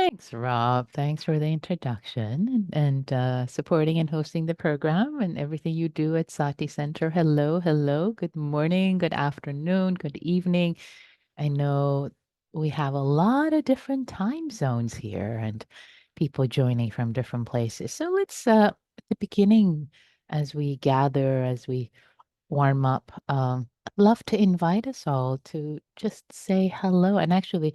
Thanks, Rob. Thanks for the introduction and supporting and hosting the program and everything you do at Sati Center. Hello, hello. Good morning, good afternoon, good evening. I know we have a lot of different time zones here and people joining from different places. So let's at the beginning, as we gather, as we warm up, I'd love to invite us all to just say hello. And actually,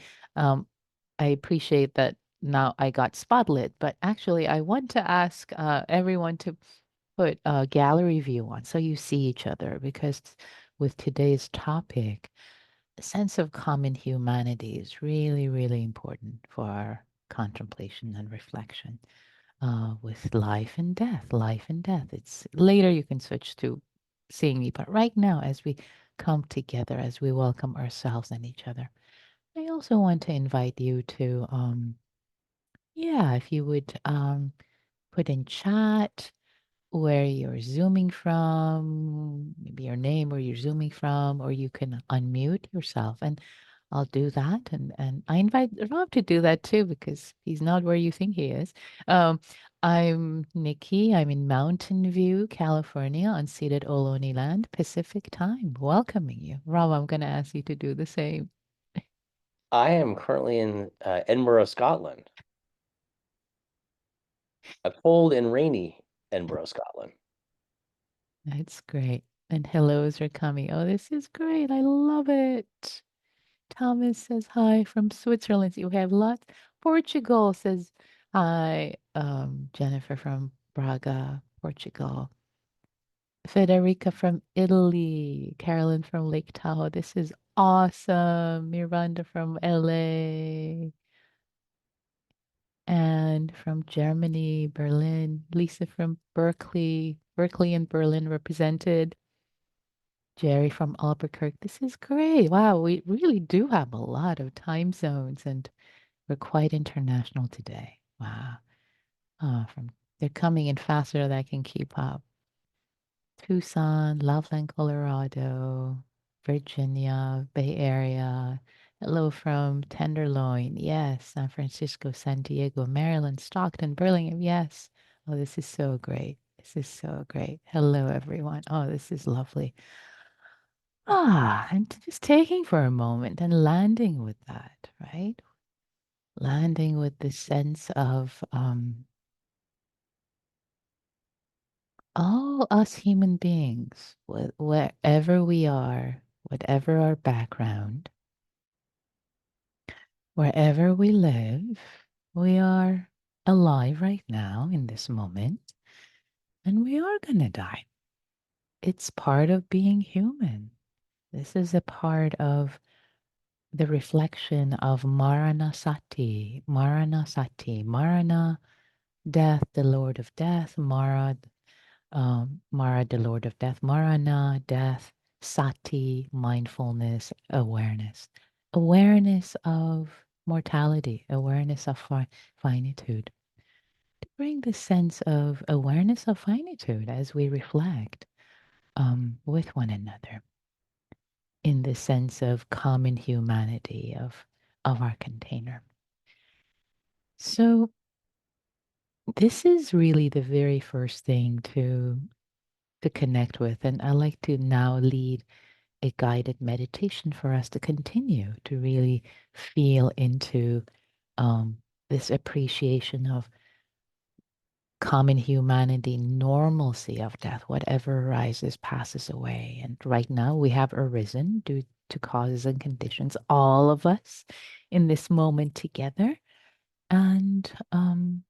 I appreciate that now I got spotlit, but actually, I want to ask everyone to put a gallery view on so you see each other because with today's topic, a sense of common humanity is really, really important for our contemplation and reflection with life and death. Life and death. It's later you can switch to seeing me, but right now, as we come together, as we welcome ourselves and each other, I also want to invite you to, yeah, if you would put in chat where you're zooming from, maybe your name, where you're zooming from, or you can unmute yourself. And I'll do that. And I invite Rob to do that too, because he's not where you think he is. Um, I'm Nikki. I'm in Mountain View, California, unceded Ohlone land, Pacific time, welcoming you. Rob, I'm going to ask you to do the same. I am currently in Edinburgh, Scotland, a cold and rainy Edinburgh, Scotland. That's great. And hellos are coming. Oh, this is great. I love it. Thomas says hi from Switzerland. You have lots. Portugal says hi. Jennifer from Braga, Portugal. Federica from Italy. Carolyn from Lake Tahoe. This is awesome. Miranda from LA. And from Germany, Berlin. Lisa from Berkeley. Berkeley and Berlin represented. Jerry from Albuquerque. This is great. Wow, we really do have a lot of time zones and we're quite international today. Wow. From they're coming in faster than I can keep up. Tucson, Loveland, Colorado, Virginia, Bay Area. Hello from Tenderloin. Yes. San Francisco, San Diego, Maryland, Stockton, Burlingame. Yes. Oh, this is so great. This is so great. Hello, everyone. Oh, this is lovely. And just taking for a moment and landing with that, right? Landing with the sense of all us human beings, wherever we are, whatever our background, wherever we live, we are alive right now in this moment, and we are going to die. It's part of being human. This is a part of the reflection of Maranasati, Maranasati, Marana, death, the Lord of death, Mara, the Lord of death, Marana, death, Sati, mindfulness, awareness, awareness of mortality, awareness of finitude. To bring the sense of awareness of finitude as we reflect with one another in the sense of common humanity of our container. So this is really the very first thing to connect with, and I like to now lead a guided meditation for us to continue to really feel into um, this appreciation of common humanity, normalcy of death, whatever arises passes away. And right now we have arisen due to causes and conditions, all of us in this moment together. And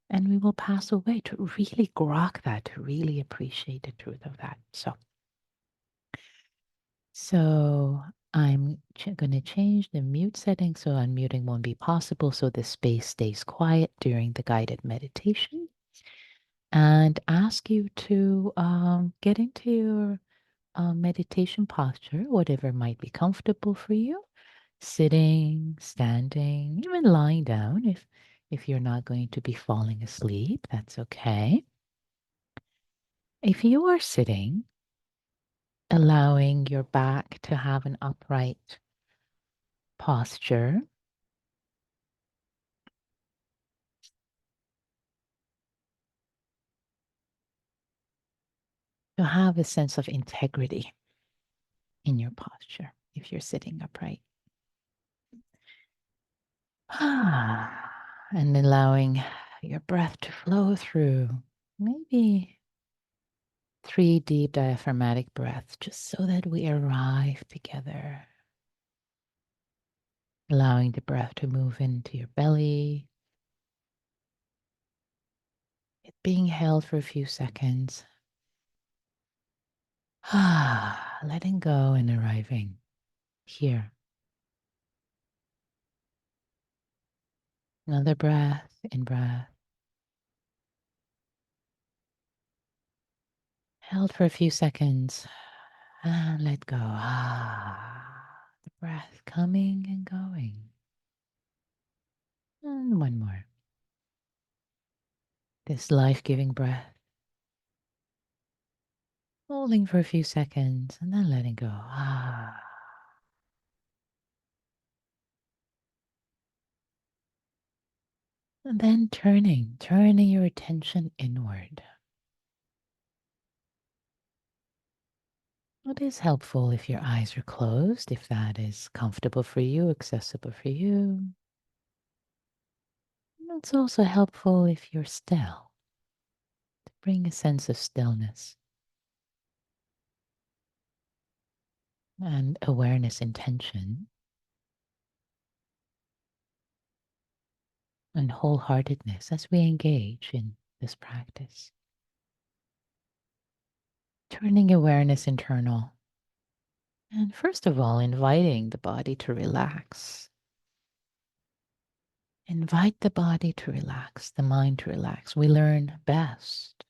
we will pass away to really grok that, to really appreciate the truth of that. So I'm going to change the mute setting so unmuting won't be possible so the space stays quiet during the guided meditation and ask you to get into your meditation posture, whatever might be comfortable for you, sitting, standing, even lying down if you're not going to be falling asleep, that's okay. If you are sitting, allowing your back to have an upright posture, to have a sense of integrity in your posture if you're sitting upright. And allowing your breath to flow through. Maybe 3 deep diaphragmatic breaths, just so that we arrive together. Allowing the breath to move into your belly. It being held for a few seconds. Letting go and arriving here. Another breath, in breath. Held for a few seconds. And let go. The breath coming and going. And one more. This life-giving breath. Holding for a few seconds and then letting go. And then turning your attention inward. It is helpful if your eyes are closed, if that is comfortable for you, accessible for you. It's also helpful if you're still, to bring a sense of stillness and awareness intention and wholeheartedness as we engage in this practice. Turning awareness internal. And first of all, inviting the body to relax. Invite the body to relax, the mind to relax. We learn best.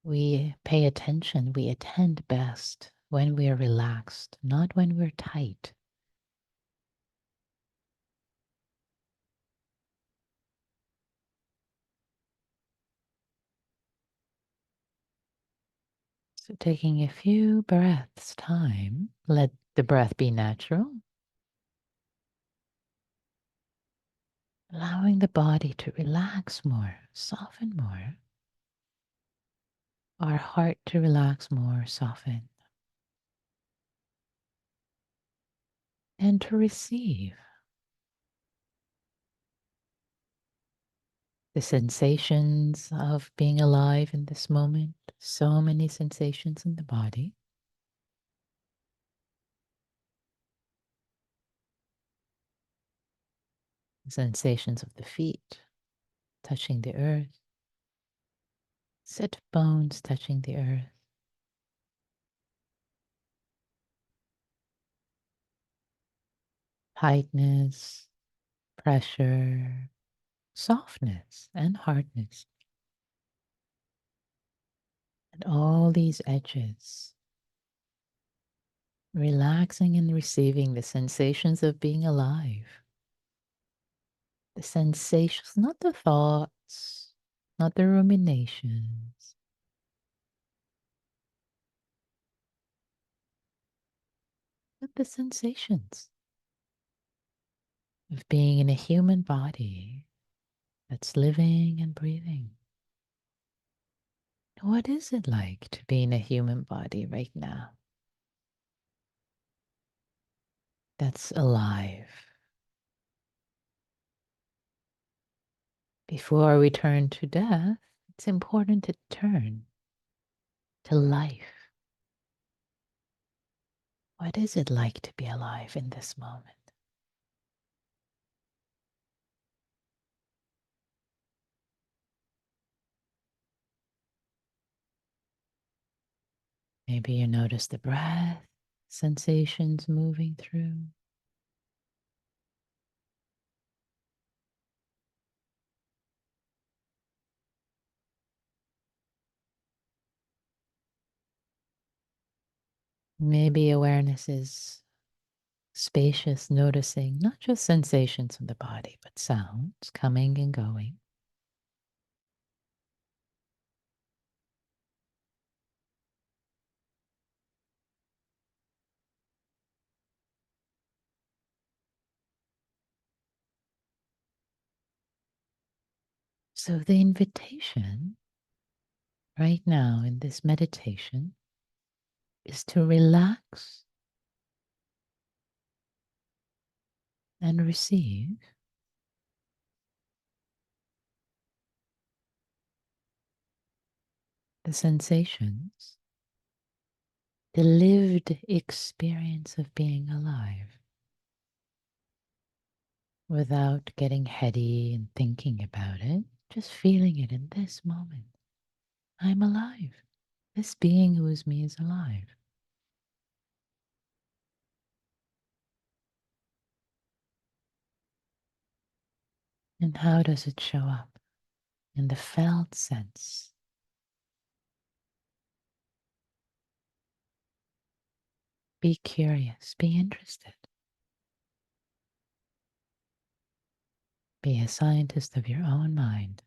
We pay attention, we attend best when we are relaxed, not when we're tight. So taking a few breaths time, let the breath be natural. Allowing the body to relax more, soften more. Our heart to relax more, soften. And to receive the sensations of being alive in this moment. So many sensations in the body. Sensations of the feet touching the earth. Sit bones touching the earth. Tightness, pressure, softness, and hardness. And all these edges. Relaxing and receiving the sensations of being alive. The sensations, not the thoughts, not the ruminations, but the sensations of being in a human body that's living and breathing. What is it like to be in a human body right now that's alive? Before we turn to death, it's important to turn to life. What is it like to be alive in this moment? Maybe you notice the breath, sensations moving through. Maybe awareness is spacious, noticing not just sensations in the body, but sounds coming and going. So the invitation right now in this meditation is to relax and receive the sensations, the lived experience of being alive without getting heady and thinking about it, just feeling it in this moment. I'm alive. This being who is me is alive. And how does it show up? In the felt sense. Be curious, be interested, be a scientist of your own mind.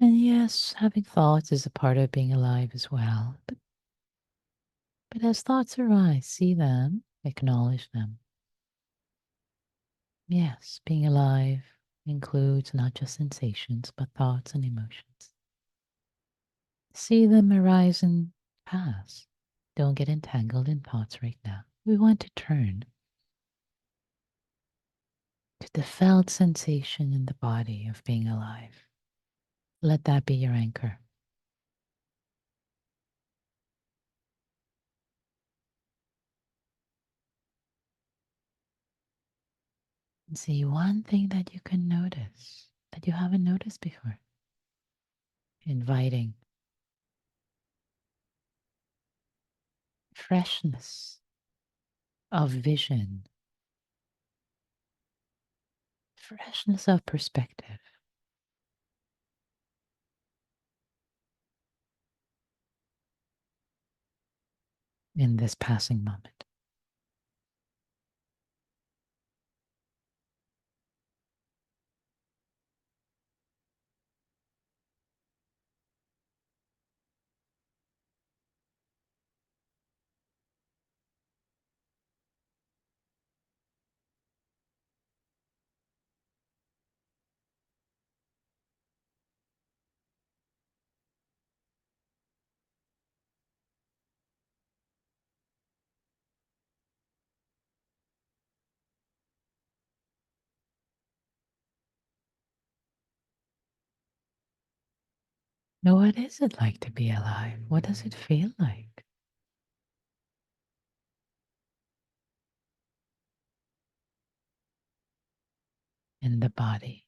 And yes, having thoughts is a part of being alive as well. But as thoughts arise, see them, acknowledge them. Yes, being alive includes not just sensations, but thoughts and emotions. See them arise and pass. Don't get entangled in thoughts right now. We want to turn to the felt sensation in the body of being alive. Let that be your anchor. And see one thing that you can notice that you haven't noticed before. Inviting freshness of vision, freshness of perspective in this passing moment. Now, what is it like to be alive? What does it feel like in the body?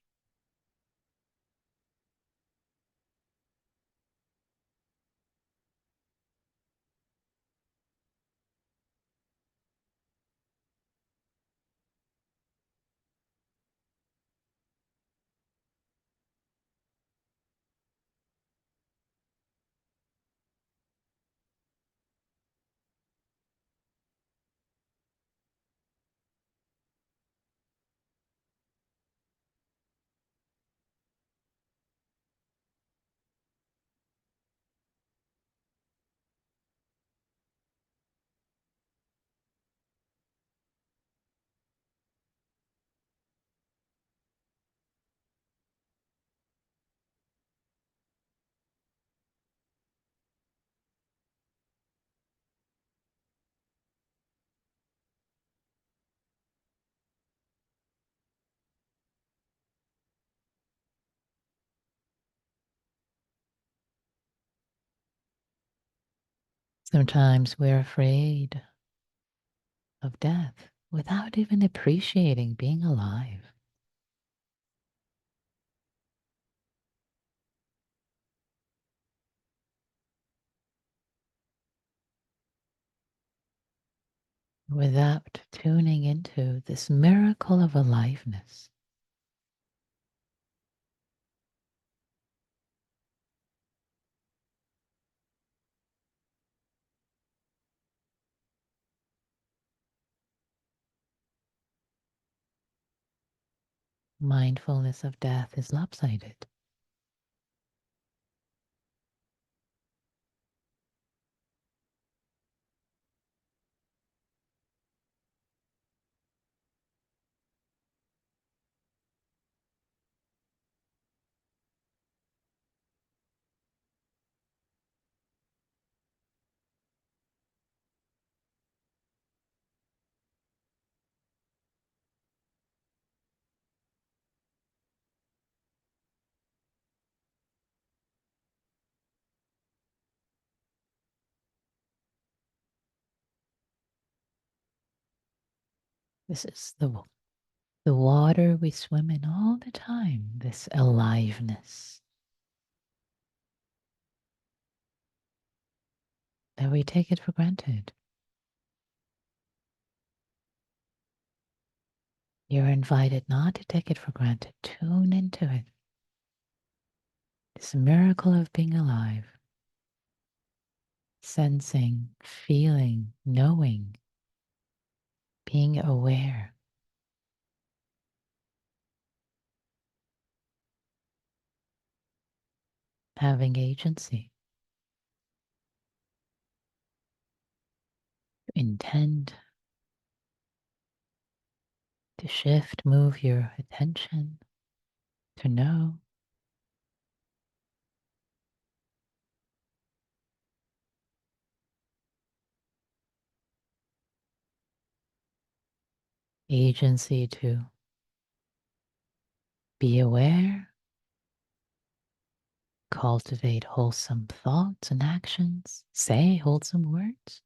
Sometimes we're afraid of death without even appreciating being alive. without tuning into this miracle of aliveness. Mindfulness of death is lopsided. This is the water we swim in all the time, this aliveness that we take it for granted. You're invited not to take it for granted. Tune into it. This miracle of being alive, sensing, feeling, knowing, being aware, having agency, intend to shift, move your attention, to know. Agency to be aware, cultivate wholesome thoughts and actions, say wholesome words,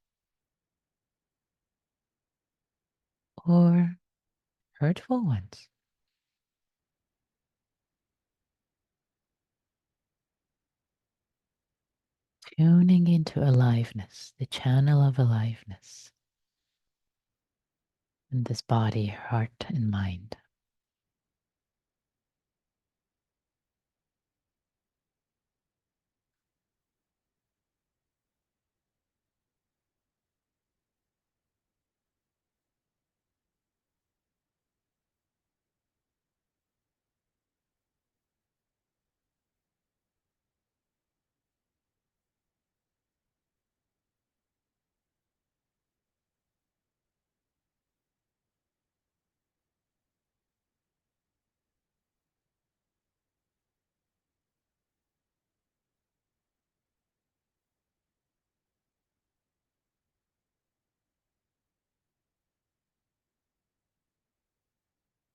or hurtful ones. Tuning into aliveness, the channel of aliveness in this body, heart, and mind.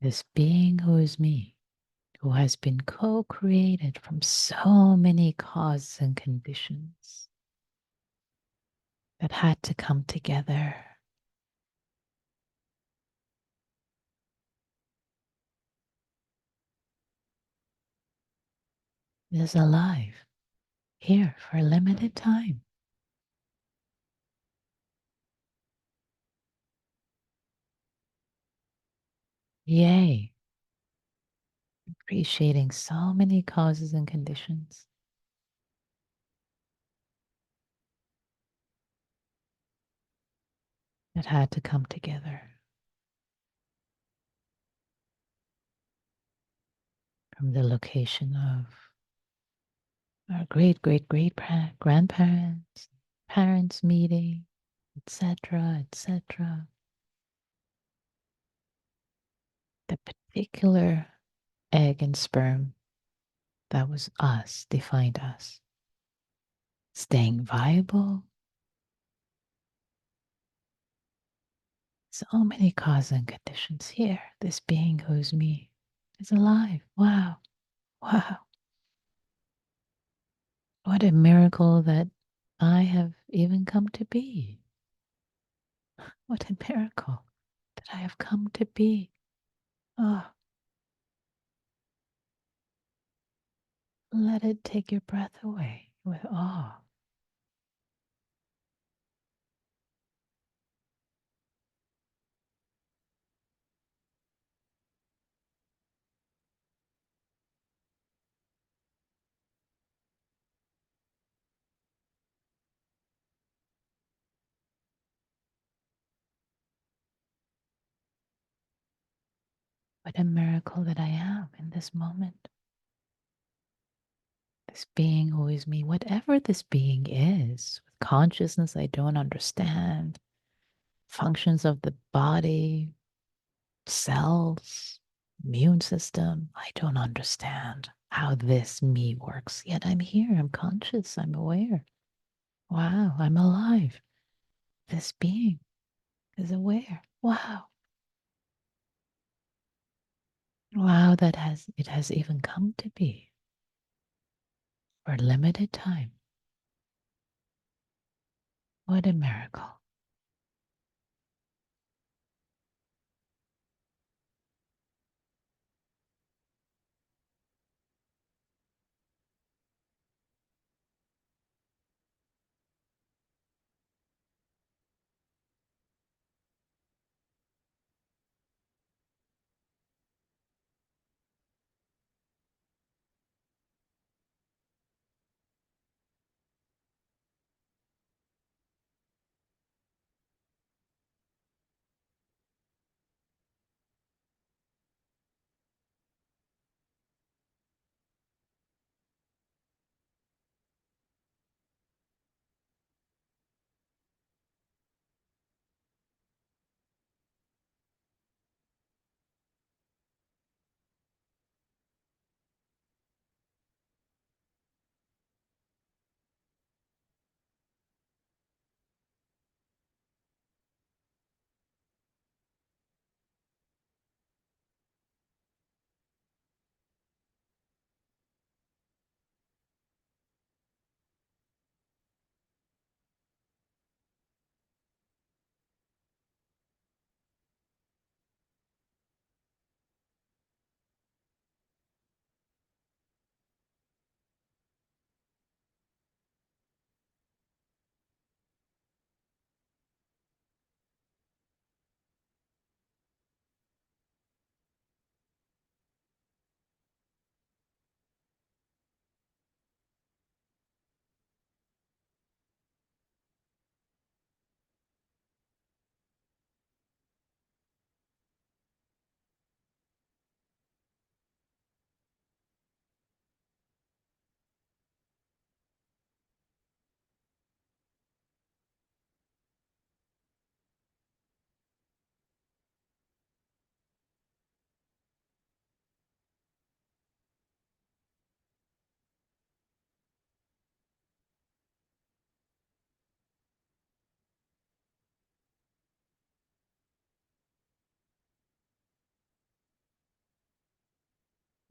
This being who is me, who has been co created from so many causes and conditions that had to come together, is alive here for a limited time. Yay, appreciating so many causes and conditions that had to come together from the location of our great great great grandparents, parents meeting, etc., etc. The particular egg and sperm that was us, defined us. Staying viable, so many causes and conditions here. This being who's me is alive. Wow. Wow. What a miracle that I have even come to be. What a miracle that I have come to be. Oh, let it take your breath away with awe. What a miracle that I am in this moment. This being who is me, whatever this being is, with consciousness I don't understand, functions of the body, cells, immune system, I don't understand how this me works. Yet I'm here, I'm conscious, I'm aware. Wow, I'm alive. This being is aware. Wow. Wow, that has it has even come to be for a limited time. What a miracle.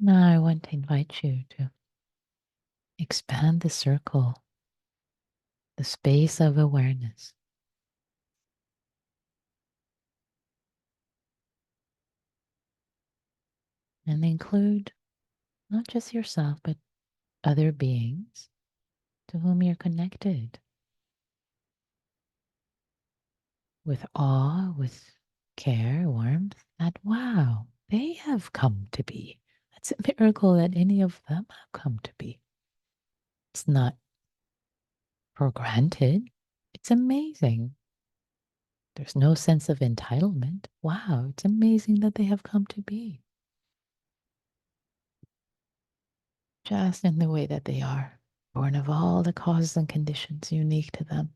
Now I want to invite you to expand the circle, the space of awareness, and include not just yourself, but other beings to whom you're connected with awe, with care, warmth, that wow, they have come to be. That's a miracle that any of them have come to be. It's not for granted. It's amazing. There's no sense of entitlement. Wow, it's amazing that they have come to be just in the way that they are, born of all the causes and conditions unique to them.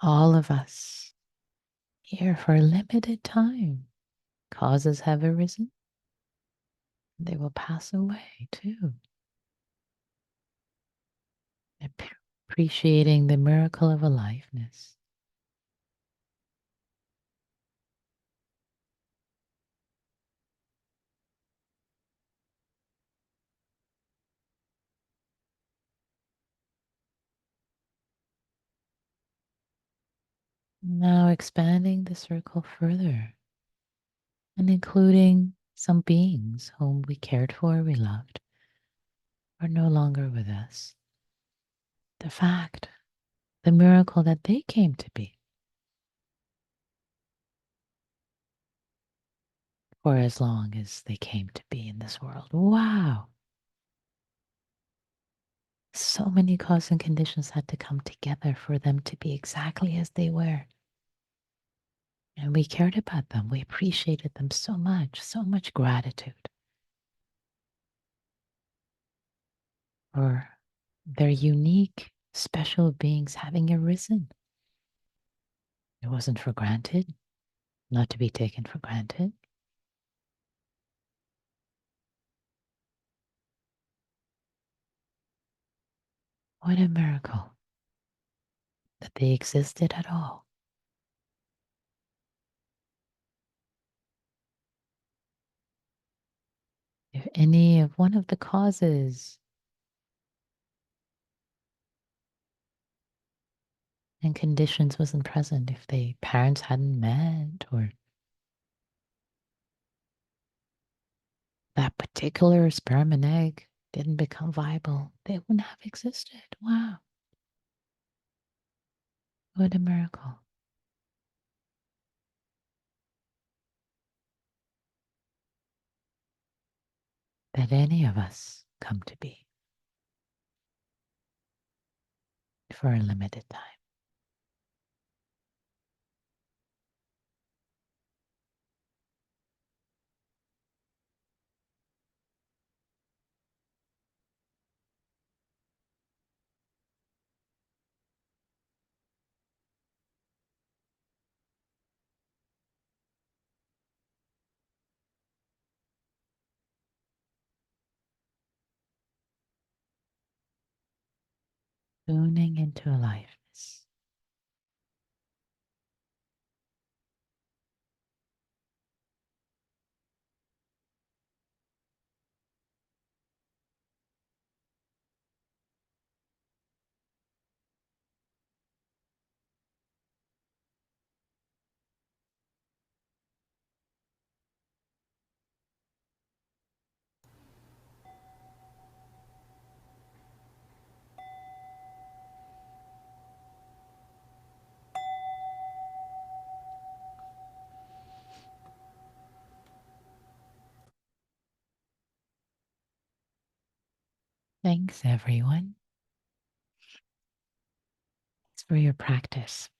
All of us here for a limited time. Causes have arisen, they will pass away too. Appreciating the miracle of aliveness. Now expanding the circle further and including some beings whom we cared for, we loved, are no longer with us. The fact, the miracle that they came to be for as long as they came to be in this world. Wow. So many causes and conditions had to come together for them to be exactly as they were. And we cared about them. We appreciated them so much gratitude for their unique, special beings having arisen. It wasn't for granted, not to be taken for granted. What a miracle that they existed at all. If any of one of the causes and conditions wasn't present, if the parents hadn't met or that particular sperm and egg didn't become viable, they wouldn't have existed. Wow, what a miracle that any of us come to be for a limited time. Tuning into aliveness. Thanks, everyone. Thanks for your practice.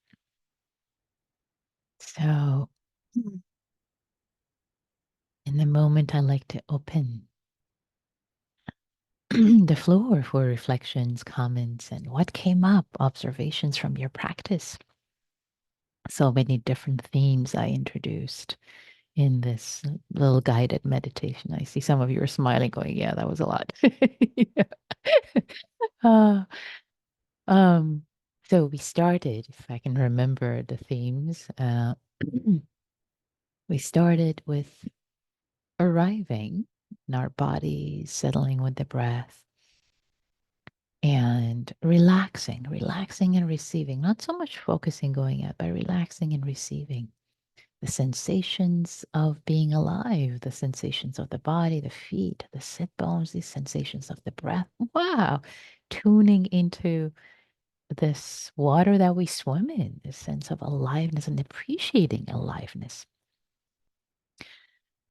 So, in the moment, I like to open the floor for reflections, comments, and what came up, observations from your practice. So many different themes I introduced in this little guided meditation. I see some of you are smiling, going, "Yeah, that was a lot." Yeah. Uh, um, so we started, if I can remember the themes, we started with arriving in our bodies, settling with the breath, and relaxing and receiving, not so much focusing going out, but relaxing and receiving the sensations of being alive, the sensations of the body, the feet, the sit bones, the sensations of the breath. Wow. Tuning into this water that we swim in, this sense of aliveness and appreciating aliveness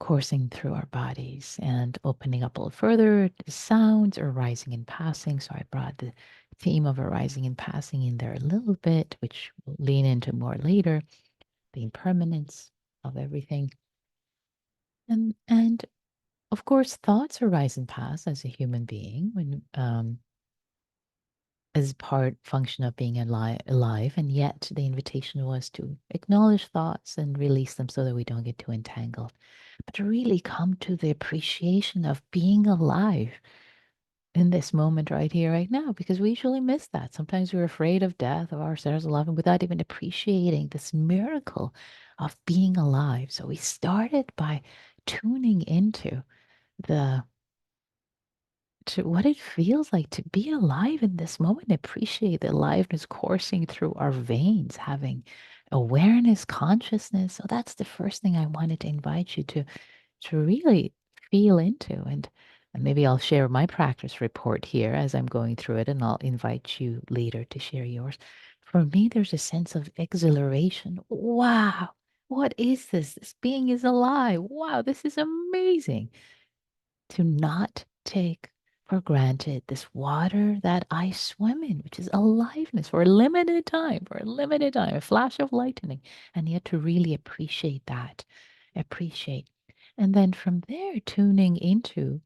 coursing through our bodies and opening up a little further to sounds arising and passing. So I brought the theme of arising and passing in there a little bit, which we'll lean into more later, the impermanence of everything. And of course, thoughts arise and pass as a human being when as part function of being alive, and yet the invitation was to acknowledge thoughts and release them so that we don't get too entangled, but to really come to the appreciation of being alive in this moment right here, right now, because we usually miss that. Sometimes we're afraid of death of ourselves alive without even appreciating this miracle of being alive. So we started by tuning into the to what it feels like to be alive in this moment, appreciate the aliveness coursing through our veins, having awareness, consciousness. So that's the first thing I wanted to invite you to really feel into. And maybe I'll share my practice report here as I'm going through it, and I'll invite you later to share yours. For me, there's a sense of exhilaration. Wow, what is this? This being is alive. Wow, this is amazing. To not take for granted this water that I swim in, which is aliveness for a limited time, a flash of lightning, and yet to really appreciate that, appreciate. And then from there, tuning into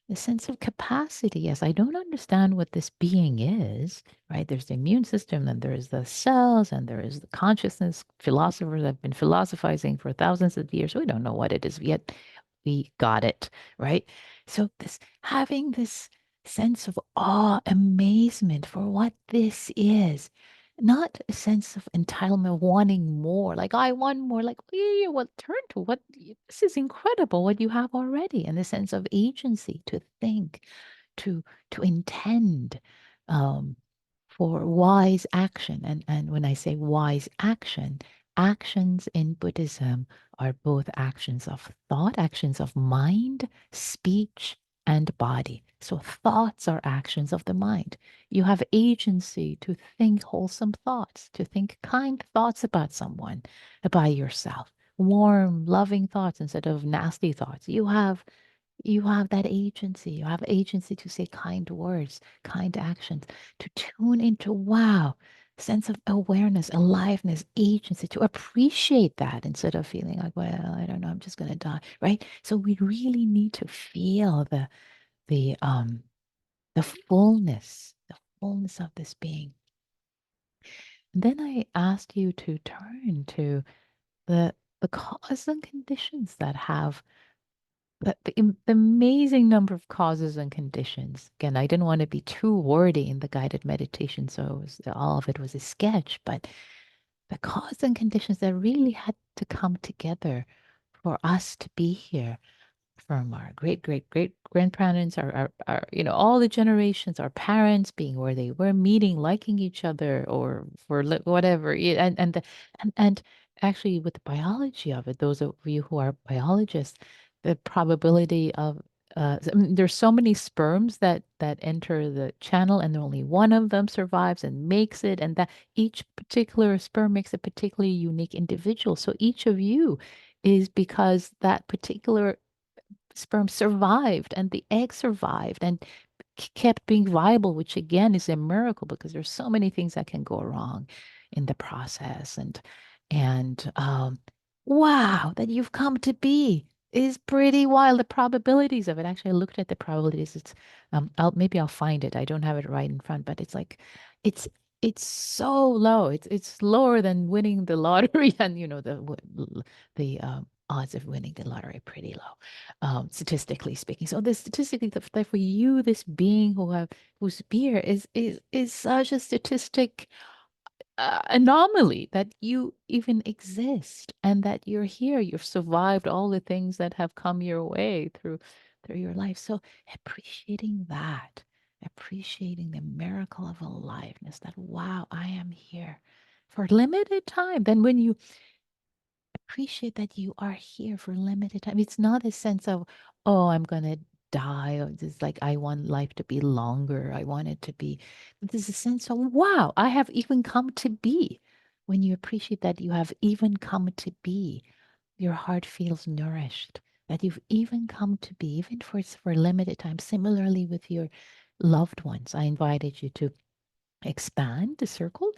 the sense of capacity. Yes, I don't understand what this being is, right? There's the immune system, and there is the cells, and there is the consciousness. Philosophers have been philosophizing for thousands of years. We don't know what it is yet. We got it, right? So this having this sense of awe, amazement for what this is, not a sense of entitlement, wanting more. Like I want more. Like yeah, yeah, well, turn to what this is incredible. What you have already, and the sense of agency to think, to intend, um, for wise action. And when I say wise action, actions in Buddhism are both actions of thought, actions of mind, speech, and body. So thoughts are actions of the mind. You have agency to think wholesome thoughts, to think kind thoughts about someone, about yourself, warm, loving thoughts instead of nasty thoughts. You have that agency. You have agency to say kind words, kind actions, to tune into wow, sense of awareness, aliveness, agency, to appreciate that instead of feeling like, well, I don't know, I'm just gonna die, right? So we really need to feel the um the fullness of this being. And then I asked you to turn to the cause and conditions that have the amazing number of causes and conditions. Again, I didn't want to be too wordy in the guided meditation, so all of it was a sketch, but the cause and conditions that really had to come together for us to be here from our great grandparents, all the generations, our parents being where they were, meeting, liking each other, or for whatever. And actually, with the biology of it, those of you who are biologists, the probability of there's so many sperms that enter the channel, and only one of them survives and makes it, and that each particular sperm makes a particularly unique individual. So each of you is because that particular sperm survived and the egg survived and kept being viable, which again is a miracle because there's so many things that can go wrong in the process. And wow, that you've come to be is pretty wild. The probabilities of it. Actually, I looked at the probabilities. It's maybe I'll find it. I don't have it right in front, but it's like it's it's so low. It's lower than winning the lottery, and the odds of winning the lottery are pretty low, statistically speaking. So this statistically that for you, this being whose beer is such a statistic anomaly that you even exist and that you're here. You've survived all the things that have come your way through your life. So appreciating that, appreciating the miracle of aliveness, that wow, I am here for limited time. Then when you appreciate that you are here for limited time. It's not a sense of, oh, I'm gonna die, or it's like I want life to be longer. I want it to be. But there's a sense of, wow, I have even come to be. When you appreciate that you have even come to be, your heart feels nourished. That you've even come to be, even for a limited time. Similarly with your loved ones, I invited you to expand the circle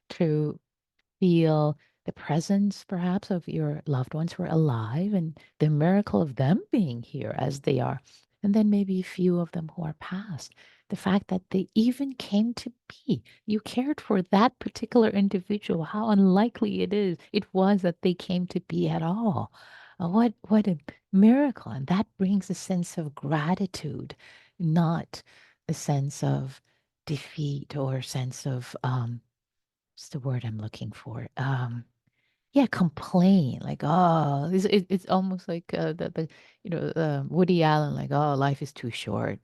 to feel the presence perhaps of your loved ones who are alive and the miracle of them being here as they are. And then maybe a few of them who are past. The fact that they even came to be. You cared for that particular individual, how unlikely it was that they came to be at all. What a miracle. And that brings a sense of gratitude, not a sense of defeat or sense of what's the word I'm looking for? Yeah, complain like, oh, it's almost like Woody Allen, like, oh, life is too short.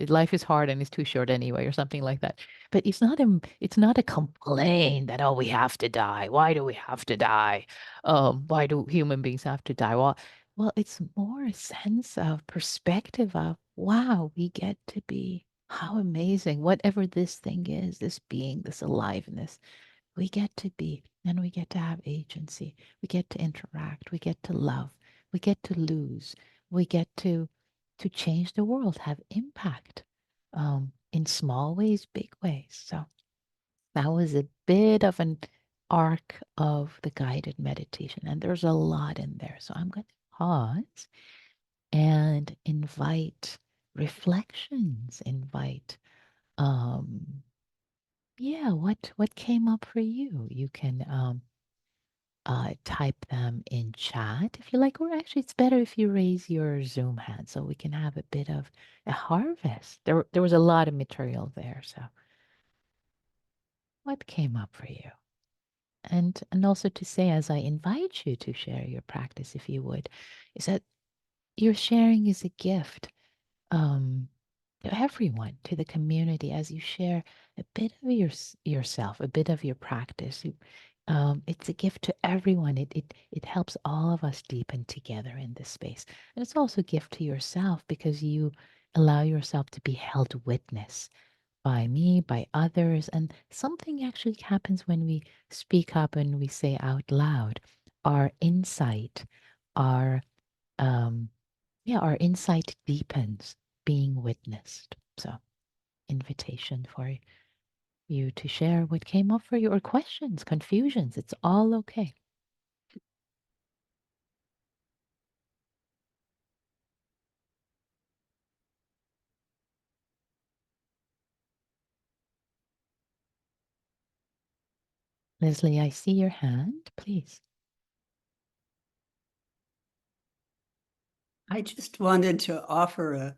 Life is hard and it's too short anyway, or something like that. But it's not a complaint that, oh, we have to die. Why do we have to die? Why do human beings have to die? Well, it's more a sense of perspective of, wow, we get to be. How amazing, whatever this thing is, this being, this aliveness, we get to be, and we get to have agency. We get to interact. We get to love. We get to lose. We get to change the world, have impact in small ways, big ways. So that was a bit of an arc of the guided meditation, and there's a lot in there. So I'm going to pause and invite reflections, invite yeah, what came up for you? You can type them in chat if you like, or actually, it's better if you raise your Zoom hand so we can have a bit of a harvest. There was a lot of material there, so what came up for you? And also to say, as I invite you to share your practice, if you would, is that your sharing is a gift. Um, to everyone, to the community, as you share a bit of yourself, a bit of your practice. It's a gift to everyone. It helps all of us deepen together in this space, and it's also a gift to yourself because you allow yourself to be held witness by me, by others, and something actually happens when we speak up and we say out loud. Our insight, our um, yeah, our insight deepens being witnessed. So, invitation for you to share what came up for you or questions, confusions. It's all okay. Leslie, I see your hand. Please. I just wanted to offer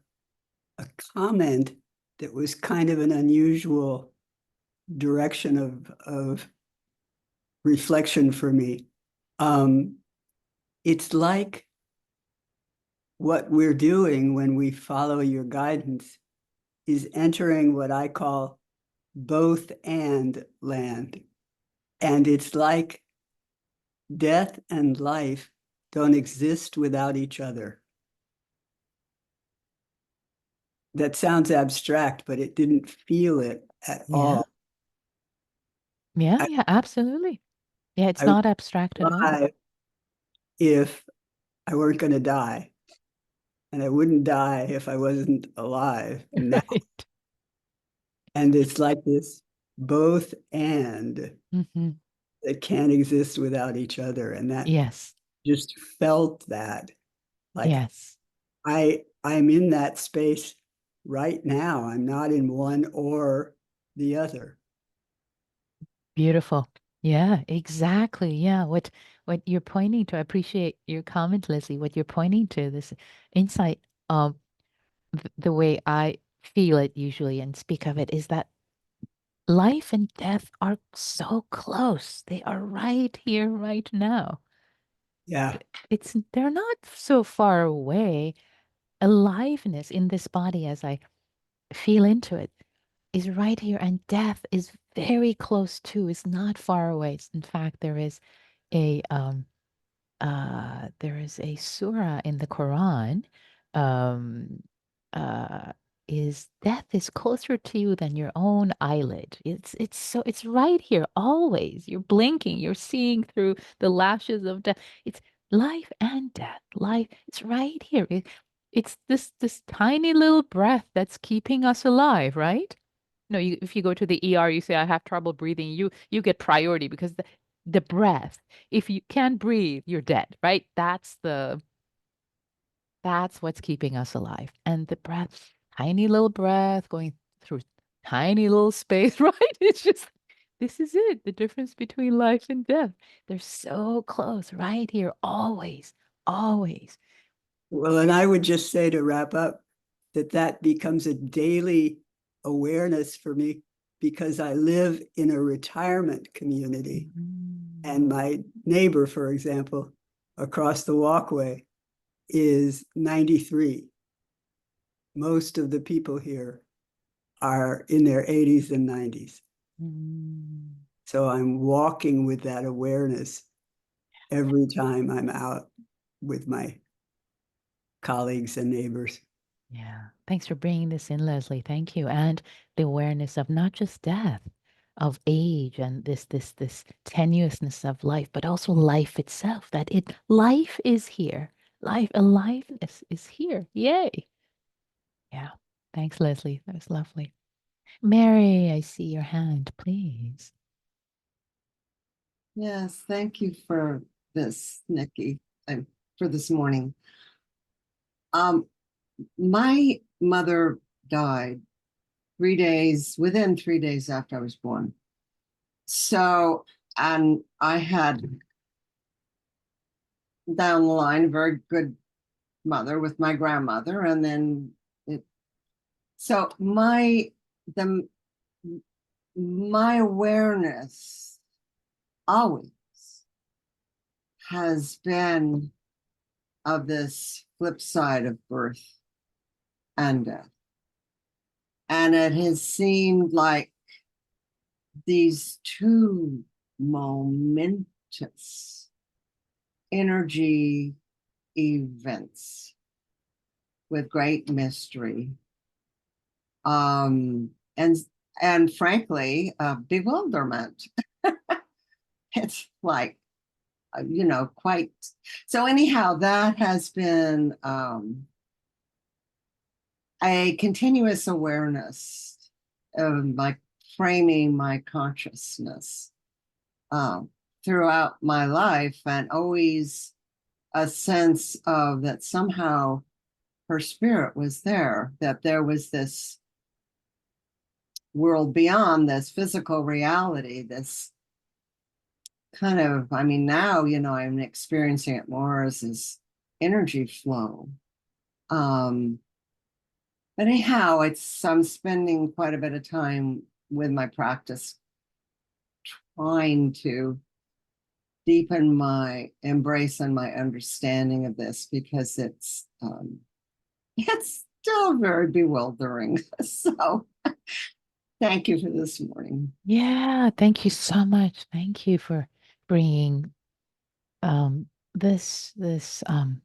a comment that was kind of an unusual direction of reflection for me. Um, it's like what we're doing when we follow your guidance is entering what I call both and land. And it's like death and life don't exist without each other. That sounds abstract, but it didn't feel it at Yeah. all. Yeah, I, yeah, absolutely. Yeah, it's I would not abstract at all. lie if I weren't going to die, and I wouldn't die if I wasn't alive now. Right. And it's like this both and Hmm. that can't exist without each other. And that Yes. just felt that like Yes. I'm in that space right now. I'm not in one or the other. Beautiful. Yeah, exactly. Yeah, what you're pointing to, I appreciate your comment, Leslie. What you're pointing to, this insight, the way I feel it usually and speak of it is that life and death are so close. They are right here, right now. Yeah. They're not so far away. Aliveness in this body as I feel into it is right here, and death is very close too. It's not far away. In fact, a there is a surah in the Quran. Um, uh, is death is closer to you than your own eyelid. It's right here always. You're blinking. You're seeing through the lashes of death. It's life and death. Life. It's right here. It's this tiny little breath that's keeping us alive, right? No, if you go to the ER, you say I have trouble breathing. You get priority because the breath. If you can't breathe, you're dead, right? That's what's keeping us alive. And the breath, tiny little breath going through tiny little space, right? It's just this is it. The difference between life and death. They're so close, right here, always, always. Well, and I would just say to wrap up that that becomes a daily awareness for me because I live in a retirement community. Mm. And my neighbor, for example, across the walkway is 93. Most of the people here are in their 80s and 90s. Mm. So I'm walking with that awareness every time I'm out with my colleagues and neighbors. Yeah. Thanks for bringing this in, Leslie. Thank you. And the awareness of not just death, of age and this tenuousness of life, but also life itself, that life is here. Life, aliveness is here. Yay. Yeah. Thanks, Leslie. That was lovely. Mary, I see your hand, please. Yes, thank you for this, Nikki, for this morning. Um, my mother died within 3 days after I was born. So, and I had down the line a very good mother with my grandmother, and then so the my awareness always has been of this flip side of birth and death. And it has seemed like these two momentous energy events with great mystery. And frankly, bewilderment. It's like, quite. So anyhow, that has been a continuous awareness of like framing my consciousness throughout my life, and always a sense of that somehow her spirit was there, that there was this world beyond this physical reality, this kind of, I mean, now, I'm experiencing it more as this energy flow. But anyhow, I'm spending quite a bit of time with my practice trying to deepen my embrace and my understanding of this, because it's still very bewildering. So thank you for this morning. Yeah, thank you so much. Thank you for bringing this the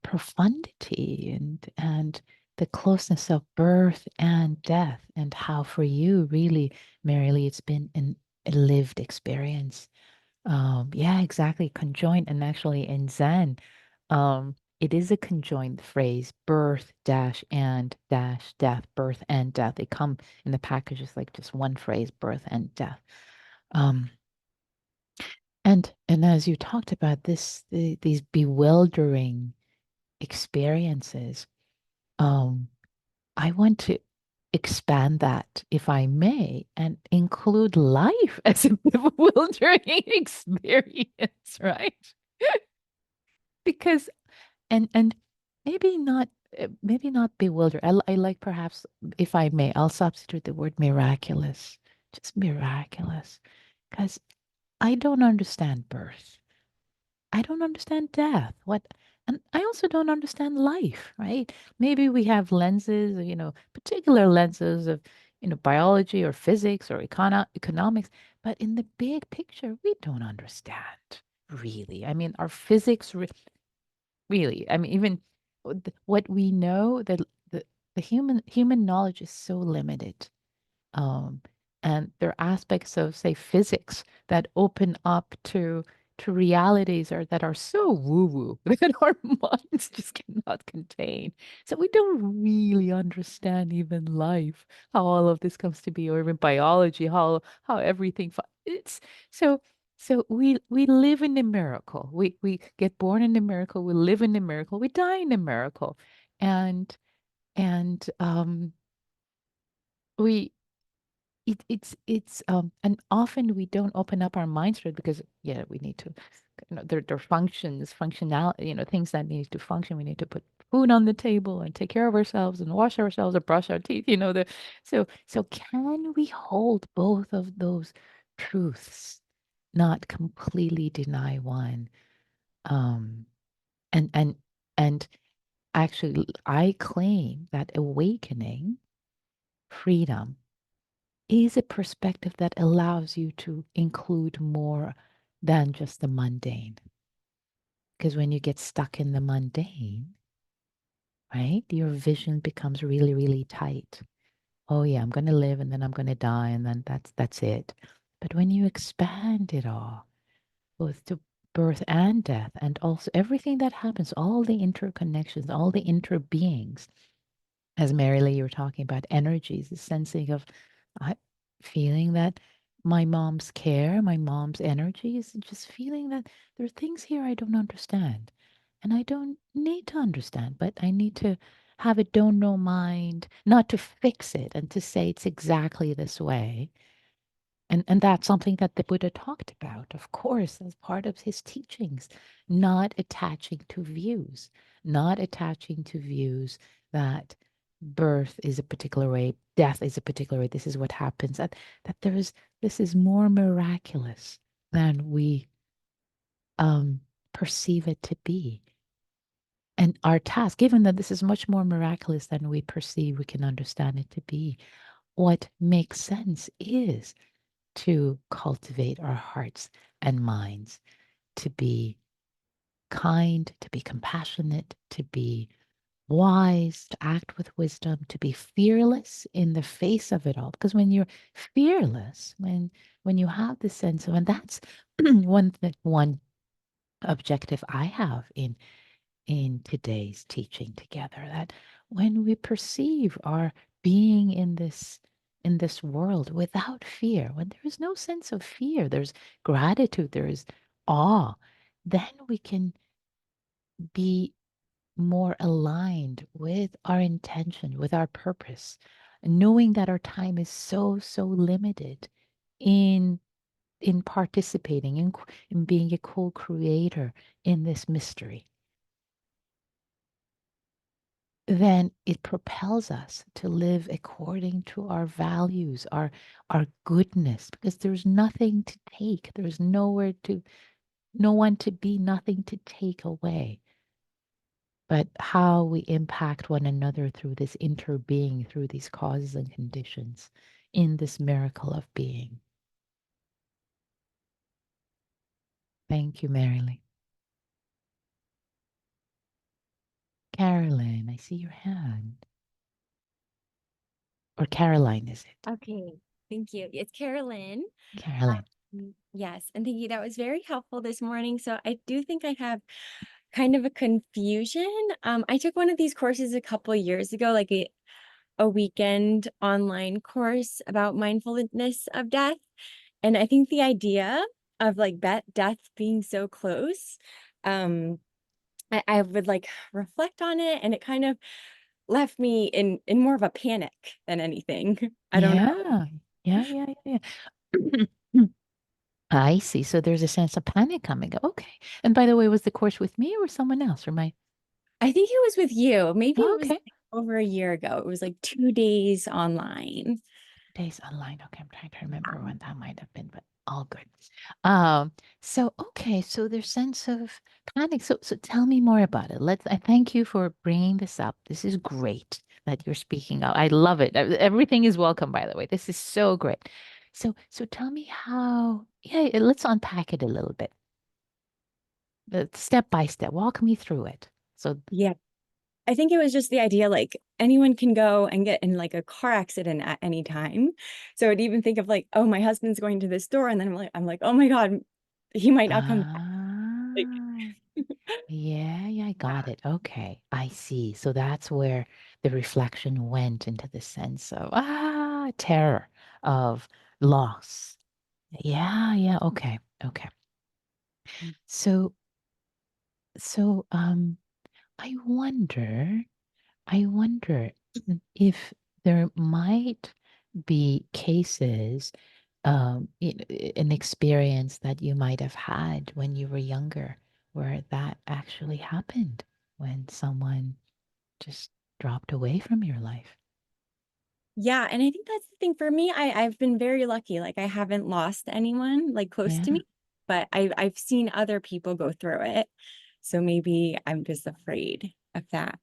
profundity and the closeness of birth and death, and how for you really, Marilee, it's been a lived experience. Yeah, exactly. Conjoined, and actually in Zen, it is a conjoined phrase, birth dash and dash death, birth and death. They come in the packages like just one phrase, birth and death. Um, and as you talked about these bewildering experiences, um, I want to expand that, if I may, and include life as a bewildering experience, right? Because and maybe not bewildered. I like, perhaps, if I may, I'll substitute the word miraculous, just miraculous, because I don't understand birth. I don't understand death. And I also don't understand life, right? Maybe we have lenses, particular lenses of, biology or physics or economics, but in the big picture, we don't understand really. I mean, our physics really, I mean, even what we know, the human knowledge is so limited. Um, and there are aspects of, say, physics that open up to realities that are so woo-woo that our minds just cannot contain. So we don't really understand even life, how all of this comes to be, or even biology, how everything it's so we live in a miracle. We get born in a miracle, we live in a miracle, we die in a miracle. And we and often we don't open up our minds to it, because yeah, we need to, there are functional, things that need to function. We need to put food on the table and take care of ourselves and wash ourselves or brush our teeth, so can we hold both of those truths, not completely deny one? um and and and actually, I claim that awakening, freedom, is a perspective that allows you to include more than just the mundane. Because when you get stuck in the mundane, right, your vision becomes really, really tight. Oh yeah, I'm going to live and then I'm going to die and then that's it. But when you expand it all, both to birth and death, and also everything that happens, all the interconnections, all the interbeings. As Mary Lee, you were talking about energies, the sensing of I, feeling that my mom's care, my mom's energies, and just feeling that there are things here I don't understand. And I don't need to understand, but I need to have a don't know mind, not to fix it and to say it's exactly this way. And that's something that the Buddha talked about, of course, as part of his teachings, not attaching to views, not attaching to views that birth is a particular way, death is a particular way, this is what happens, that this is more miraculous than we perceive it to be. And our task, given that this is much more miraculous than we perceive, we can understand it to be, what makes sense is to cultivate our hearts and minds, to be kind, to be compassionate, to be wise, to act with wisdom, to be fearless in the face of it all. Because when you're fearless, when you have this sense of, and that's one objective I have in today's teaching together, that when we perceive our being in this world without fear, when there is no sense of fear, there's gratitude, there is awe, then we can be more aligned with our intention, with our purpose, knowing that our time is so limited in participating in being a co-creator in this mystery. Then it propels us to live according to our values, our goodness, because there's nothing to take. There's no one to be, nothing to take away. But how we impact one another through this interbeing, through these causes and conditions, in this miracle of being. Thank you, Marilyn. Carolyn, I see your hand. Or Caroline, is it? Okay, thank you. It's Carolyn. Carolyn. Yes, and thank you. That was very helpful this morning. So I do think I have kind of a confusion. I took one of these courses a couple of years ago, like a weekend online course about mindfulness of death. And I think the idea of like death being so close, I would like reflect on it, and it kind of left me in more of a panic than anything. I don't know. Yeah. I see. So there's a sense of panic coming up. Okay. And by the way, was the course with me or someone else? Or my I think it was with you. Maybe it was okay. like over a year ago. It was like 2 days online. Days online. Okay, I'm trying to remember when that might have been, but all good. Um, so okay, so there's sense of panic. So tell me more about it. I thank you for bringing this up. This is great that you're speaking out. I love it. Everything is welcome, by the way. This is so great. So tell me how, yeah, let's unpack it a little bit. Step by step. Walk me through it. So Yeah. I think it was just the idea like anyone can go and get in like a car accident at any time. So I'd even think of like, oh, my husband's going to the store, and then I'm like, oh my God, he might not come back. Like, ah. Yeah, I got yeah. it. Okay, I see. So that's where the reflection went into the sense of terror of loss. Yeah, okay. So so I wonder if there might be cases, an experience that you might have had when you were younger where that actually happened when someone just dropped away from your life. Yeah, and I think that's the thing for me. I've been very lucky. Like I haven't lost anyone like close Yeah. to me, but I've seen other people go through it. So maybe I'm just afraid of that.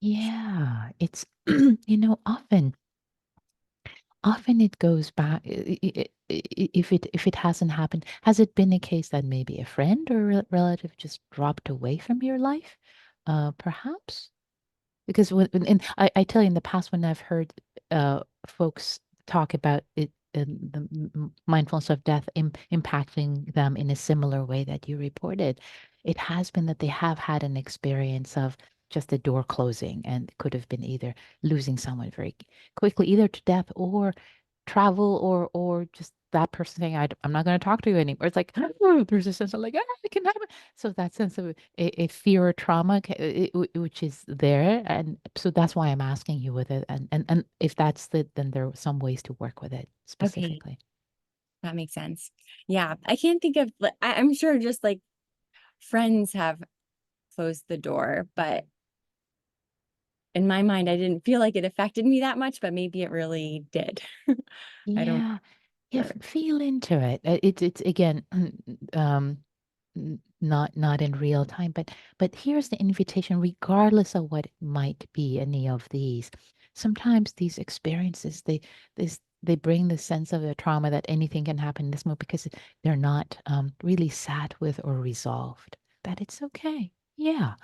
Yeah. It's, often it goes back, if it hasn't happened, has it been a case that maybe a friend or relative just dropped away from your life? Perhaps? Because I tell you, in the past when I've heard folks talk about it, mindfulness of death impacting them in a similar way that you reported. It has been that they have had an experience of just the door closing, and it could have been either losing someone very quickly, either to death or travel, or just that person saying, I'm not going to talk to you anymore. It's like, oh, there's a sense of like, it can happen. So that sense of a fear or trauma, which is there. And so that's why I'm asking you with it. And if that's then there are some ways to work with it Okay, specifically. that makes sense. Yeah, I can't think of, I'm sure just like friends have closed the door, but in my mind, I didn't feel like it affected me that much, but maybe it really did. I don't Yeah. Yeah, know. feel into it. It's again, um, not in real time, but here's the invitation, regardless of what might be any of these. Sometimes these experiences, they bring the sense of the trauma that anything can happen in this moment because they're not really sat with or resolved. That it's okay. Yeah,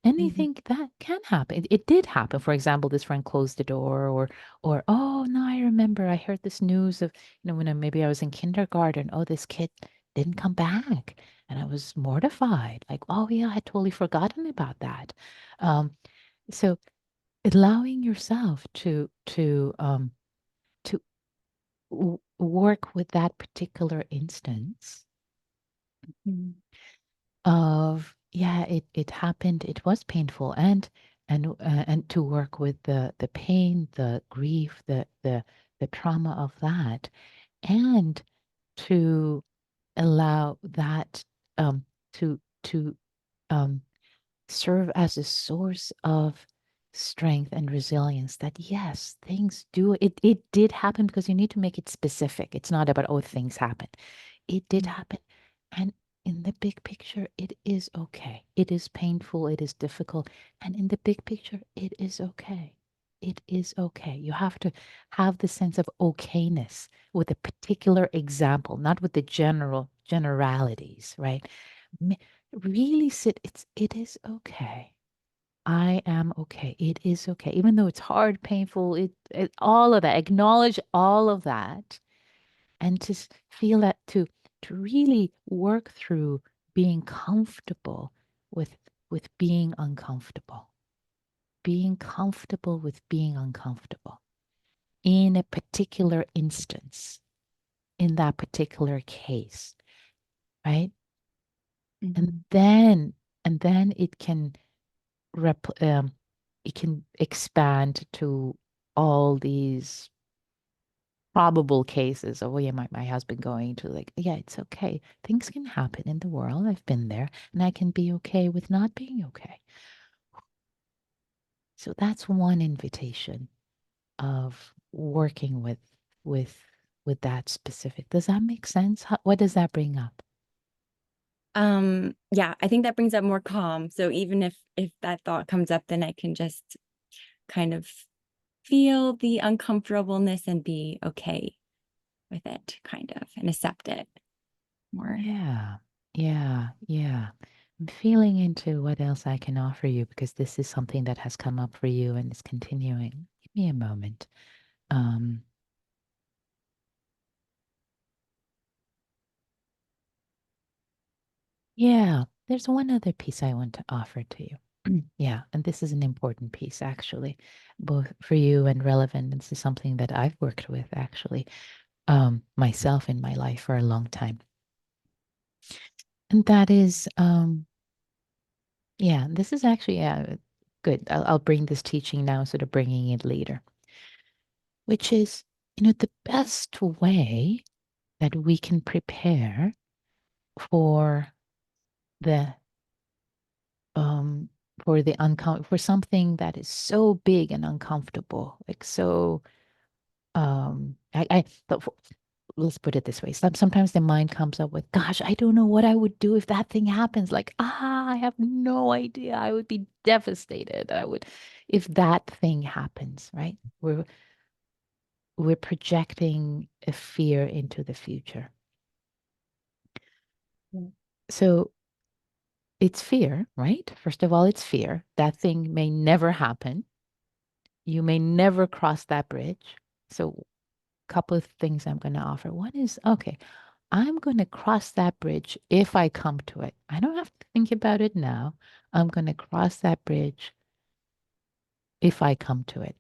Mhm. anything that can happen. It did happen. For example, this friend closed the door, or oh no, I remember I heard this news of, when maybe I was in kindergarten. Oh, this kid didn't come back, and I was mortified. Like, oh yeah, I had totally forgotten about that. Um, so allowing yourself to work with that particular instance of, yeah, it happened, it was painful, and to work with the pain, the grief, the trauma of that, and to allow that to um serve as a source of strength and resilience, that yes, things do, it did happen, because you need to make it specific. It's not about, oh, things happen. It did happen. And in the big picture, it is okay. It is painful, it is difficult, and in the big picture, it is okay. It is okay. You have to have the sense of okayness with a particular example, not with the generalities, right? Ma- Really sit, it is okay. I am okay. It is okay. Even though it's hard, painful, all of that, acknowledge all of that, and to feel that, to really work through being comfortable with being uncomfortable. Being comfortable with being uncomfortable in a particular instance, in that particular case, right? And Mhm. then it can it can expand to all these probable cases of, oh yeah, my husband going to, like, yeah, it's okay. Things can happen in the world. I've been there, and I can be okay with not being okay. So that's one invitation of working with that specific. Does that make sense? What does that bring up? Yeah, I think that brings up more calm. So even if that thought comes up, then I can just kind of feel the uncomfortableness and be okay with it, kind of, and accept it more. Yeah, yeah, yeah. I'm feeling into what else I can offer you, because this is something that has come up for you and is continuing. Give me a moment. Um, yeah, there's one other piece I want to offer to you. Yeah, and this is an important piece, actually, both for you and relevant. This is something that I've worked with, actually, myself in my life for a long time. And that is, yeah, this is actually, good. I'll bring this teaching now instead of bringing it later, which is, the best way that we can prepare for the um for something that is so big and uncomfortable, like so I but let's put it this way. Sometimes the mind comes up with, gosh, I don't know what I would do if that thing happens. Like, I have no idea. I would be devastated. I would, if that thing happens, right? We're projecting a fear into the future. Mm. So it's fear, right? First of all, it's fear. That thing may never happen. You may never cross that bridge. So couple of things I'm going to offer. One is, okay, I'm going to cross that bridge if I come to it. I don't have to think about it now. I'm going to cross that bridge if I come to it.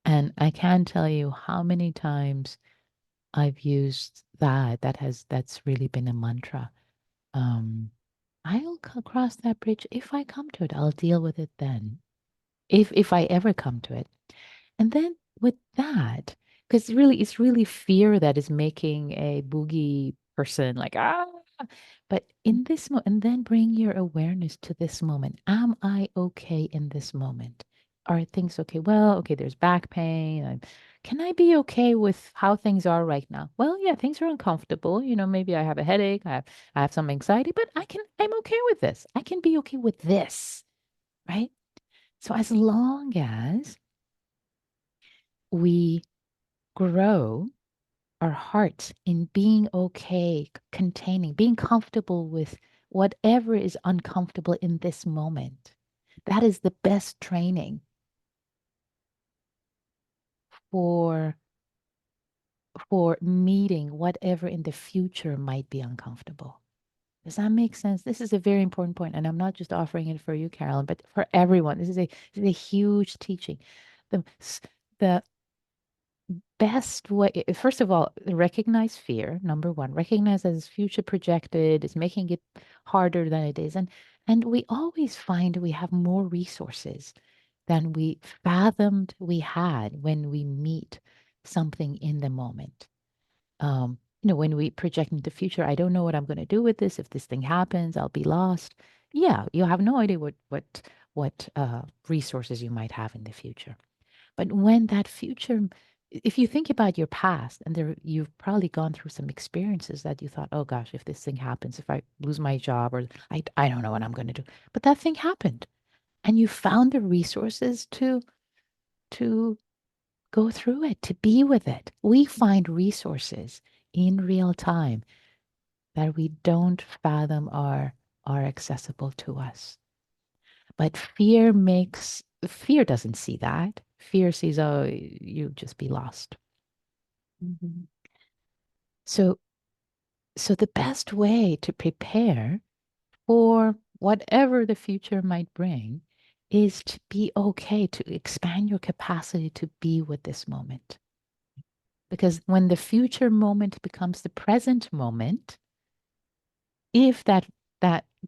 And I can't tell you how many times I've used that. That's really been a mantra. I'll cross that bridge if I come to it. I'll deal with it then, if I ever come to it. And then with that, because really it's really fear that is making a boogie person like but in this moment, and then bring your awareness to this moment. Am I okay in this moment? Are things okay? Well, okay, there's back pain. Can I be okay with how things are right now? Well, yeah, things are uncomfortable. Maybe I have a headache, I have some anxiety, but I'm okay with this. I can be okay with this, right? So as long as we grow our hearts in being okay, containing, being comfortable with whatever is uncomfortable in this moment. That is the best training for meeting whatever in the future might be uncomfortable. Does that make sense? This is a very important point, and I'm not just offering it for you, Carolyn, but for everyone. This is a huge teaching. The the best way, first of all, recognize fear. Number one, recognize that it's future projected, it's making it harder than it is. And we always find we have more resources than we fathomed we had when we meet something in the moment. When we project into the future, I don't know what I'm going to do with this. If this thing happens, I'll be lost. Yeah, you have no idea what resources you might have in the future. But when that future, if you think about your past, and you've probably gone through some experiences that you thought, oh gosh, if this thing happens, if I lose my job, or I don't know what I'm going to do. But that thing happened, and you found the resources to go through it, to be with it. We find resources in real time that we don't fathom are accessible to us. But fear doesn't see that. Fear sees, oh, you'll just be lost. Mhm. So, the best way to prepare for whatever the future might bring is to be okay, to expand your capacity to be with this moment. Because when the future moment becomes the present moment, if that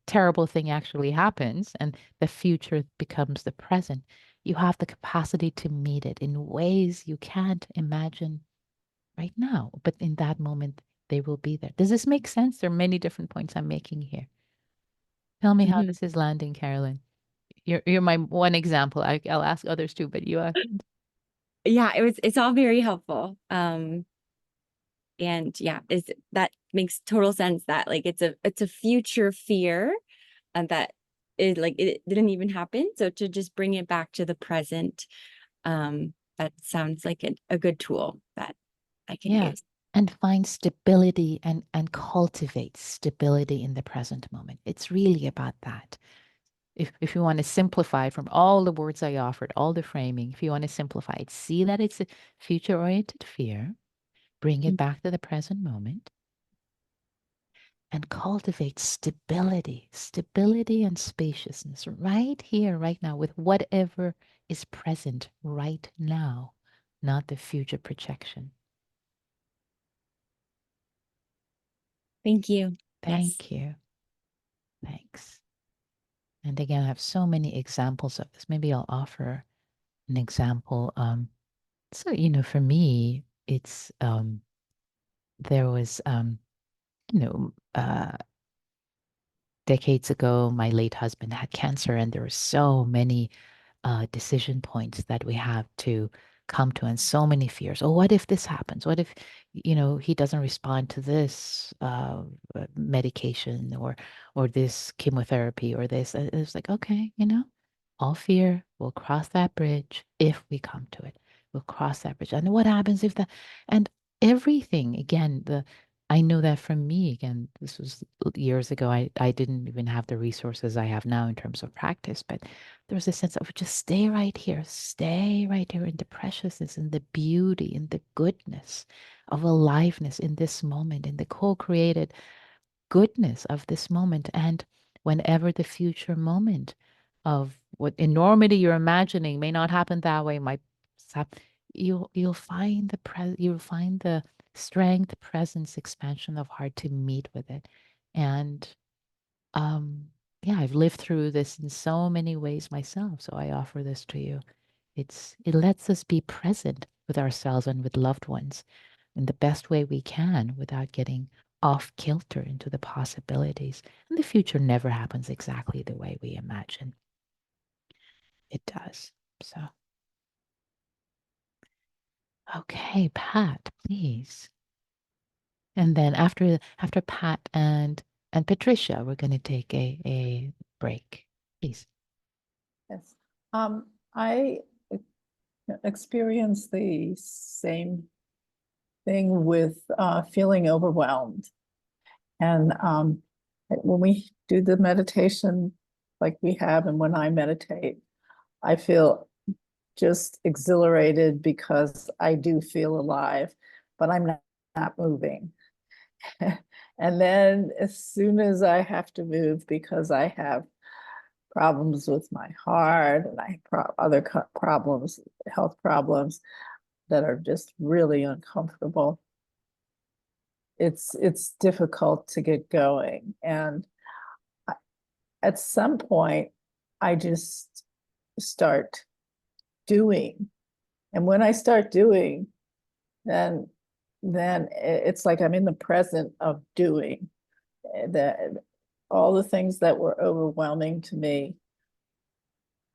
terrible thing actually happens and the future becomes the present, you have the capacity to meet it in ways you can't imagine right now. But in that moment, they will be there. Does this make sense? There are many different points I'm making here. Tell me how Mhm. this is landing, Carolyn. You're my one example. I'll ask others too, but you are. Yeah, it's all very helpful. And yeah, that makes total sense that like it's a future fear and that it didn't even happen. So to just bring it back to the present, that sounds like a good tool that I can Yeah. use. And find stability and cultivate stability in the present moment. It's really about that. If you want to simplify from all the words I offered, all the framing, if you want to simplify it, see that it's a future oriented fear, bring it back to the present moment, and cultivate stability and spaciousness right here, right now, with whatever is present right now, not the future projection. Thank you. Yes. Thank you. Thanks. And again, I have so many examples of this. Maybe I'll offer an example. So, for me, it's there was you know, decades ago, my late husband had cancer, and there were so many decision points that we have to come to, and so many fears. Oh, what if this happens? What if, he doesn't respond to this medication, or this chemotherapy, or this? It's like, okay, all fear. We'll cross that bridge if we come to it. We'll cross that bridge. And what happens if that? And everything again, I know that from me, again, this was years ago. I didn't even have the resources I have now in terms of practice, but there was a sense of just stay right here in the preciousness and the beauty and the goodness of aliveness in this moment, in the co-created goodness of this moment. And whenever the future moment of what enormity you're imagining may not happen that way, might you'll find you'll find the strength, presence, expansion of heart to meet with it. And um yeah, I've lived through this in so many ways myself. So I offer this to you. It lets us be present with ourselves and with loved ones in the best way we can without getting off kilter into the possibilities. And the future never happens exactly the way we imagine it does. So, okay, Pat, please. And then after Pat and Patricia, we're going to take a break. Please. Yes. I experienced the same thing with feeling overwhelmed. And when we do the meditation like we have, and when I meditate, I feel just exhilarated because I do feel alive, but I'm not moving. And then as soon as I have to move because I have problems with my heart and I have other problems, health problems that are just really uncomfortable, it's difficult to get going. And at some point, I just start doing. And when I start doing, then it's like I'm in the present of doing. That all the things that were overwhelming to me,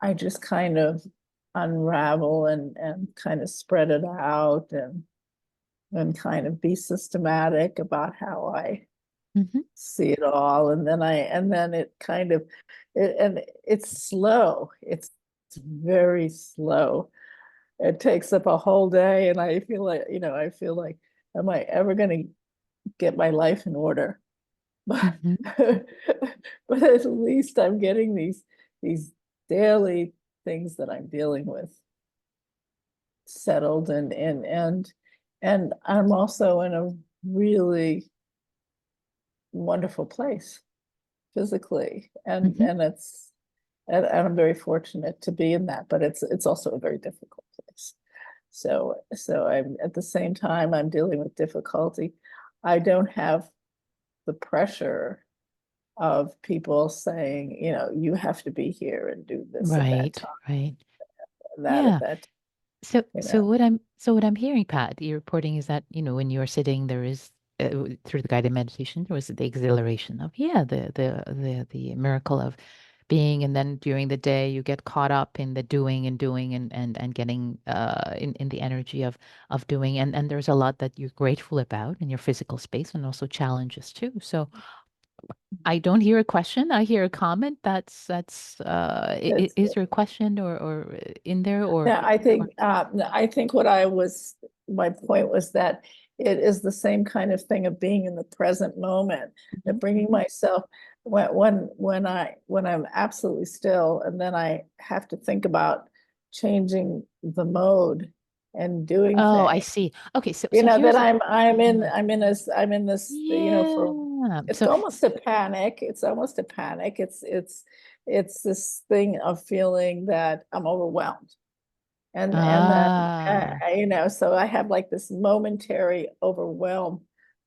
I just kind of unravel and kind of spread it out and kind of be systematic about how I see it all. And then it kind of and it's slow. It's very slow. It takes up a whole day, and I feel like, am I ever going to get my life in order? But but at least I'm getting these daily things that I'm dealing with settled, and I'm also in a really wonderful place physically, and I'm very fortunate to be in that, but it's also a very difficult place. So I'm at the same time I'm dealing with difficulty. I don't have the pressure of people saying, you have to be here and do this at that time, Right. that at that, So what I'm hearing, Pat, you're reporting is that, when you're sitting, there is through the guided meditation, there was the exhilaration of, the miracle of being, and then during the day you get caught up in the doing and getting in the energy of doing, and there's a lot that you're grateful about in your physical space and also challenges too. So I don't hear a question. I hear a comment. Is there a question or in there or? yeah, I think my point was that it is the same kind of thing of being in the present moment, and bringing myself when I'm absolutely still, and then I have to think about changing the mode and doing Oh, I things. see. Okay, so That here's I'm in this, it's so almost a panic. It's almost a panic. It's this thing of feeling that I'm overwhelmed. And then ah so I have like this momentary overwhelm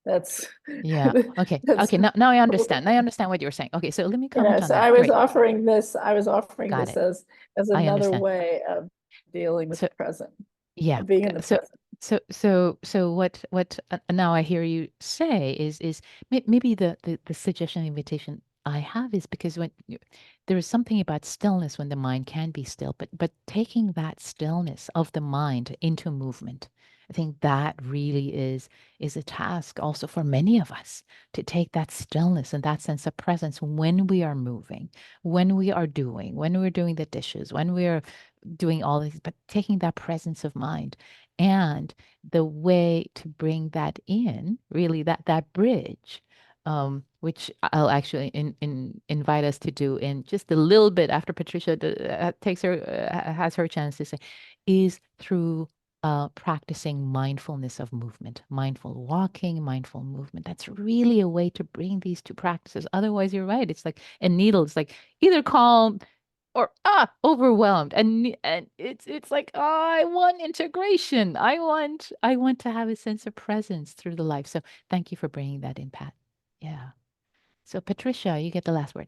that's yeah. Okay. that's Okay. Now I understand. Now I understand what you're saying. Okay, so let me comment on so that. Great. I was offering Got this it. as I another understand. way of dealing with So the present, yeah. of being in the So present. so what now I hear you say is maybe the suggestion invitation I have is because there is something about stillness when the mind can be still, but taking that stillness of the mind into movement. I think that really is a task also for many of us to take that stillness and that sense of presence when we are moving, when we're doing the dishes, when we're doing all these, but taking that presence of mind And the way to bring that in, really that bridge, which I'll actually invite us to do in just a little bit after Patricia takes her has her chance to say, is through practicing mindfulness of movement, mindful walking, mindful movement. That's really a way to bring these two practices. Otherwise, you're right. It's like a needle. It's like either calm or overwhelmed, and it's like, oh, I want integration. I want to have a sense of presence through the life. So thank you for bringing that in, Pat. Yeah. So Patricia, you get the last word.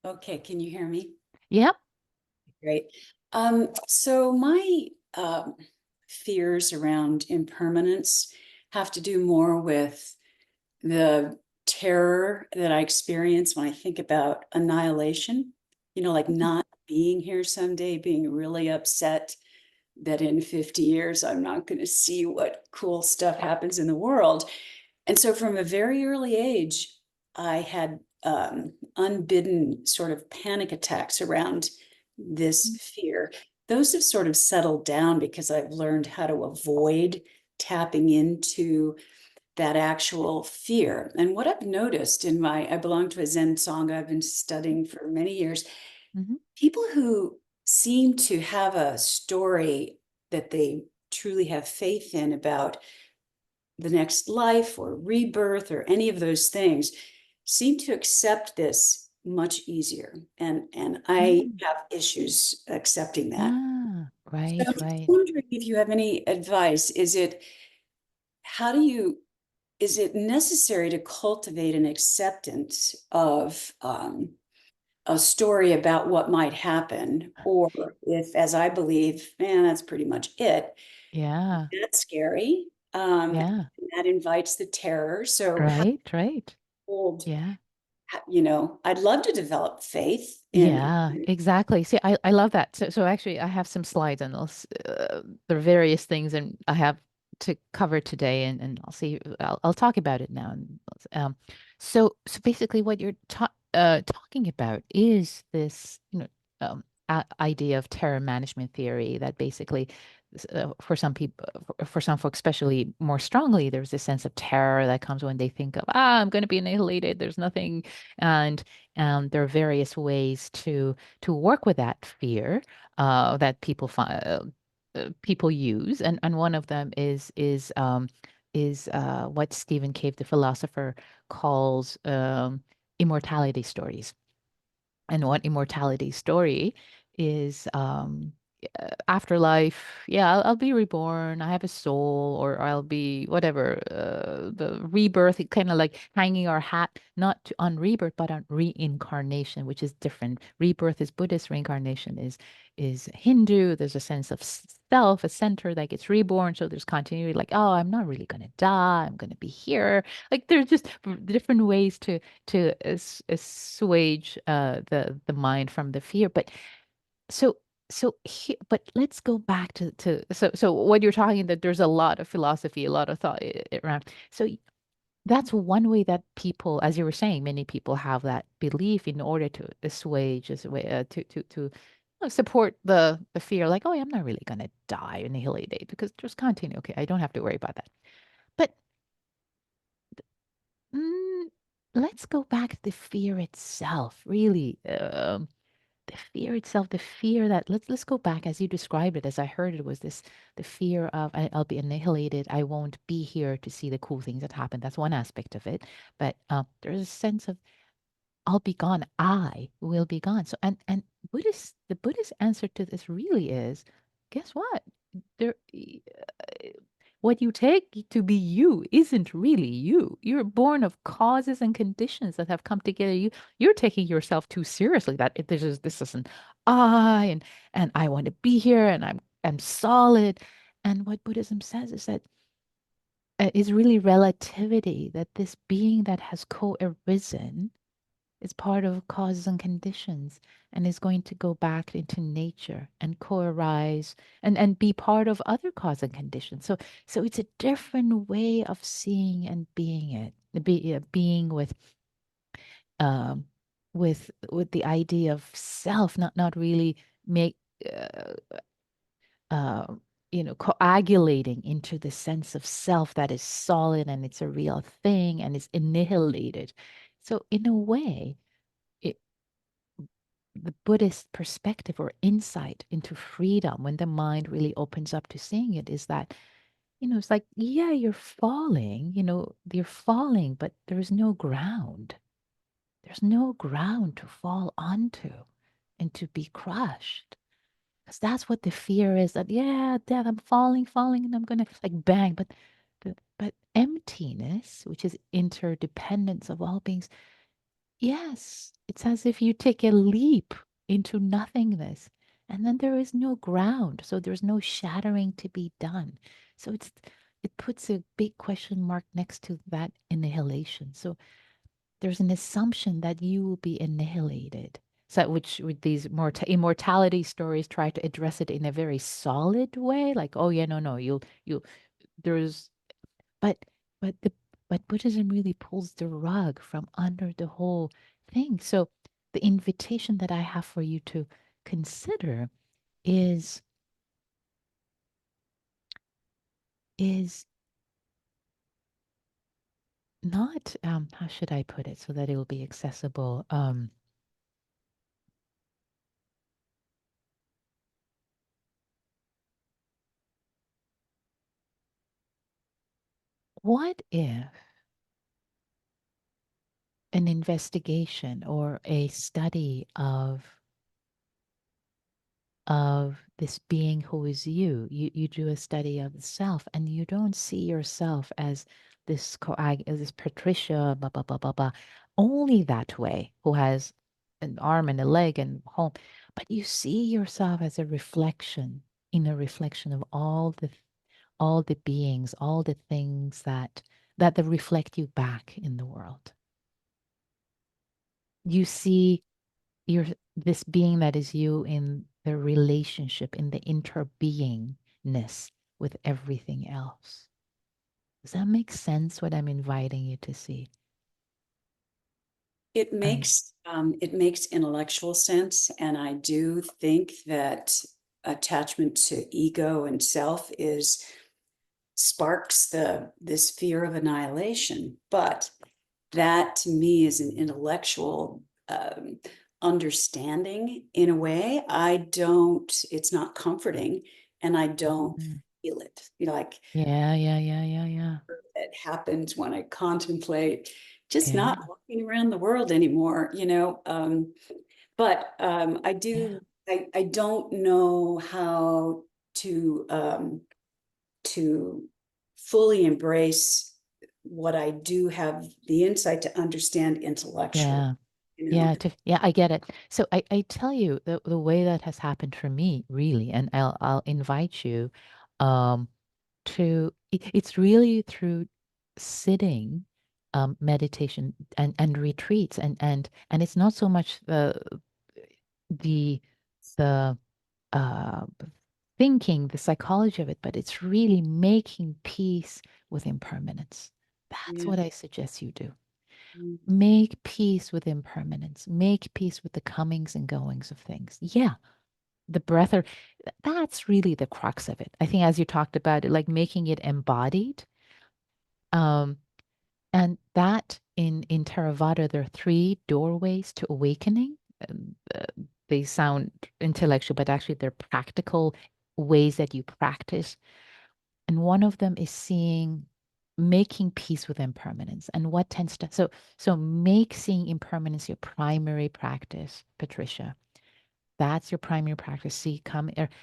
Okay, can you hear me? Yep. Great. So my fears around impermanence have to do more with the terror that I experience when I think about annihilation, like not being here someday, being really upset that in 50 years I'm not going to see what cool stuff happens in the world. And so from a very early age, I had unbidden sort of panic attacks around this fear. Those have sort of settled down because I've learned how to avoid tapping into that actual fear. And what I've noticed I belong to a Zen Sangha I've been studying for many years. Mhm. People who seem to have a story that they truly have faith in about the next life or rebirth or any of those things seem to accept this much easier. And I have issues accepting that. So Right, I'm right. wondering if you have any advice. Is it necessary to cultivate an acceptance of a story about what might happen? Or if, as I believe, man, that's pretty much it. Yeah, That's scary. yeah. That invites the terror. So how Right, right. hold, Yeah. I'd love to develop faith in. Yeah, exactly. See, I love that. So actually, I have some slides and there are various things, and I have to cover today, and I'll see. I'll talk about it now. And so basically, what you're talking about is this, idea of terror management theory that basically, for some people, for some folks, especially more strongly, there's this sense of terror that comes when they think of, I'm going to be annihilated. There's nothing, and there are various ways to work with that fear that people use, and one of them is what Stephen Cave, the philosopher, calls immortality stories. And what immortality story is, afterlife. Yeah, I'll be reborn. I have a soul, or I'll be whatever. The rebirth, kind of like hanging our hat not on rebirth, but on reincarnation, which is different. Rebirth is Buddhist, reincarnation is Hindu. There's a sense of self, a center that gets reborn. So there's continuity, like, oh, I'm not really gonna die. I'm gonna be here. Like there's just different ways to assuage the mind from the fear. But so but let's go back to what you're talking, that there's a lot of philosophy, a lot of thought around. So that's one way that people, as you were saying, many people have that belief in order to assuage, support the fear, like, oh, I'm not really gonna die, annihilate, because there's continuity. Okay, I don't have to worry about that. But mm, let's go back to the fear itself, really. The fear itself, the fear that, let's go back as you described it, as I heard it, was this the fear of, I'll be annihilated. I won't be here to see the cool things that happen. That's one aspect of it. But there's a sense of, I'll be gone. I will be gone. So the Buddhist answer to this really is, guess what? There, what you take to be you isn't really you. You're born of causes and conditions that have come together. You're taking yourself too seriously. That this isn't I, and I want to be here, and I'm solid. And what Buddhism says is that is really relativity. That this being that has co-arisen is part of causes and conditions, and is going to go back into nature and co-arise and be part of other cause and conditions. So it's a different way of seeing and being it. Being um with the idea of self, not really make uh, uh coagulating into the sense of self that is solid and it's a real thing and it's annihilated. So in a way, it, the Buddhist perspective or insight into freedom, when the mind really opens up to seeing it, is that, it's like, yeah, you're falling, you're falling, but there's no ground. There's no ground to fall onto and to be crushed. Because that's what the fear is, that, yeah, death, I'm falling, and I'm going to like bang. But emptiness, which is interdependence of all beings, yes, it's as if you take a leap into nothingness and then there is no ground. So there's no shattering to be done. So it puts a big question mark next to that annihilation. So there's an assumption that you will be annihilated. So, which with these immortality stories try to address it in a very solid way, like, oh yeah, no, there's, but, but the, but Buddhism really pulls the rug from under the whole thing. So, the invitation that I have for you to consider is is not, how should I put it so that it will be accessible? What if an investigation or a study of this being who is you do a study of the self and you don't see yourself as as this Patricia, blah blah blah blah blah, only that way, who has an arm and a leg and home, but you see yourself as a reflection, in a reflection of all the beings, all the things that reflect you back in the world. You see you're this being that is you in the relationship, in the interbeingness with everything else. Does that make sense, what I'm inviting you to see? It makes intellectual sense, and I do think that attachment to ego and self sparks this fear of annihilation. But that to me is an intellectual understanding in a way. It's not comforting, and I don't feel it. Like, Yeah. it happens when I contemplate just Yeah. not walking around the world anymore, but I don't know how to fully embrace what I do have the insight to understand intellectually. Yeah. Yeah, I get it. So I tell you the way that has happened for me, really, and I'll invite you um it's really through sitting, meditation and retreats, and it's not so much the the uh thinking, the psychology of it, but it's really making peace with impermanence. That's Yeah. what I suggest you do. Mm. Make peace with impermanence. Make peace with the comings and goings of things. Yeah, the breath, or that's really the crux of it. I think, as you talked about it, like making it embodied. Um, and that in Theravada, there are three doorways to awakening. They sound intellectual, but actually they're practical ways that you practice. And one of them is making peace with impermanence. And what tends to, so make seeing impermanence your primary practice, Patricia. That's your primary practice. See,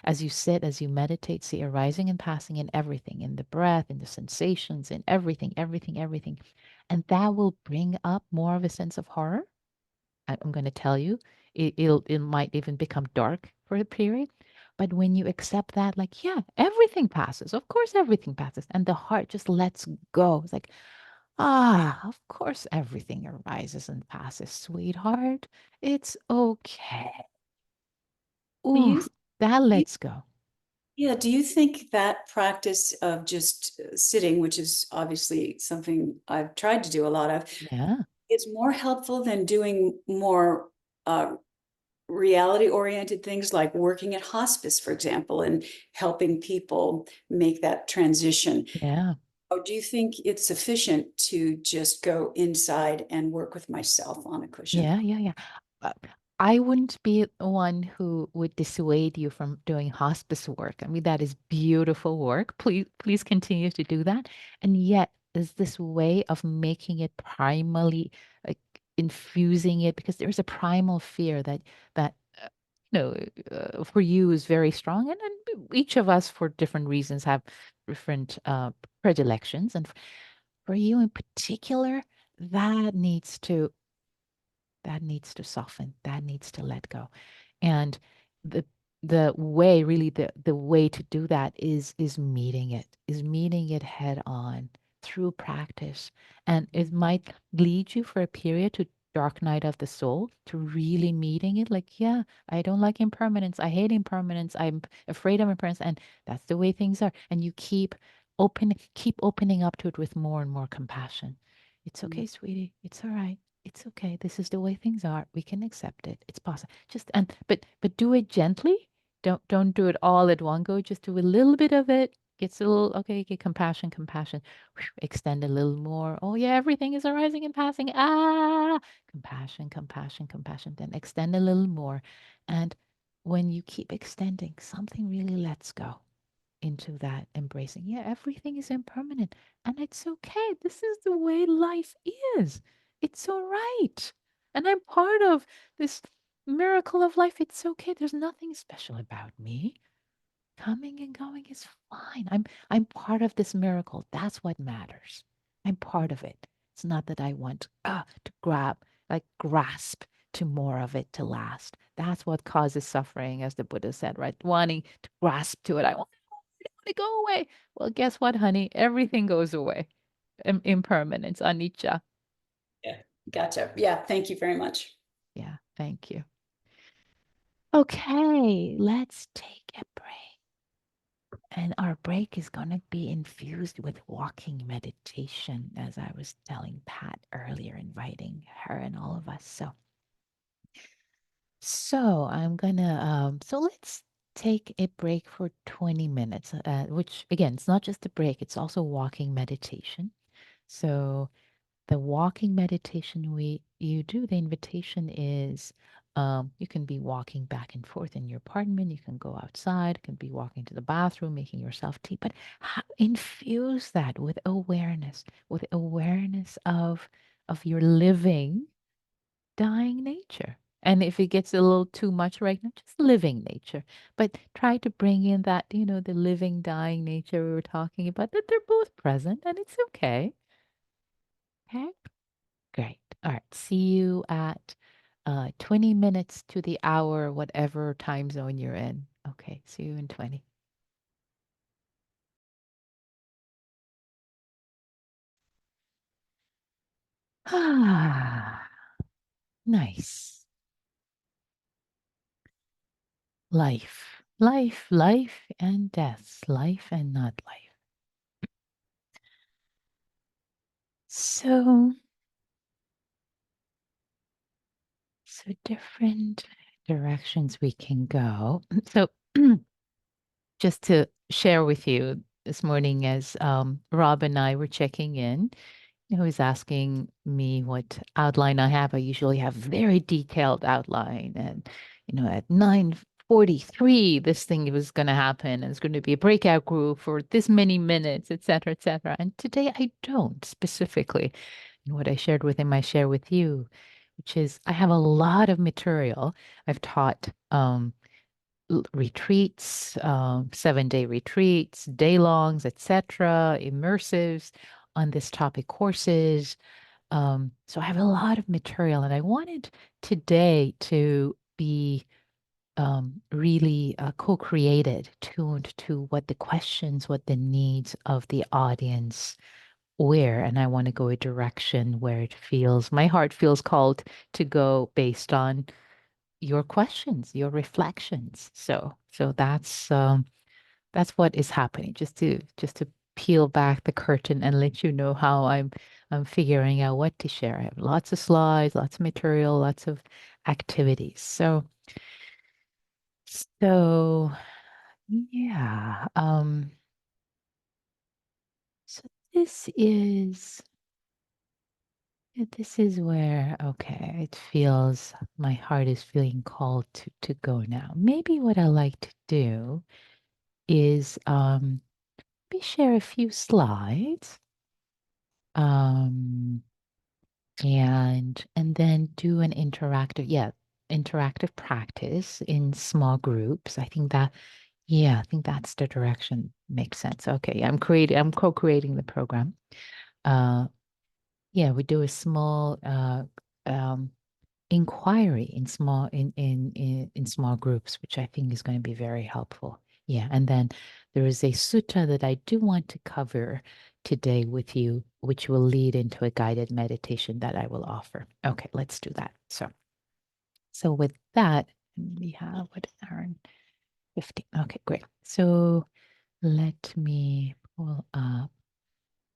as you sit, as you meditate, see arising and passing in everything, in the breath, in the sensations, in everything, everything, everything. And that will bring up more of a sense of horror. I'm going to tell you, it might even become dark for a period. But when you accept that, like, yeah, everything passes. Of course, everything passes. And the heart just lets go. It's like, of course, everything arises and passes, sweetheart. It's okay. Do Ooh, you that do you- lets go. yeah, do you think that practice of just sitting, which is obviously something I've tried to do a lot of, Yeah. is more helpful than doing more reality oriented things like working at hospice, for example, and helping people make that transition. Yeah. Or do you think it's sufficient to just go inside and work with myself on a cushion? Yeah. Uh, I wouldn't be the one who would dissuade you from doing hospice work. I mean, that is beautiful work. Please continue to do that. And yet, is this way of making it primally, like infusing it, because there's a primal fear that you know for you is very strong, and each of us for different reasons have different predilections, and for you in particular, that needs to that needs to soften, that needs to let go. And the the way, really, the way to do that is meeting it head on through practice. And it might lead you for a period to dark night of the soul, to really meeting it like, yeah, I don't like impermanence, I hate impermanence, I'm afraid of impermanence, and that's the way things are. And you keep opening up to it with more and more compassion. It's okay, sweetie, it's all right, it's okay, this is the way things are, we can accept it, it's possible. Just and but do it gently. Don't do it all at one go, just do a little bit of it. Gets a little, okay, get compassion. Whew, extend a little more. Oh yeah, everything is arising and passing. Compassion. Then extend a little more. And when you keep extending, something really lets go into that embracing. Yeah, everything is impermanent and it's okay. This is the way life is. It's all right. And I'm part of this miracle of life. It's okay. There's nothing special about me. Coming and going is fine. I'm part of this miracle. That's what matters. I'm part of it. It's not that I want to grasp to more of it to last. That's what causes suffering, as the Buddha said, right? Wanting to grasp to it. I want to go away. Well, guess what, honey? Everything goes away. Impermanence, anicca. Yeah, gotcha. Yeah, thank you very much. Yeah, thank you. Okay, let's take a break. And our break is going to be infused with walking meditation, as I was telling Pat earlier, inviting her and all of us. So I'm gonna so let's take a break for 20 minutes, which again, it's not just a break, it's also walking meditation. So the walking meditation you do, the invitation is you can be walking back and forth in your apartment, you can go outside, you can be walking to the bathroom, making yourself tea, but infuse that with awareness of your living, dying nature. And if it gets a little too much right now, just living nature. But try to bring in that, the living, dying nature we were talking about, that they're both present and it's okay. Okay. Great. All right. See you at 20 minutes to the hour, whatever time zone you're in. Okay. See you in 20. Ah, nice. Life, and death, life and not life. So different directions we can go. So just to share with you this morning as Rob and I were checking in, he was asking me what outline I have. I usually have very detailed outline, and at 9:43, this thing was going to happen, and it's going to be a breakout group for this many minutes, etc., etc. And today I don't specifically. And what I shared with him, I share with you, which is I have a lot of material. I've taught retreats, 7-day retreats, day longs, etc., immersives on this topic, courses. So I have a lot of material, and I wanted today to be really co-created, tuned to what the questions, what the needs of the audience were. And I want to go a direction where my heart feels called to go based on your questions, your reflections. So that's what is happening. Just to peel back the curtain and let you know how I'm figuring out what to share. I have lots of slides, lots of material, lots of activities. So yeah, so this is where, okay, it feels, my heart is feeling called to go now. Maybe what I like to do is maybe share a few slides, um, and then do an interactive practice in small groups. I think that's the direction. Makes sense. Okay, I'm co-creating the program. Yeah, we do a small um, inquiry in small groups, which I think is going to be very helpful. Yeah, and then there is a sutta that I do want to cover today with you, which will lead into a guided meditation that I will offer. Okay, let's do that. So with that, we have what Aaron 15. Okay, great. So let me pull up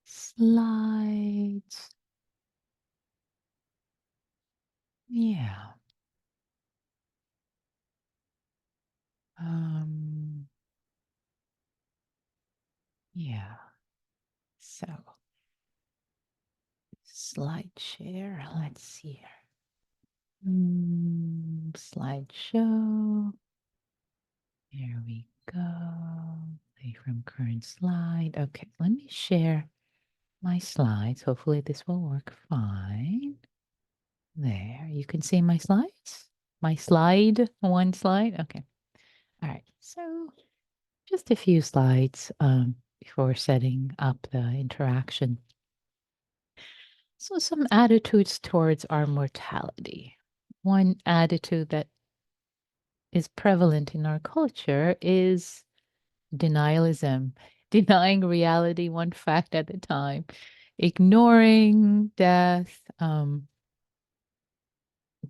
slides. Yeah. Um, yeah. So slide share. Let's see here. Slideshow. Here we go. Play from current slide. Okay, let me share my slides. Hopefully this will work fine. There, you can see my slides. My slide, one slide. Okay. All right. So just a few slides before setting up the interaction. So some attitudes towards our mortality. One attitude that is prevalent in our culture is denialism, denying reality one fact at a time, ignoring death,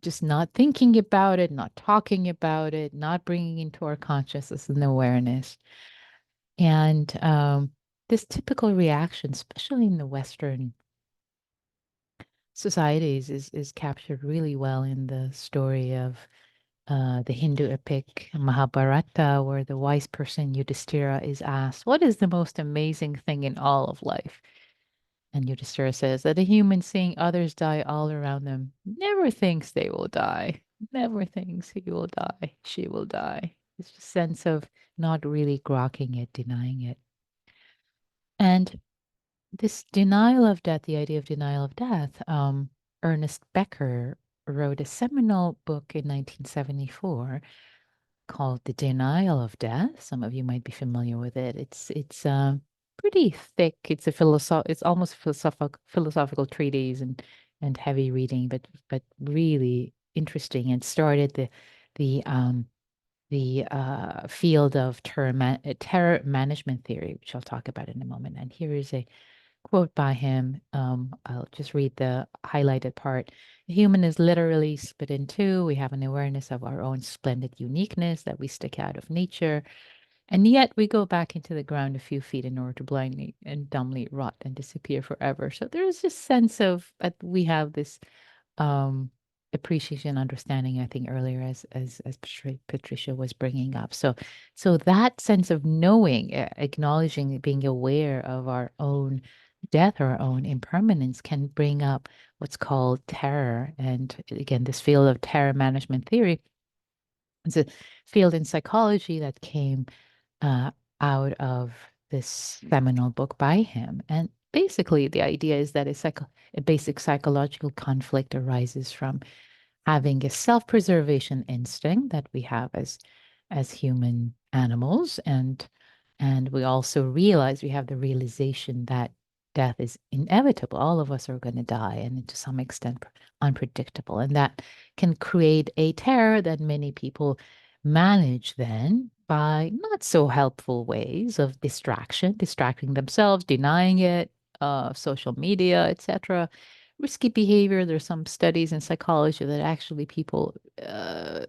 just not thinking about it, not talking about it, not bringing into our consciousness and awareness. And this typical reaction, especially in the Western societies, is captured really well in the story of the Hindu epic Mahabharata, where the wise person Yudhishthira is asked, "What is the most amazing thing in all of life?" And Yudhishthira says that a human seeing others die all around them never thinks they will die, never thinks he will die, she will die. It's a sense of not really grokking it, denying it. And this denial of death, the idea of denial of death, Ernest Becker wrote a seminal book in 1974 called The Denial of Death. Some of you might be familiar with it. It's pretty thick. It's almost philosophical treatise and heavy reading, but really interesting, and started the field of terror management theory, which I'll talk about in a moment. And here is a quote by him. I'll just read the highlighted part. The human is literally split in two. We have an awareness of our own splendid uniqueness that we stick out of nature. And yet we go back into the ground a few feet in order to blindly and dumbly rot and disappear forever. So there is this sense of that we have this um, appreciation, understanding, I think earlier as Patricia was bringing up. So that sense of knowing, acknowledging, being aware of our own death or our own impermanence can bring up what's called terror. And again, this field of terror management theory is a field in psychology that came uh, out of this seminal book by him. And basically, the idea is that a basic psychological conflict arises from having a self-preservation instinct that we have as human animals, and we also realize we have the realization that death is inevitable. All of us are going to die, and to some extent unpredictable, and that can create a terror that many people manage then by not so helpful ways of distracting themselves, denying it, social media, etc. Risky behavior. There's some studies in psychology that actually people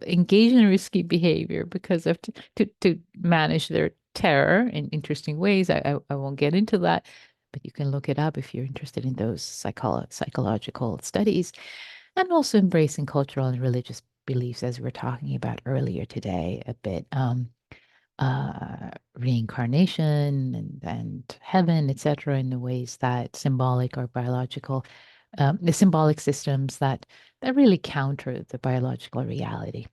engage in risky behavior because of to manage their terror in interesting ways. I won't get into that, but you can look it up if you're interested in those psychological studies, and also embracing cultural and religious beliefs, as we were talking about earlier today, a bit. Reincarnation and heaven, etc., in the ways that symbolic or biological, the symbolic systems that really counter the biological reality.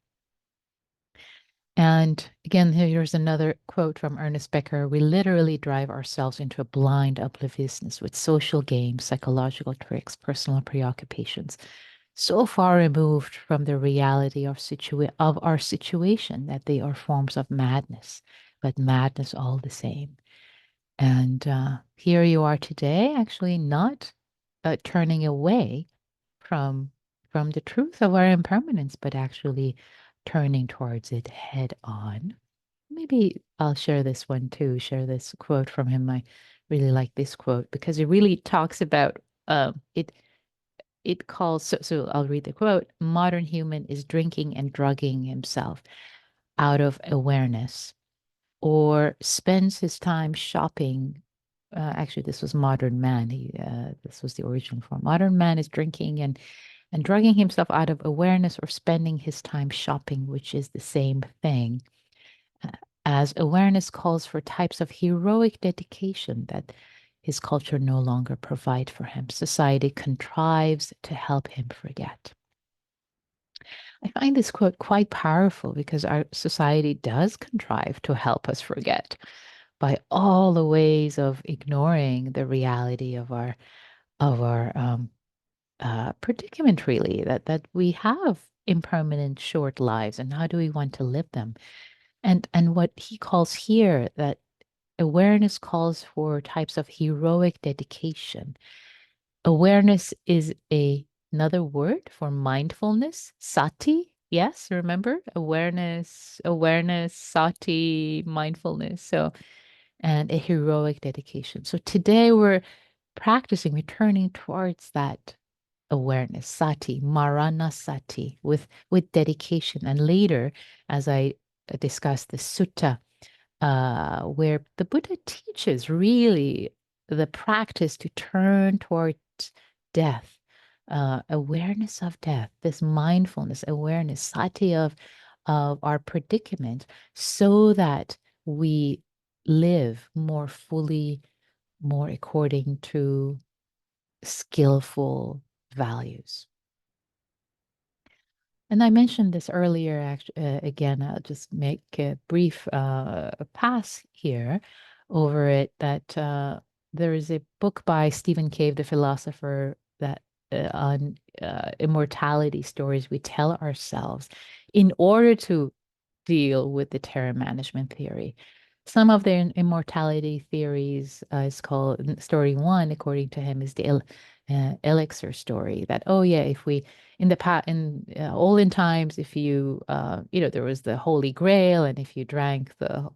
And again, here's another quote from Ernest Becker. We literally drive ourselves into a blind obliviousness with social games, psychological tricks, personal preoccupations, so far removed from the reality of our situation that they are forms of madness, but madness all the same. And here you are today, actually not turning away from the truth of our impermanence, but actually turning towards it head on. Maybe I'll share this one too, share this quote from him. I really like this quote because it really talks about it. It calls, so I'll read the quote. Modern human is drinking and drugging himself out of awareness, or spends his time shopping. Actually, this was modern man. This was the original form. Modern man is drinking and drugging himself out of awareness, or spending his time shopping, which is the same thing. As awareness calls for types of heroic dedication that his culture no longer provide for him, society contrives to help him forget. I find this quote quite powerful because our society does contrive to help us forget by all the ways of ignoring the reality of our predicament, really, that we have impermanent short lives, and how do we want to live them? And what he calls here, that awareness calls for types of heroic dedication. Awareness is another word for mindfulness, sati. Yes, remember? Awareness, sati, mindfulness. So, and a heroic dedication. So today we're practicing, returning towards that awareness, sati, Maranasati, with dedication. And later, as I discuss the sutta, where the Buddha teaches really the practice to turn towards death, awareness of death, this mindfulness, awareness, sati of our predicament, so that we live more fully, more according to skillful values. And I mentioned this earlier, again, I'll just make a brief pass here over it, that there is a book by Stephen Cave, the philosopher, that on immortality stories we tell ourselves in order to deal with the terror management theory. Some of the immortality theories is called story one, according to him, is the elixir story. That, oh yeah, if we in the past, in olden times, if you there was the Holy Grail, and if you drank the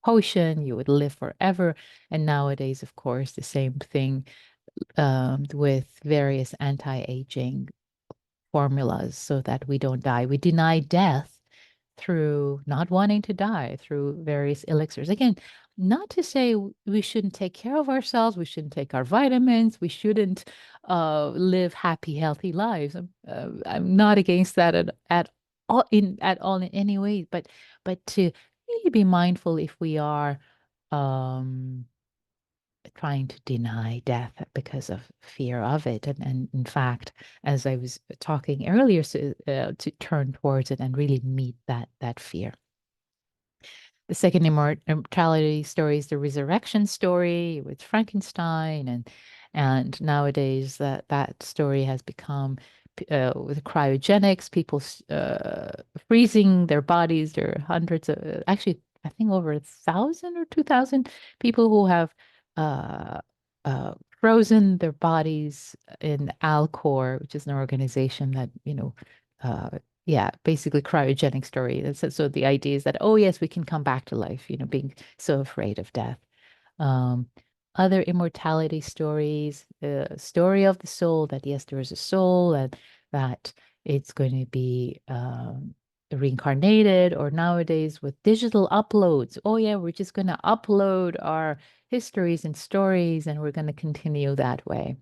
potion, you would live forever. And nowadays, of course, the same thing with various anti-aging formulas, so that we don't die. We deny death through not wanting to die, through various elixirs. Again, not to say we shouldn't take care of ourselves, we shouldn't take our vitamins, we shouldn't live happy, healthy lives. I'm not against that at all in any way, but to really be mindful if we are trying to deny death because of fear of it. And in fact, as I was talking earlier, to turn towards it and really meet that fear. The second immortality story is the resurrection story with Frankenstein, and nowadays that story has become with cryogenics, people freezing their bodies. There are hundreds of, actually, I think over 1,000 or 2,000 people who have uh, frozen their bodies in Alcor, which is an organization that, yeah, basically cryogenic story. So the idea is that, oh yes, we can come back to life, being so afraid of death. Um, Other immortality stories, the story of the soul, that yes, there is a soul, and that it's going to be reincarnated, or nowadays with digital uploads. Oh yeah, we're just going to upload our histories and stories, and we're going to continue that way.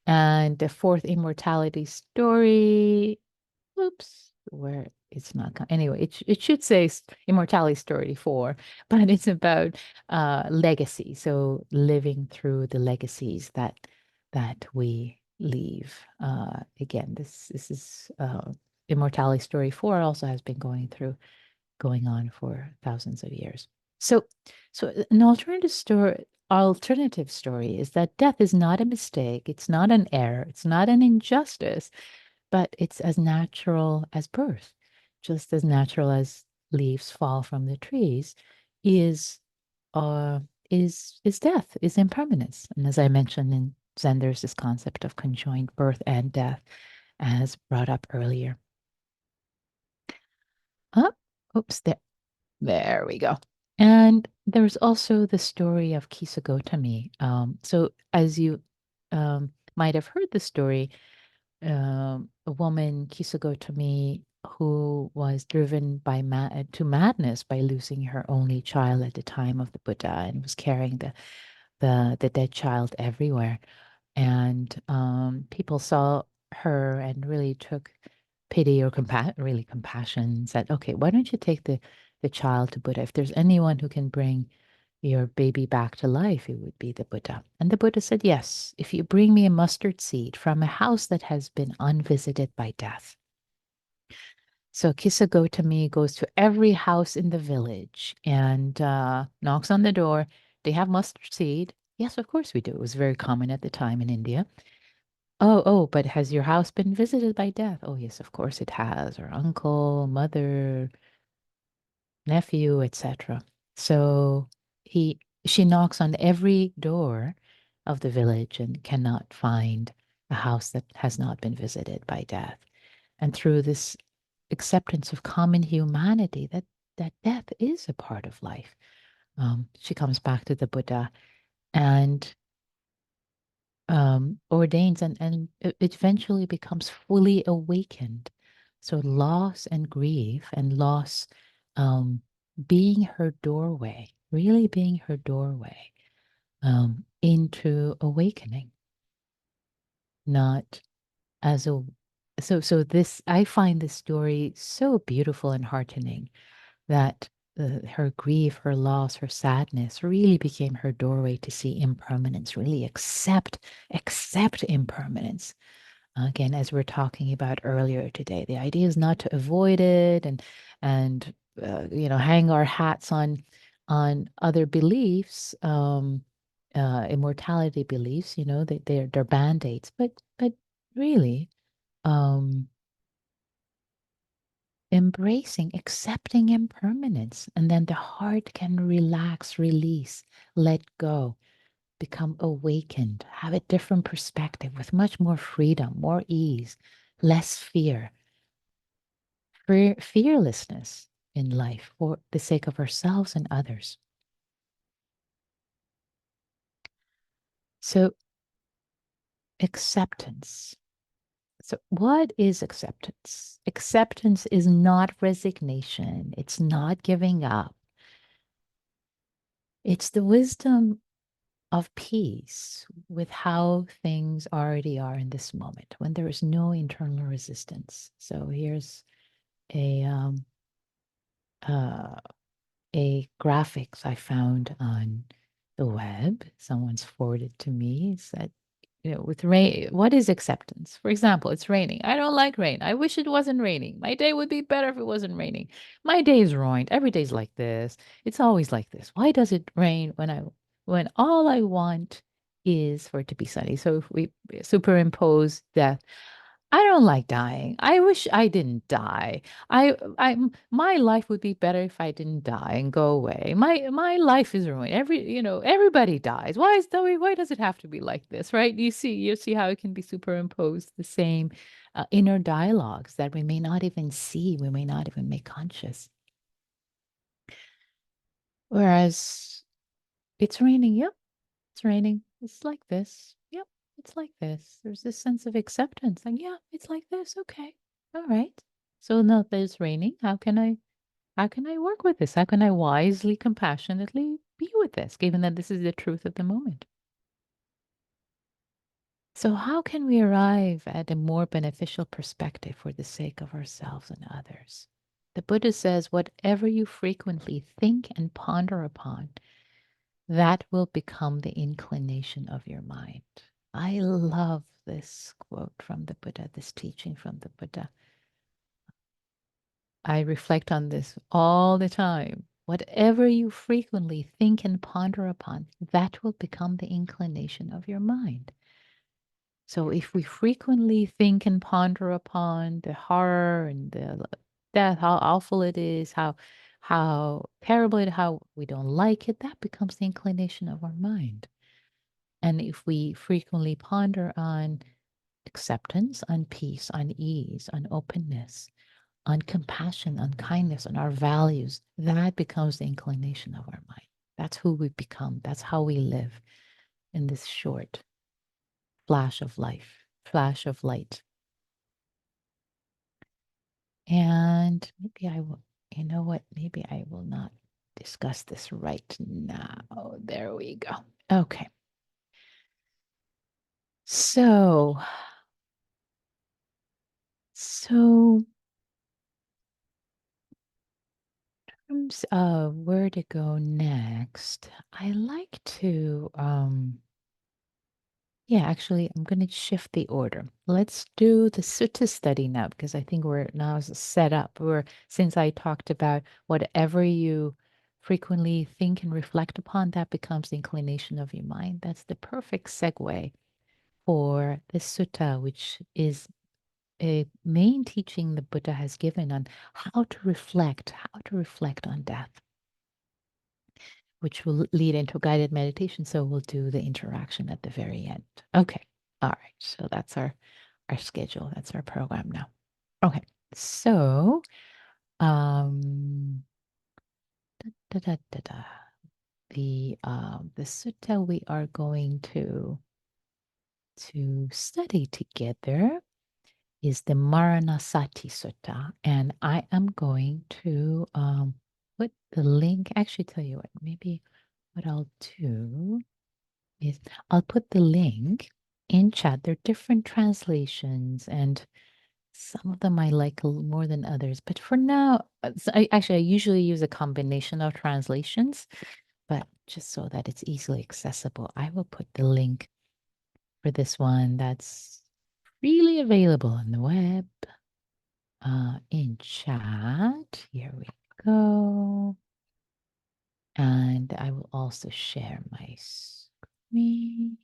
And the fourth immortality story, oops, where it's not anyway. It should say Immortality Story 4, but it's about legacy. So living through the legacies that we leave. Again, this is Immortality Story 4 also has been going on for thousands of years. So an alternative story is that death is not a mistake, it's not an error, it's not an injustice, but it's as natural as birth, just as natural as leaves fall from the trees, is uh is death, is impermanence. And as I mentioned in Zen, there's this concept of conjoined birth and death, as brought up earlier. Oh, oops, there we go. And there's also the story of Kisagotami. So as you might have heard the story, a woman, Kisagotami, who was driven by to madness by losing her only child at the time of the Buddha, and was carrying the dead child everywhere. And people saw her and really took pity or really compassion, said, okay, why don't you take the child to Buddha? If there's anyone who can bring your baby back to life, it would be the Buddha. And the Buddha said, yes, if you bring me a mustard seed from a house that has been unvisited by death. So Kisagotami goes to every house in the village and knocks on the door. They have mustard seed. Yes, of course we do. It was very common at the time in India. Oh, but has your house been visited by death? Oh, yes, of course it has. Or uncle, mother, nephew, etc. So she knocks on every door of the village and cannot find a house that has not been visited by death. And through this acceptance of common humanity, that death is a part of life, she comes back to the Buddha and ordains and it eventually becomes fully awakened. So loss and grief and loss being her doorway, really being her doorway into awakening, not as a so this I find this story so beautiful and heartening that her grief, her loss, her sadness really became her doorway to see impermanence, really accept impermanence. Again, as we're talking about earlier today, the idea is not to avoid it and hang our hats on other beliefs, immortality beliefs. They're band-aids, but really. Embracing, accepting impermanence, and then the heart can relax, release, let go, become awakened, have a different perspective with much more freedom, more ease, less fearlessness in life for the sake of ourselves and others. So, acceptance. So, what is acceptance? Acceptance is not resignation, it's not giving up. It's the wisdom of peace with how things already are in this moment when there is no internal resistance. So here's a uh, a graphics I found on the web. Someone's forwarded to me. It said, with rain, what is acceptance? For example, it's raining. I don't like rain. I wish it wasn't raining. My day would be better if it wasn't raining. My day is ruined. Every day's like this. It's always like this. Why does it rain when all I want is for it to be sunny? So if we superimpose death, I don't like dying. I wish I didn't die. My life would be better if I didn't die and go away. My life is ruined. Everybody dies. Why does it have to be like this, right? You see how it can be superimposed, the same inner dialogues that we may not even see, we may not even make conscious. Whereas it's raining, yep, it's raining. It's like this. Yep, it's like this. There's this sense of acceptance. Like, yeah, it's like this. Okay. All right. So now that it's raining, how can I work with this? How can I wisely, compassionately be with this, given that this is the truth of the moment? So how can we arrive at a more beneficial perspective for the sake of ourselves and others? The Buddha says, whatever you frequently think and ponder upon, that will become the inclination of your mind. I love this quote from the Buddha, this teaching from the Buddha. I reflect on this all the time. Whatever you frequently think and ponder upon, that will become the inclination of your mind. So if we frequently think and ponder upon the horror and the death, how awful it is, how terrible it, how we don't like it, that becomes the inclination of our mind. And if we frequently ponder on acceptance, on peace, on ease, on openness, on compassion, on kindness, on our values, that becomes the inclination of our mind. That's who we become. That's how we live in this short flash of life, flash of light. And maybe I will, you know what? Maybe I will not discuss this right now. There we go. Okay. So in terms of where to go next, I like to yeah, actually, I'm going to shift the order. Let's do the sutta study now because I think we're now set up. Since I talked about whatever you frequently think and reflect upon, that becomes the inclination of your mind. That's the perfect segue for the sutta, which is a main teaching the Buddha has given on how to reflect on death, which will lead into guided meditation. So we'll do the interaction at the very end. Okay. All right. So that's our schedule. That's our program now. Okay. So um da, da, da, da. The sutta we are going to study together is the Maranasati Sutta. And I am going to put the link. Actually, tell you what, maybe what I'll do is I'll put the link in chat. There are different translations, and some of them I like a little more than others. But for now, I usually use a combination of translations, but just so that it's easily accessible, I will put the link for this one that's freely available on the web in chat. Here we go. And I will also share my screen.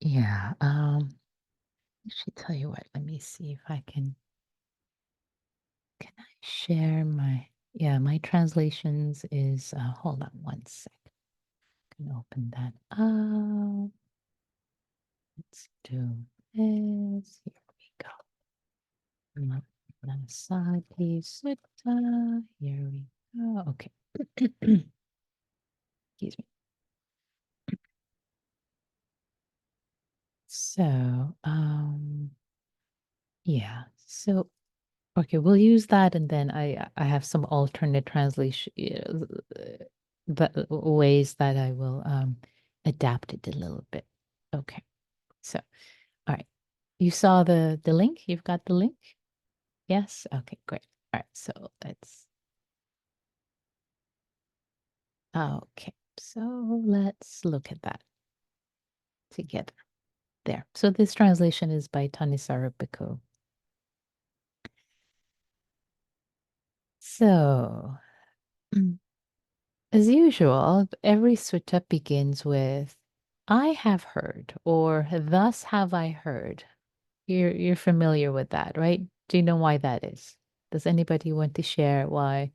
Yeah. Actually, tell you what, let me see if I can I share my translations is, hold on one sec. I can open that up. Let's do this. Here we go. Maranasati Sutta. Here we go. Okay. Excuse me. So, yeah. So, okay, we'll use that, and then I have some alternate translation, ways that I will adapt it a little bit. Okay, so all right, you saw the link. You've got the link. Yes. Okay, great. All right, so let's. Okay, so let's look at that together. There. So this translation is by Thanissaro Bhikkhu. So, as usual, every sutta begins with "I have heard" or "Thus have I heard." You're familiar with that, right? Do you know why that is? Does anybody want to share why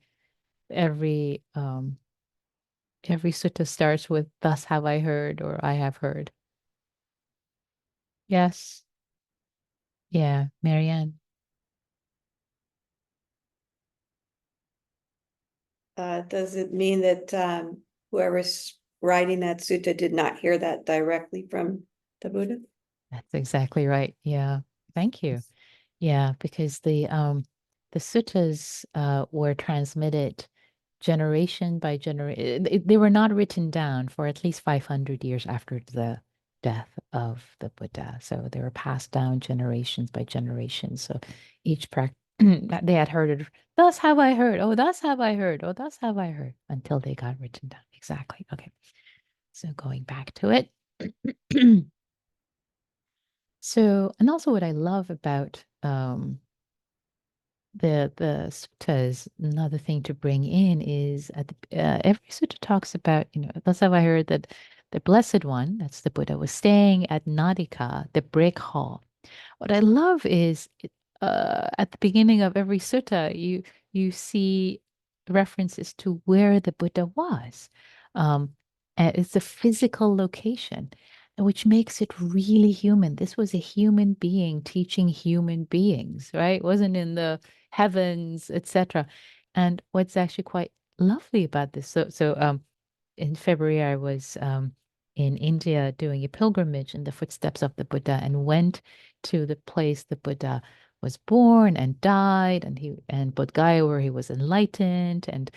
every sutta starts with "Thus have I heard" or "I have heard"? Yes. Yeah, Marianne. Does it mean that whoever's writing that sutta did not hear that directly from the Buddha? That's exactly right. Yeah. Thank you. Yeah, because the suttas were transmitted generation by generation. They were not written down for at least 500 years after the death of the Buddha. So they were passed down generations by generations. So each they had heard it. Thus have I heard. Oh, thus have I heard. Oh, thus have I heard. Until they got written down. Exactly. Okay. So going back to it. So, and also what I love about the suttas, another thing to bring in is at every sutta talks about, that's how I heard that the Blessed One, that's the Buddha, was staying at Nadika, the brick hall. What I love is at the beginning of every sutta, you see references to where the Buddha was. And it's a physical location, which makes it really human. This was a human being teaching human beings, right? It wasn't in the heavens, etc. And what's actually quite lovely about this, so in February, I was in India doing a pilgrimage in the footsteps of the Buddha and went to the place the Buddha was born and died, and Bodh Gaya where he was enlightened, and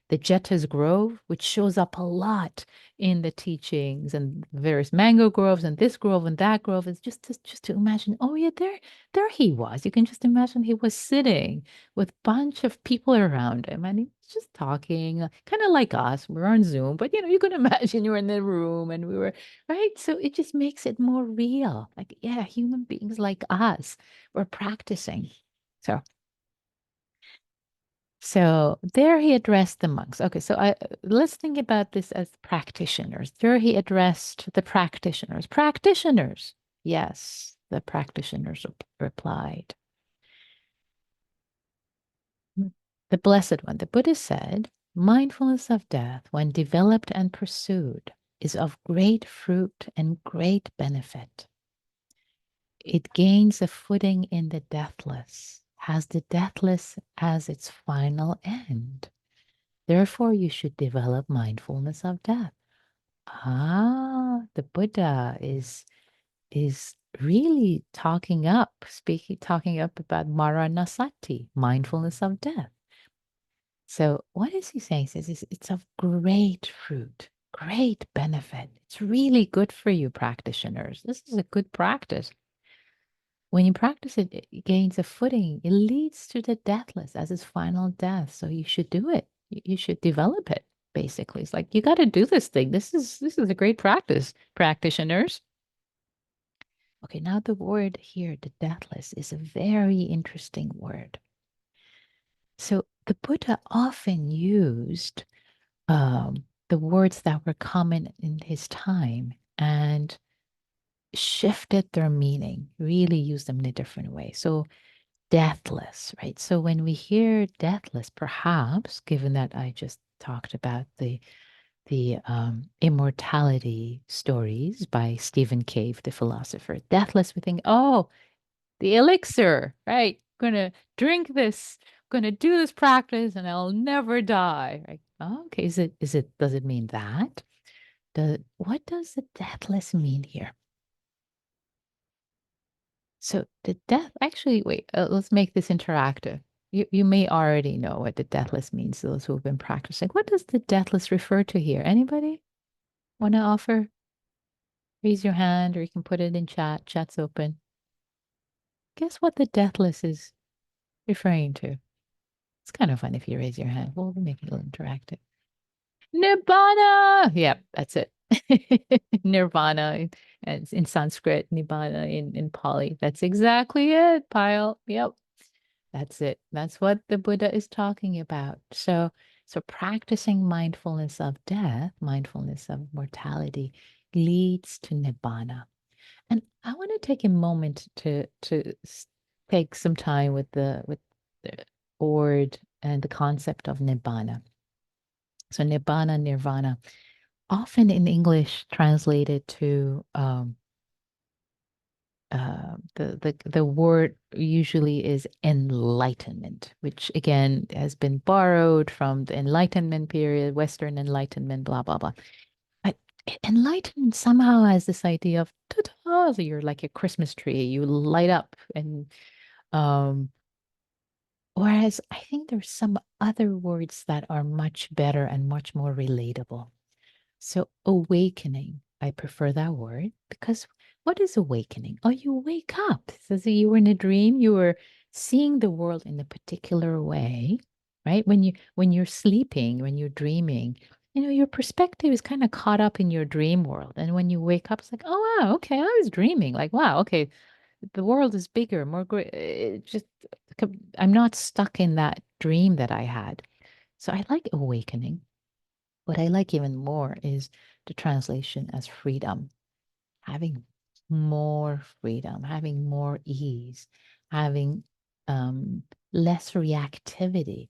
the Jeta's Grove, which shows up a lot in the teachings, and various mango groves, and this grove and that grove. It's just to imagine. Oh yeah, there he was. You can just imagine he was sitting with a bunch of people around him, and he was just talking, kind of like us. We're on Zoom, but you can imagine you were in the room and we were, right? So it just makes it more real. Like, yeah, human beings like us, we're practicing. So there he addressed the monks. Okay, so let's think about this as practitioners. There he addressed the practitioners. Practitioners. Yes, the practitioners replied. The Blessed One, the Buddha said, mindfulness of death, when developed and pursued, is of great fruit and great benefit. It gains a footing in the deathless, has the deathless as its final end. Therefore, you should develop mindfulness of death. The Buddha is really talking up about Maranasati, mindfulness of death. So what is he saying? He says it's of great fruit, great benefit. It's really good for you practitioners. This is a good practice. When you practice it, it gains a footing. It leads to the deathless as its final death. So you should do it. You should develop it, basically. It's like you got to do this thing. This is a great practice, practitioners. Okay, now the word here, the deathless, is a very interesting word. So the Buddha often used the words that were common in his time and shifted their meaning, really used them in a different way. So deathless, right? So when we hear deathless, perhaps, given that I just talked about the immortality stories by Stephen Cave, the philosopher, deathless, we think, oh, the elixir, right? Gonna drink this, gonna do this practice, and I'll never die. Right? Oh, okay, does it mean that? What does the deathless mean here? So the death, actually, wait, let's make this interactive. You may already know what the deathless means, those who have been practicing. What does the deathless refer to here? Anybody want to offer? Raise your hand, or you can put it in chat. Chat's open. Guess what the deathless is referring to? It's kind of fun if you raise your hand. We'll make it a little interactive. Nibbana! Yep, that's it. Nirvana and in Sanskrit, Nibbana in Pali. That's exactly it, Pyle. Yep. That's it. That's what the Buddha is talking about. So practicing mindfulness of death, mindfulness of mortality leads to Nibbana. And I want to take a moment to take some time with the word and the concept of Nibbana. So Nibbana, Nirvana, often in English translated to the word usually is enlightenment, which again has been borrowed from the Enlightenment period, Western Enlightenment, blah blah blah. But enlightenment somehow has this idea of ta-da, so you're like a Christmas tree, you light up, and um, whereas I think there's some other words that are much better and much more relatable. So awakening, I prefer that word because what is awakening? Oh, you wake up. So you were in a dream, you were seeing the world in a particular way, right? When you're sleeping, when you're dreaming, your perspective is kind of caught up in your dream world. And when you wake up, it's like, oh wow, okay, I was dreaming. Like, wow, okay, the world is bigger, more great. Just I'm not stuck in that dream that I had. So I like awakening. What I like even more is the translation as freedom, having more freedom, having more ease, having less reactivity,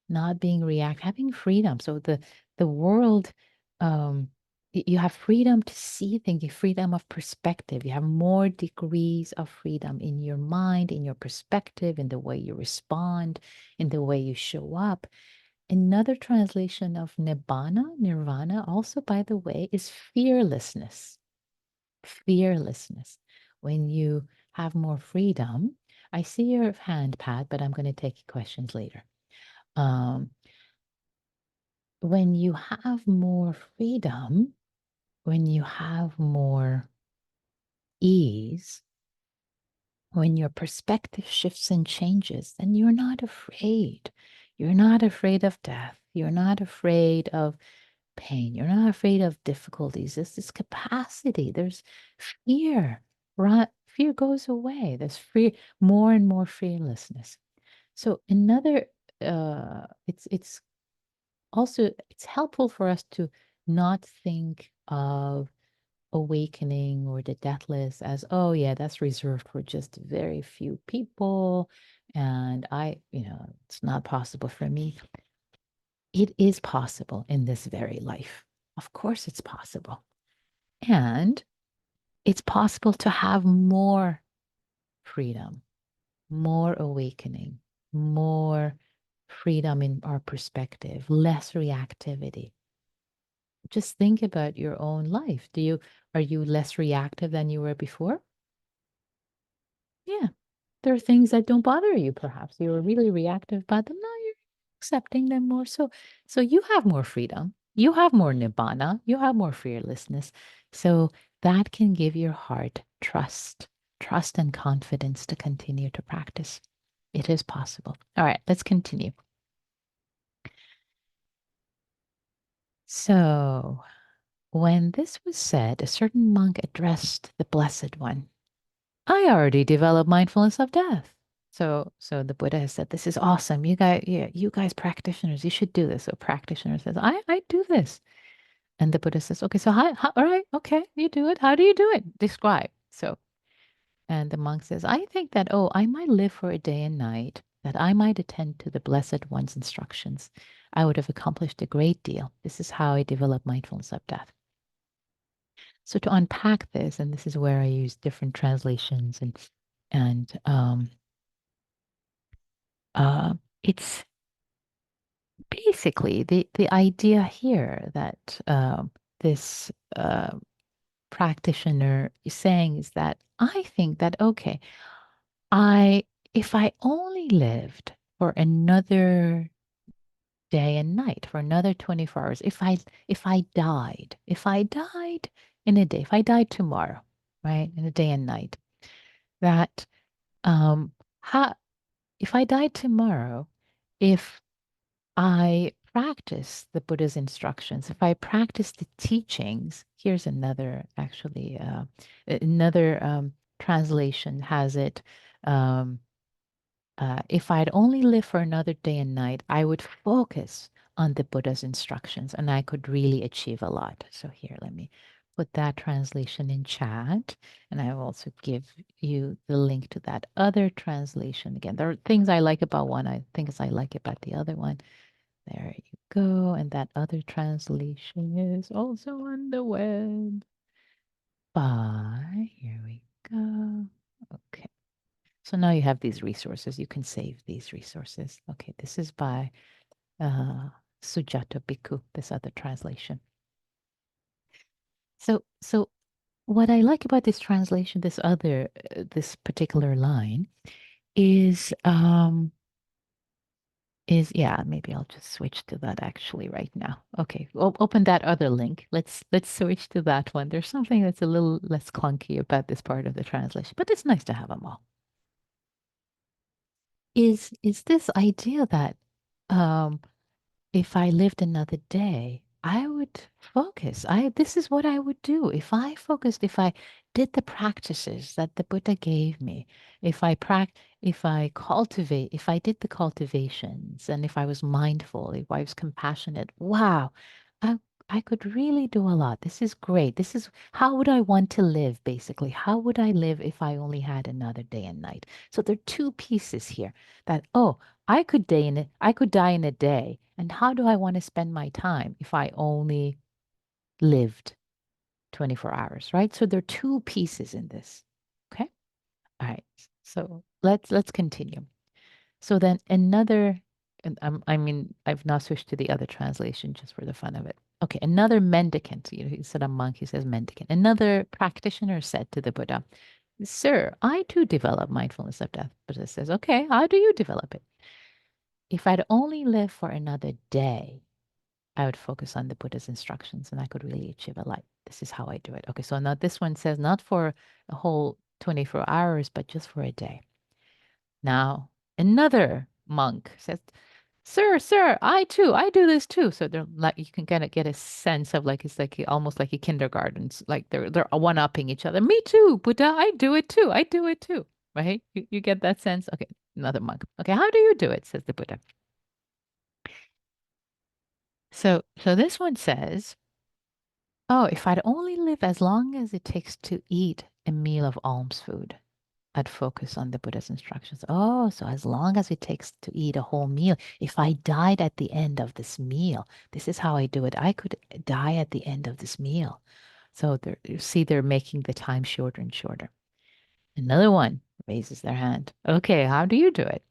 not being having freedom. So the world, um, you have freedom to see things, you freedom of perspective. You have more degrees of freedom in your mind, in your perspective, in the way you respond, in the way you show up. Another translation of nirvana, also, by the way, is fearlessness. Fearlessness. When you have more freedom, I see your hand, Pat, but I'm going to take questions later. Um, when you have more freedom, when you have more ease, when your perspective shifts and changes, then you're not afraid. You're not afraid of death. You're not afraid of pain. You're not afraid of difficulties. There's this capacity. There's fear. Right? Fear goes away. There's more and more fearlessness. So another, it's also it's helpful for us to not think of awakening or the deathless as, oh yeah, that's reserved for just very few people, and it's not possible for me. It is possible in this very life. Of course, it's possible. And it's possible to have more freedom, more awakening, more freedom in our perspective, less reactivity. Just think about your own life. Are you less reactive than you were before? Yeah. There are things that don't bother you, perhaps. You were really reactive about them. Now you're accepting them more. So you have more freedom. You have more nibbana. You have more fearlessness. So that can give your heart trust and confidence to continue to practice. It is possible. All right, let's continue. So when this was said, a certain monk addressed the Blessed One. I already developed mindfulness of death. So the Buddha has said, this is awesome. You guys practitioners, you should do this. So practitioner says, I do this. And the Buddha says, okay, so all right, okay, you do it. How do you do it? Describe. And the monk says, I think that, I might live for a day and night, that I might attend to the Blessed One's instructions. I would have accomplished a great deal. This is how I develop mindfulness of death. So to unpack this, and this is where I use different translations and it's basically the idea here that this practitioner is saying is that I think that, okay, if I only lived for another day and night, for another 24 hours, if I died in a day, if I died tomorrow, right, in a day and night, that how if I died tomorrow, if I practice the Buddha's instructions, if I practice the teachings, here's another, actually, another translation has it. Um, if I'd only live for another day and night, I would focus on the Buddha's instructions and I could really achieve a lot. So here, let me put that translation in chat. And I will also give you the link to that other translation. Again, there are things I like about one, things I like about the other one. There you go. And that other translation is also on the web. Here we go. Okay. So now you have these resources. You can save these resources. Okay, this is by Sujata Bhikkhu, this other translation. So what I like about this translation, this particular line, is Yeah, maybe I'll just switch to that actually right now. Okay, open that other link. Let's switch to that one. There's something that's a little less clunky about this part of the translation, but it's nice to have them all. Is this idea that um if I lived another day, I would focus. This is what I would do. If I focused, if I did the practices that the Buddha gave me, if I cultivate, if I did the cultivations, and if I was mindful, if I was compassionate, wow, I I could really do a lot. This is great. This is how would I want to live, basically. How would I live if I only had another day and night? So there are two pieces here that, oh, I could die in a day. And how do I want to spend my time if I only lived 24 hours, right? So there are two pieces in this. Okay? All right. So let's continue. So then another and I mean I've now switched to the other translation just for the fun of it. Okay, another mendicant, he said a monk, he says mendicant. Another practitioner said to the Buddha, Sir, I too develop mindfulness of death. Buddha says, okay, how do you develop it? If I'd only live for another day, I would focus on the Buddha's instructions and I could really achieve a light. This is how I do it. Okay, so now this one says not for a whole 24 hours, but just for a day. Now, another monk says, Sir, I too, I do this too. So they're like, you can kind of get a sense of like, it's like almost like a kindergarten. Like they're one-upping each other. Me too, Buddha, I do it too. I do it too. Right? You get that sense? Okay, another monk. Okay, how do you do it? Says the Buddha. So this one says, oh, if I'd only live as long as it takes to eat a meal of alms food, I'd focus on the Buddha's instructions. Oh, so as long as it takes to eat a whole meal, if I died at the end of this meal, this is how I do it. I could die at the end of this meal. So you see, they're making the time shorter and shorter. Another one raises their hand. Okay, how do you do it?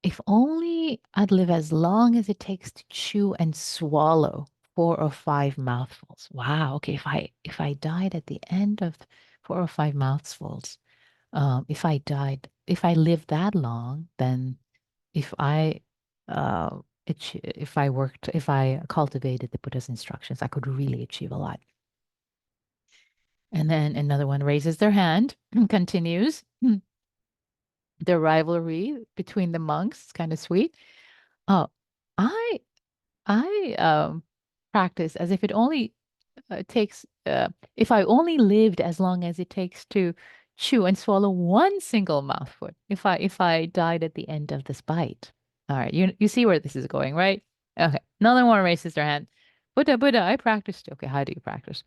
If only I'd live as long as it takes to chew and swallow 4 or 5 mouthfuls. Wow. Okay. If I died at the end of 4 or 5 mouthfuls, if I lived that long, then if I if I cultivated the Buddha's instructions, I could really achieve a lot. And then another one raises their hand and continues. The rivalry between the monks is kind of sweet. Oh, I I practice as if it only takes if I only lived as long as it takes to chew and swallow one single mouthful. If I died at the end of this bite. All right, you see where this is going, right? Okay. Another one raises their hand. Buddha, I practiced. Okay, how do you practice?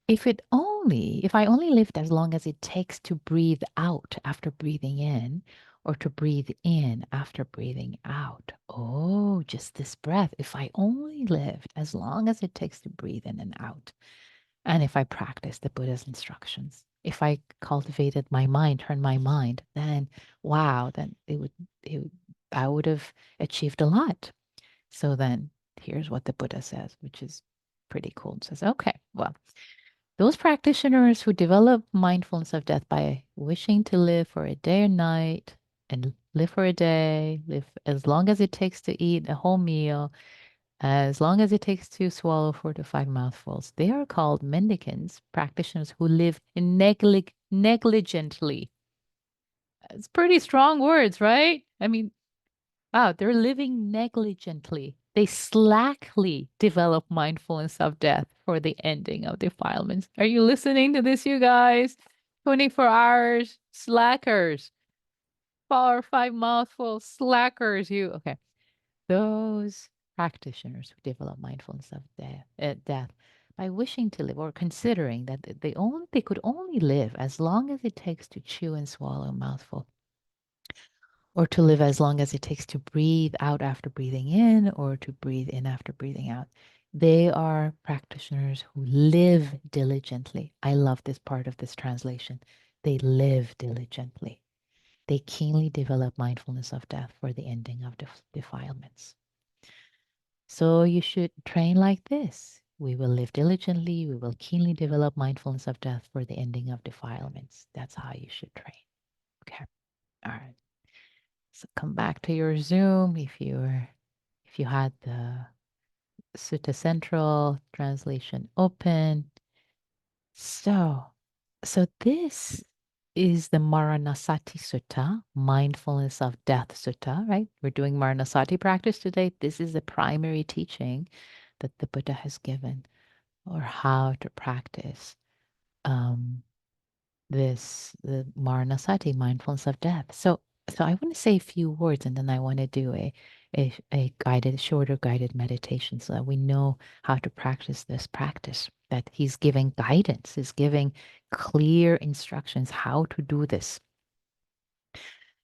If I only lived as long as it takes to breathe out after breathing in, or to breathe in after breathing out. Oh, just this breath. If I only lived as long as it takes to breathe in and out. And if I practiced the Buddha's instructions, if I cultivated my mind, turned my mind, then wow, then it would I would have achieved a lot. So then here's what the Buddha says, which is pretty cool. It says, okay, well, those practitioners who develop mindfulness of death by wishing to live for a day or night and live for a day, live as long as it takes to eat a whole meal, as long as it takes to swallow 4 to 5 mouthfuls, they are called mendicants, practitioners who live negligently. It's pretty strong words, right? I mean, wow, they're living negligently. They slackly develop mindfulness of death for the ending of defilements. Are you listening to this, you guys? 24 hours, slackers. 4 or 5 mouthfuls, slackers, you. Okay. Those practitioners who develop mindfulness of death by wishing to live or considering that they could only live as long as it takes to chew and swallow a mouthful, or to live as long as it takes to breathe out after breathing in, or to breathe in after breathing out. They are practitioners who live diligently. I love this part of this translation. They live diligently. They keenly develop mindfulness of death for the ending of defilements. So you should train like this. We will live diligently. We will keenly develop mindfulness of death for the ending of defilements. That's how you should train. Okay. All right. So come back to your Zoom if you had the Sutta Central translation open. So this is the Maranasati Sutta, Mindfulness of Death Sutta, right? We're doing Maranasati practice today. This is the primary teaching that the Buddha has given, or how to practice um, the Maranasati, mindfulness of death. So I want to say a few words, and then I want to do a guided, shorter guided meditation, so that we know how to practice this practice. That he's giving guidance, he's giving clear instructions how to do this.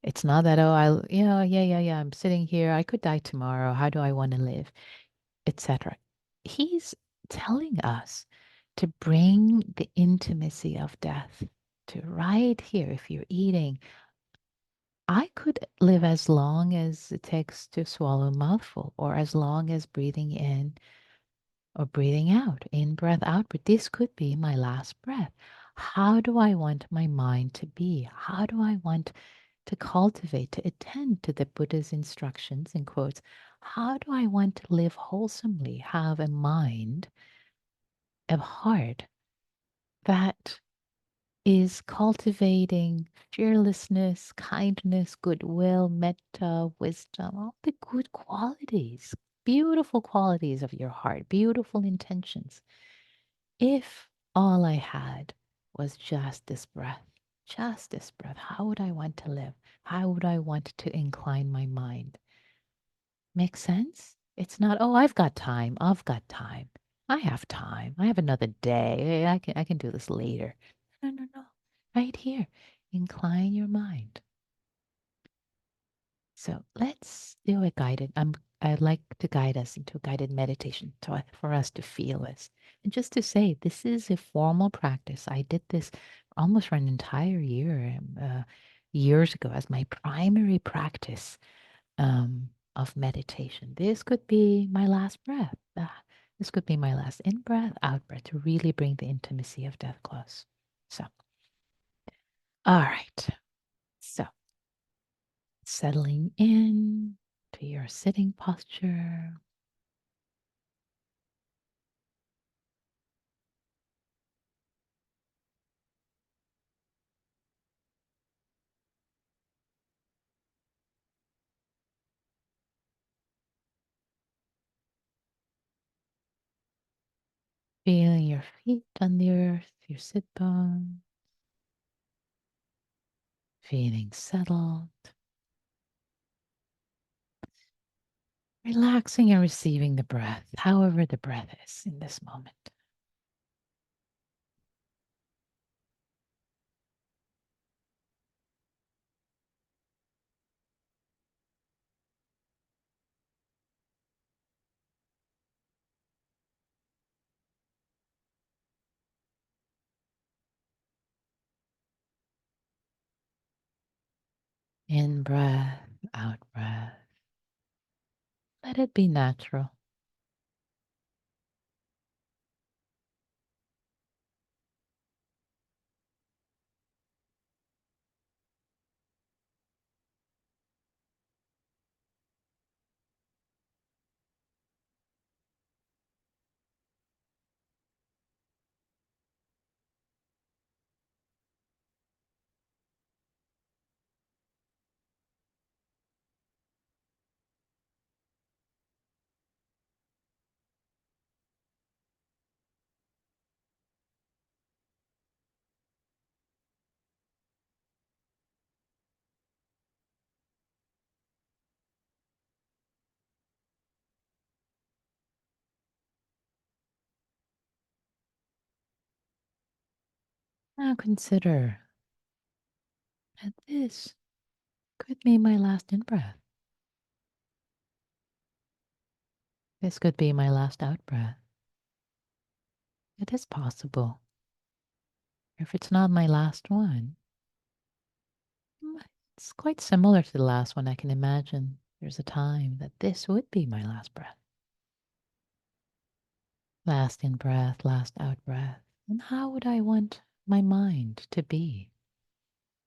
It's not that, oh, yeah, I'm sitting here, I could die tomorrow. How do I want to live, etc. He's telling us to bring the intimacy of death to right here. If you're eating, I could live as long as it takes to swallow a mouthful, or as long as breathing in or breathing out, in breath, out breath. This could be my last breath. How do I want my mind to be? How do I want to cultivate, to attend to the Buddha's instructions and quotes? How do I want to live wholesomely, have a mind, a heart that is cultivating fearlessness, kindness, goodwill, metta, wisdom, all the good qualities, beautiful qualities of your heart, beautiful intentions. If all I had was just this breath, how would I want to live? How would I want to incline my mind? Make sense? It's not, oh, I've got time. I've got time. I have time. I have another day. I can do this later. No, no, no. Right here. Incline your mind. So let's do a guided. I'd like to guide us into a guided meditation for us to feel this. And just to say, this is a formal practice. I did this almost for an entire year, years ago, as my primary practice of meditation. This could be my last breath. This could be my last in breath, out breath, to really bring the intimacy of death close. So, all right. So, settling in to your sitting posture. Feeling your feet on the earth, your sit bone. Feeling settled. Relaxing and receiving the breath, however the breath is in this moment. In breath, out breath. Let it be natural. Now consider that this could be my last in breath. This could be my last out breath. It is possible. If it's not my last one, it's quite similar to the last one. I can imagine there's a time that this would be my last breath. Last in breath, last out breath. And how would I want my mind to be?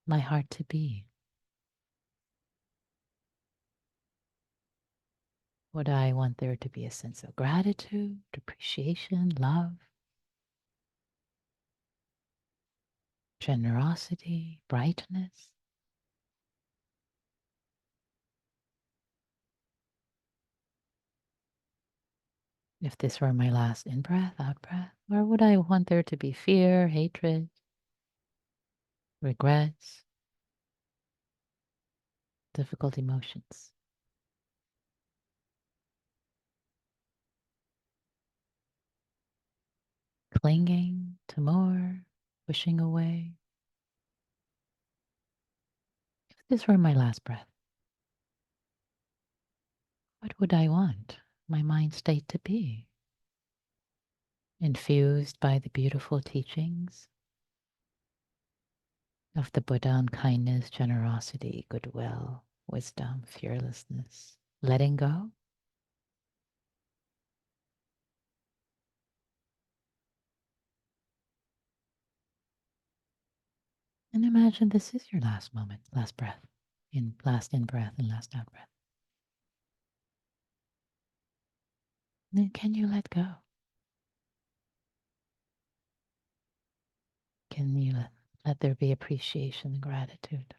My heart to be? Would I want there to be a sense of gratitude, appreciation, love, generosity, brightness? If this were my last in breath, out breath, or would I want there to be fear, hatred, regrets, difficult emotions? Clinging to more, pushing away. If this were my last breath, what would I want my mind state to be? Infused by the beautiful teachings of the Buddha on kindness, generosity, goodwill, wisdom, fearlessness, letting go. And imagine this is your last moment, last breath, last in breath and last out breath. Then can you let go? Can you let there be appreciation and gratitude?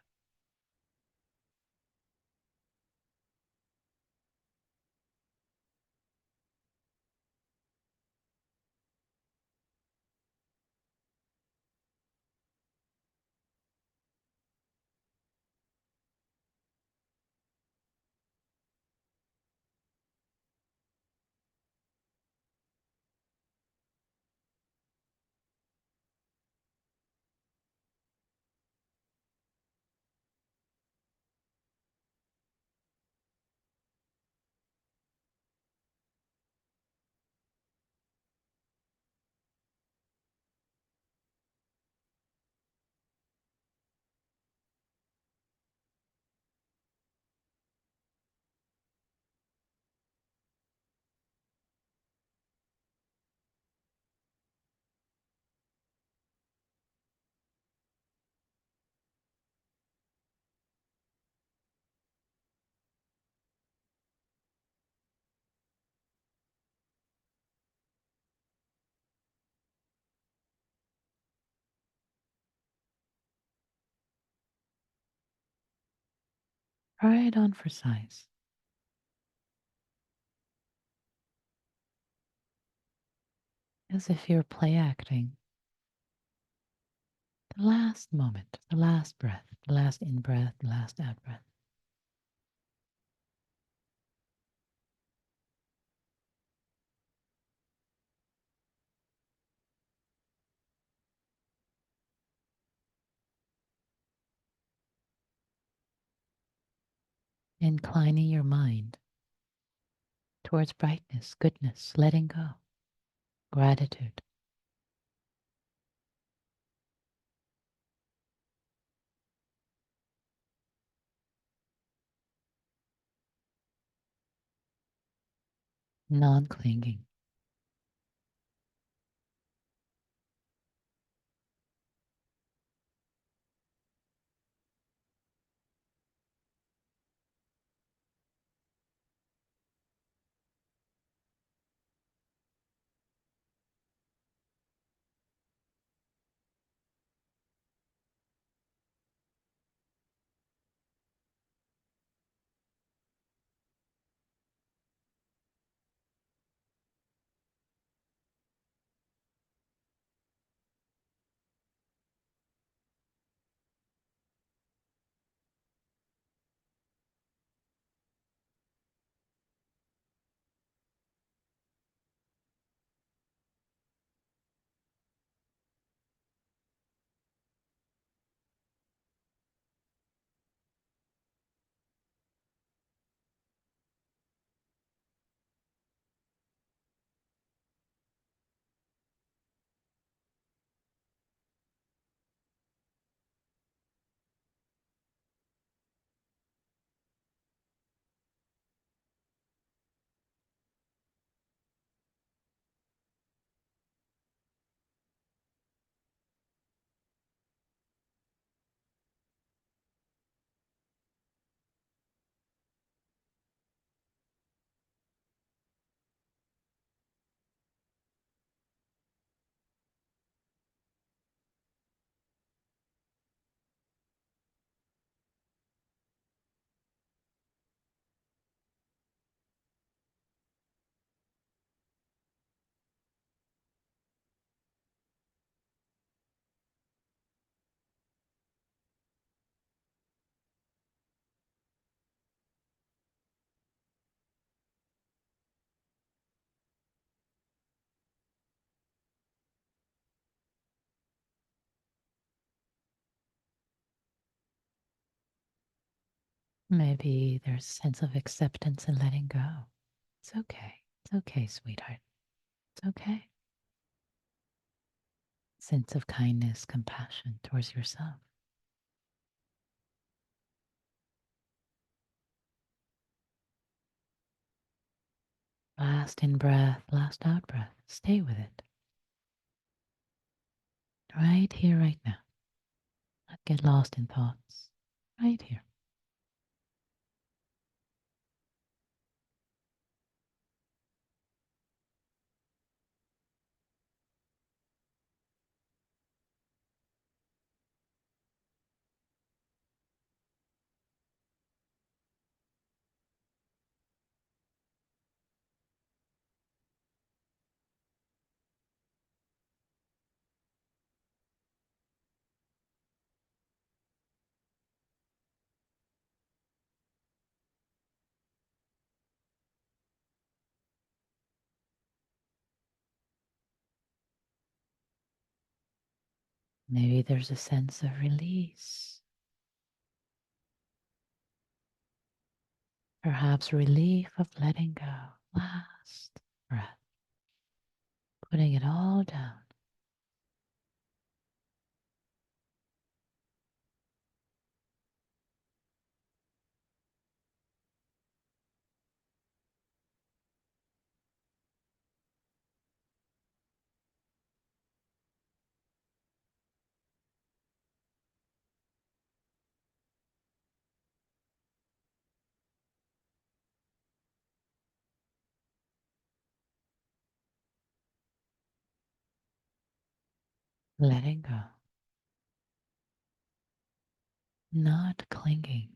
Try it on for size. As if you're play acting the last moment, the last breath, the last in breath, the last out breath. Inclining your mind towards brightness, goodness, letting go, gratitude. Non-clinging. Maybe there's a sense of acceptance and letting go. It's okay. It's okay, sweetheart. It's okay. Sense of kindness, compassion towards yourself. Last in breath, last out breath. Stay with it. Right here, right now. Not get lost in thoughts. Right here. Maybe there's a sense of release. Perhaps relief of letting go. Last breath. Putting it all down. Letting go. Not clinging.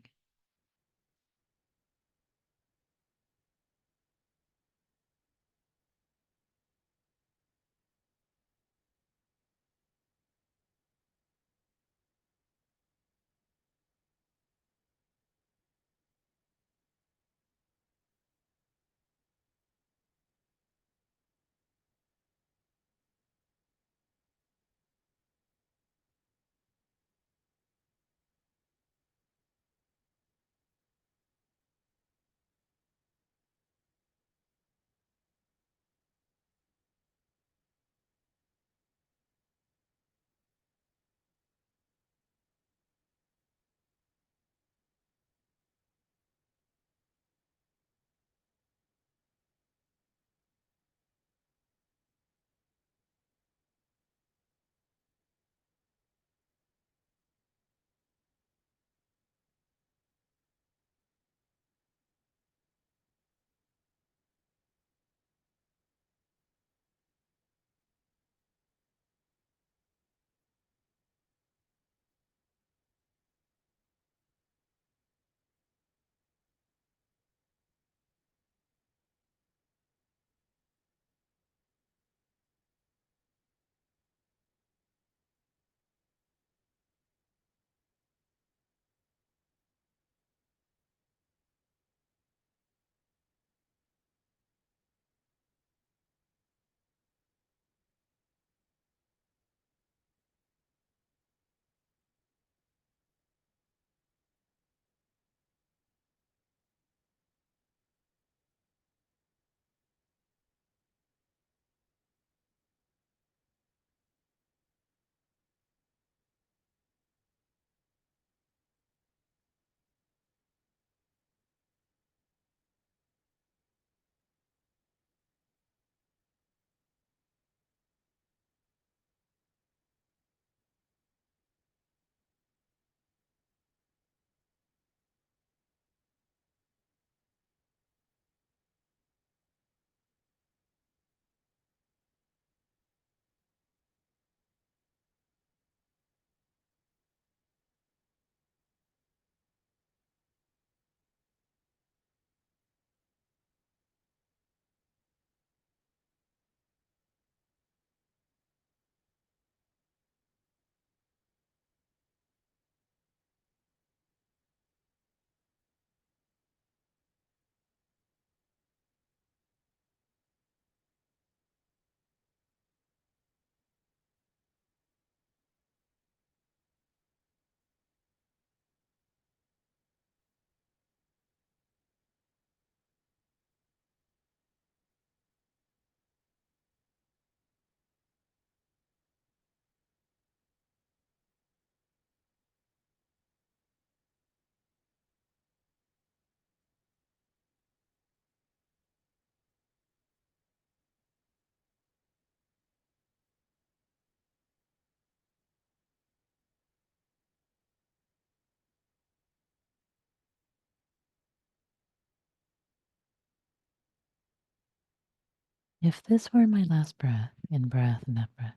If this were my last breath, in breath and out breath,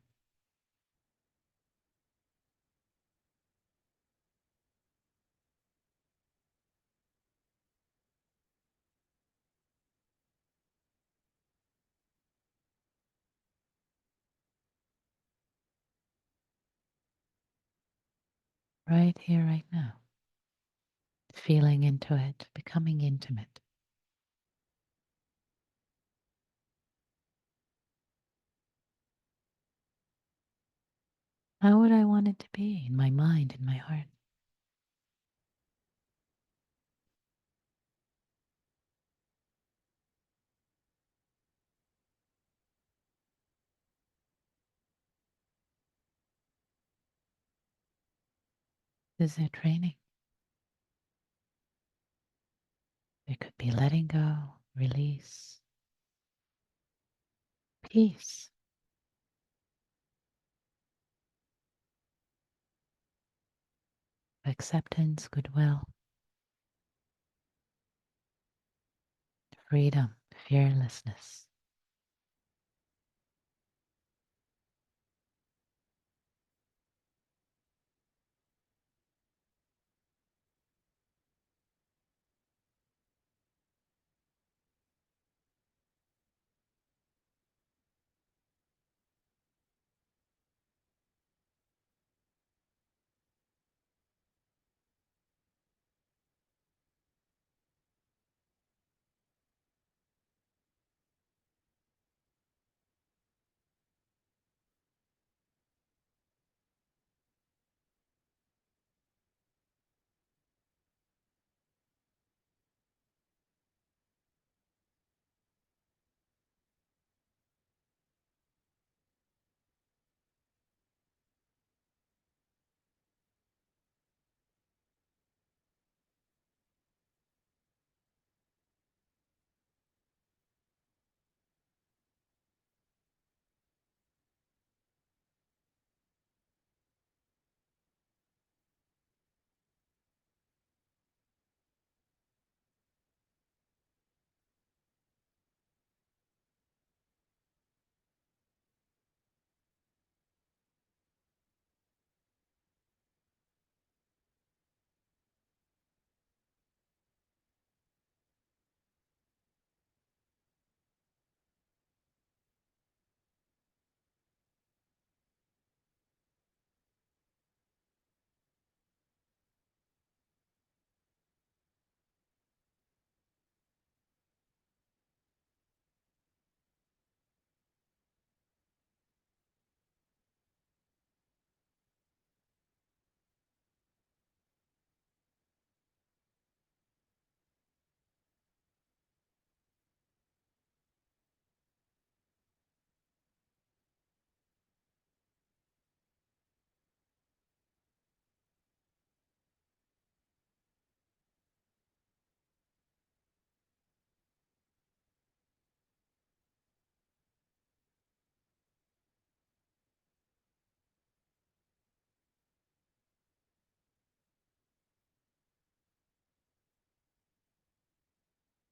right here, right now, feeling into it, becoming intimate. How would I want it to be in my mind, in my heart? Is there training? There could be letting go, release, peace, acceptance, goodwill, freedom, fearlessness.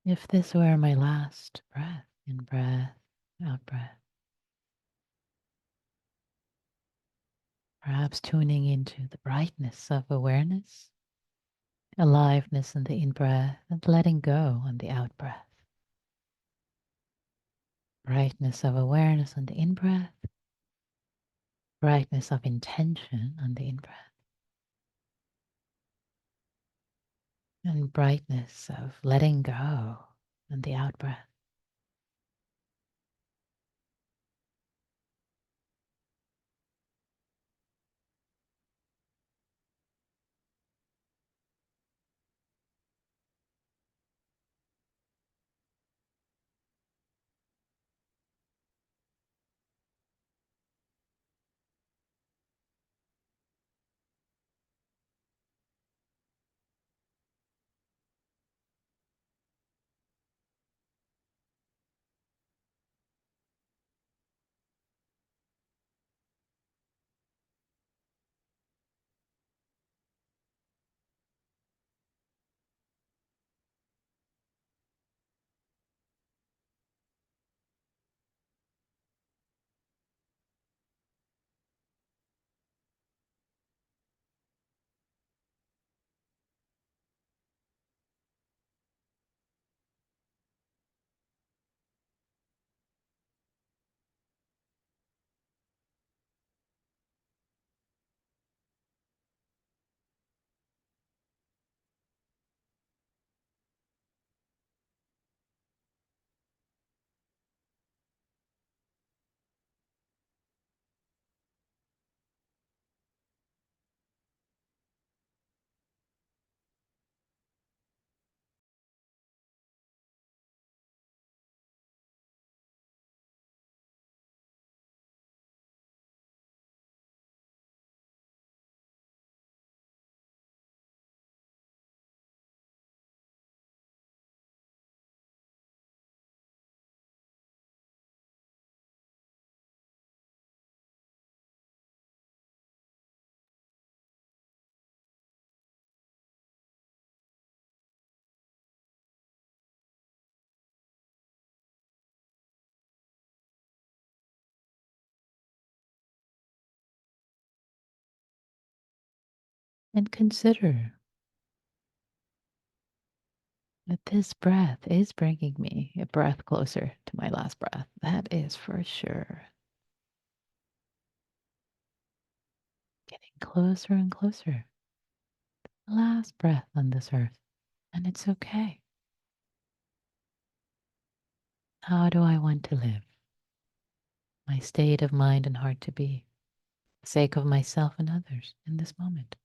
If this were my last breath, in breath, out breath, perhaps tuning into the brightness of awareness, aliveness in the in breath, and letting go on the out breath. Brightness of awareness on the in breath, brightness of intention on the in breath, and brightness of letting go on the out breath. And consider that this breath is bringing me a breath closer to my last breath. That is for sure. Getting closer and closer. Last breath on this earth. And it's okay. How do I want to live? My state of mind and heart to be, for the sake of myself and others in this moment.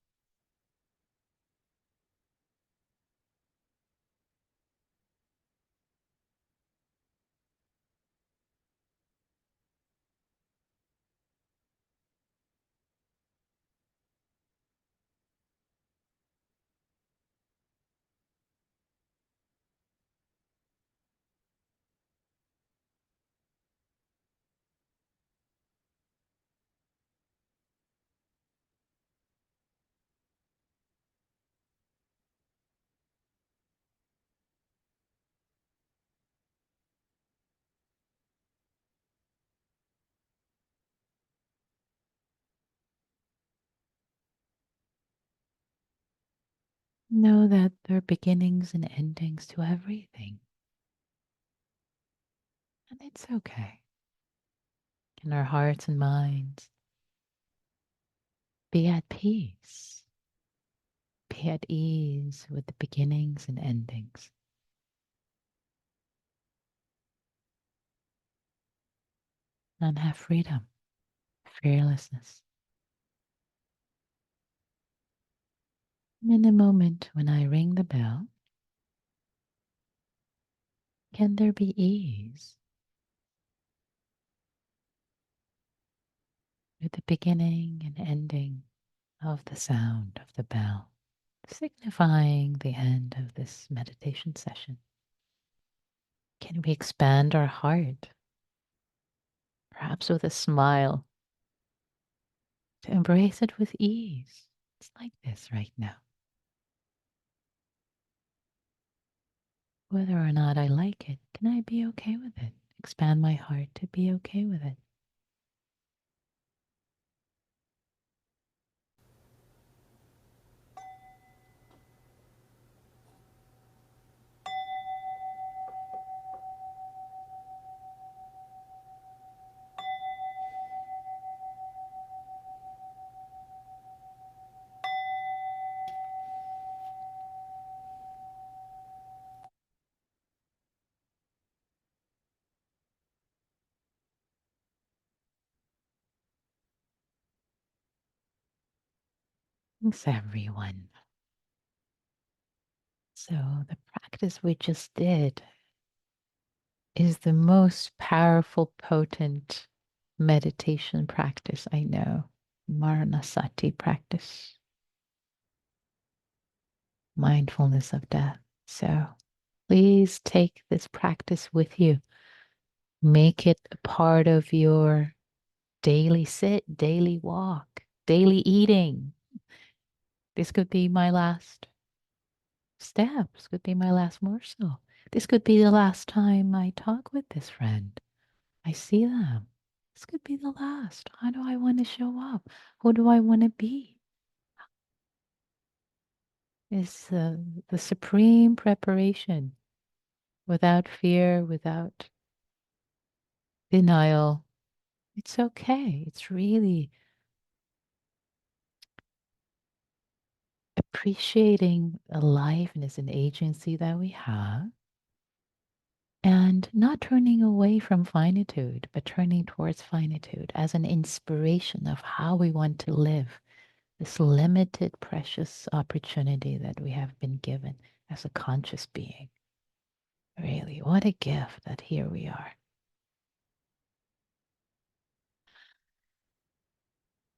Know that there are beginnings and endings to everything. And it's okay. In our hearts and minds, be at peace. Be at ease with the beginnings and endings. And have freedom, fearlessness. And in a moment when I ring the bell, can there be ease with the beginning and ending of the sound of the bell, signifying the end of this meditation session? Can we expand our heart, perhaps with a smile, to embrace it with ease? It's like this right now. Whether or not I like it, can I be okay with it? Expand my heart to be okay with it. Thanks, everyone. So, the practice we just did is the most powerful, potent meditation practice I know. Maranasati practice, mindfulness of death. So, please take this practice with you. Make it a part of your daily sit, daily walk, daily eating. This could be my last step. This could be my last morsel. This could be the last time I talk with this friend. I see them. This could be the last. How do I want to show up? Who do I want to be? Is the supreme preparation without fear, without denial. It's okay. It's really appreciating the aliveness and agency that we have and not turning away from finitude, but turning towards finitude as an inspiration of how we want to live this limited, precious opportunity that we have been given as a conscious being. Really, what a gift that here we are.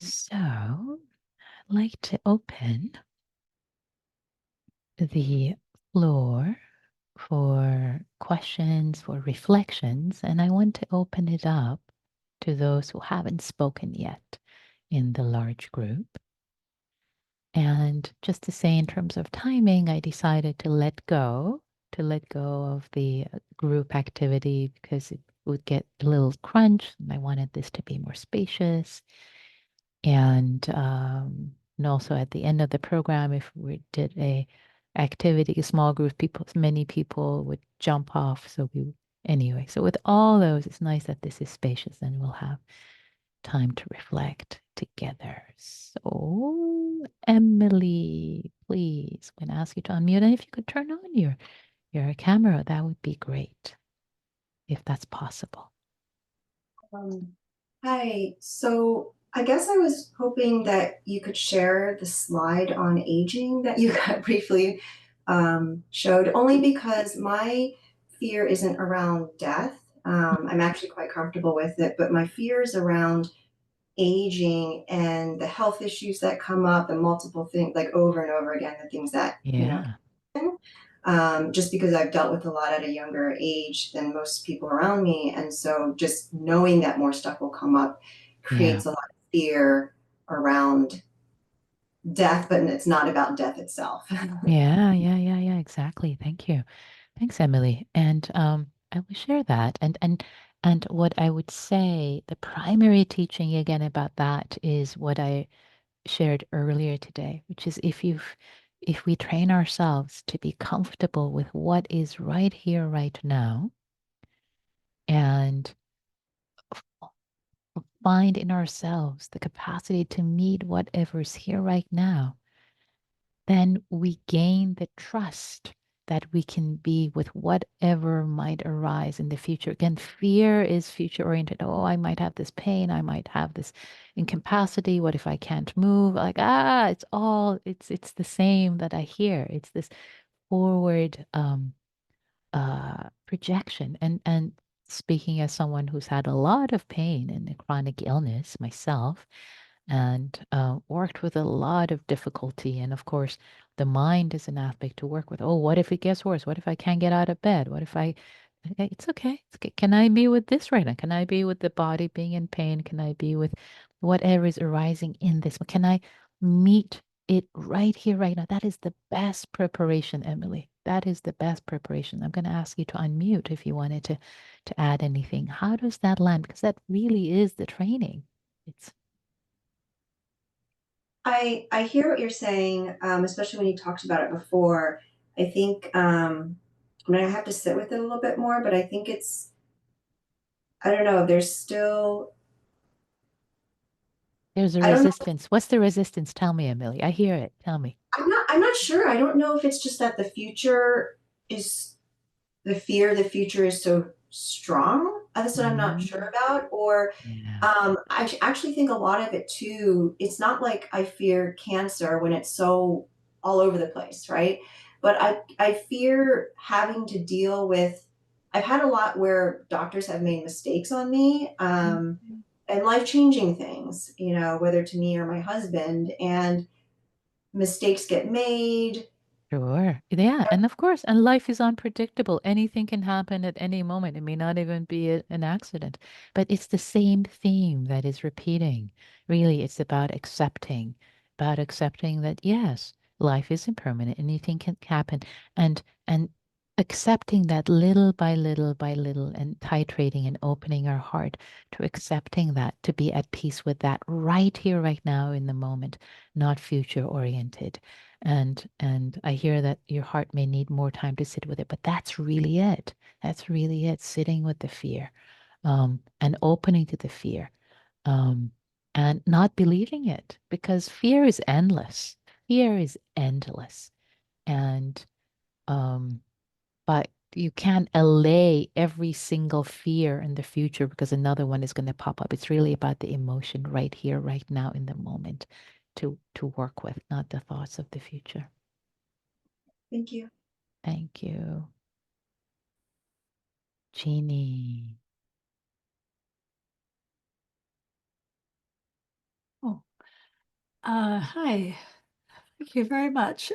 So, I'd like to open the floor for questions, for reflections, and I want to open it up to those who haven't spoken yet in the large group. And just to say, in terms of timing, I decided to let go of the group activity because it would get a little crunch, and I wanted this to be more spacious. And And also at the end of the program, if we did a activity, a small group, people, many people would jump off. So we, anyway, so with all those, it's nice that this is spacious and we'll have time to reflect together. So, Emily, please, I'm going to ask you to unmute. And if you could turn on your camera, that would be great, if that's possible. Hi, so I guess I was hoping that you could share the slide on aging that you got briefly showed, only because my fear isn't around death. I'm actually quite comfortable with it, but my fear is around aging and the health issues that come up and multiple things, like over and over again, the things that, Yeah. just because I've dealt with a lot at a younger age than most people around me. And so just knowing that more stuff will come up creates a lot of fear around death, but it's not about death itself. Yeah, exactly. Thank you. Thanks, Emily. And I will share that. And what I would say, the primary teaching again about that is what I shared earlier today, which is if we train ourselves to be comfortable with what is right here, right now, and find in ourselves the capacity to meet whatever's here right now, then we gain the trust that we can be with whatever might arise in the future. Again, fear is future oriented. Oh, I might have this pain. I might have this incapacity. What if I can't move? Like, it's the same that I hear. It's this forward projection. And speaking as someone who's had a lot of pain and a chronic illness myself, and worked with a lot of difficulty. And of course, the mind is an aspect to work with. Oh, what if it gets worse? What if I can't get out of bed? What if I, okay, it's okay. It's okay. Can I be with this right now? Can I be with the body being in pain? Can I be with whatever is arising in this? Can I meet it right here, right now? That is the best preparation, Emily. That is the best preparation. I'm going to ask you to unmute if you wanted to add anything. How does that land? Because that really is the training. It's I hear what you're saying, especially when you talked about it before. I think I'm gonna have to sit with it a little bit more, but I think I don't know, there's still There's a I don't know. resistance. What's the resistance? Tell me, Emily. I hear it. Tell me. I'm not sure. I don't know if it's just that is the fear of the future is so strong. That's what I'm not Mm, sure about. Or yeah. I actually think a lot of it too, it's not like I fear cancer when it's so all over the place, right? But I fear having to deal with, I've had a lot where doctors have made mistakes on me, Mhm. and life-changing things, whether to me or my husband, and mistakes get made. Sure. Yeah. And of course, and life is unpredictable. Anything can happen at any moment. It may not even be an accident, but it's the same theme that is repeating. Really, it's about accepting that, yes, life is impermanent. Anything can happen. And accepting that little by little by little and titrating and opening our heart to accepting that, to be at peace with that right here, right now in the moment, not future oriented. And I hear that your heart may need more time to sit with it, but that's really it. That's really it. Sitting with the fear, and opening to the fear, um, and not believing it, because fear is endless. Fear is endless, and um, but you can't allay every single fear in the future because another one is going to pop up. It's really about the emotion right here, right now, in the moment, to work with, not the thoughts of the future. Thank you. Thank you. Jeannie. Oh, hi. Thank you very much.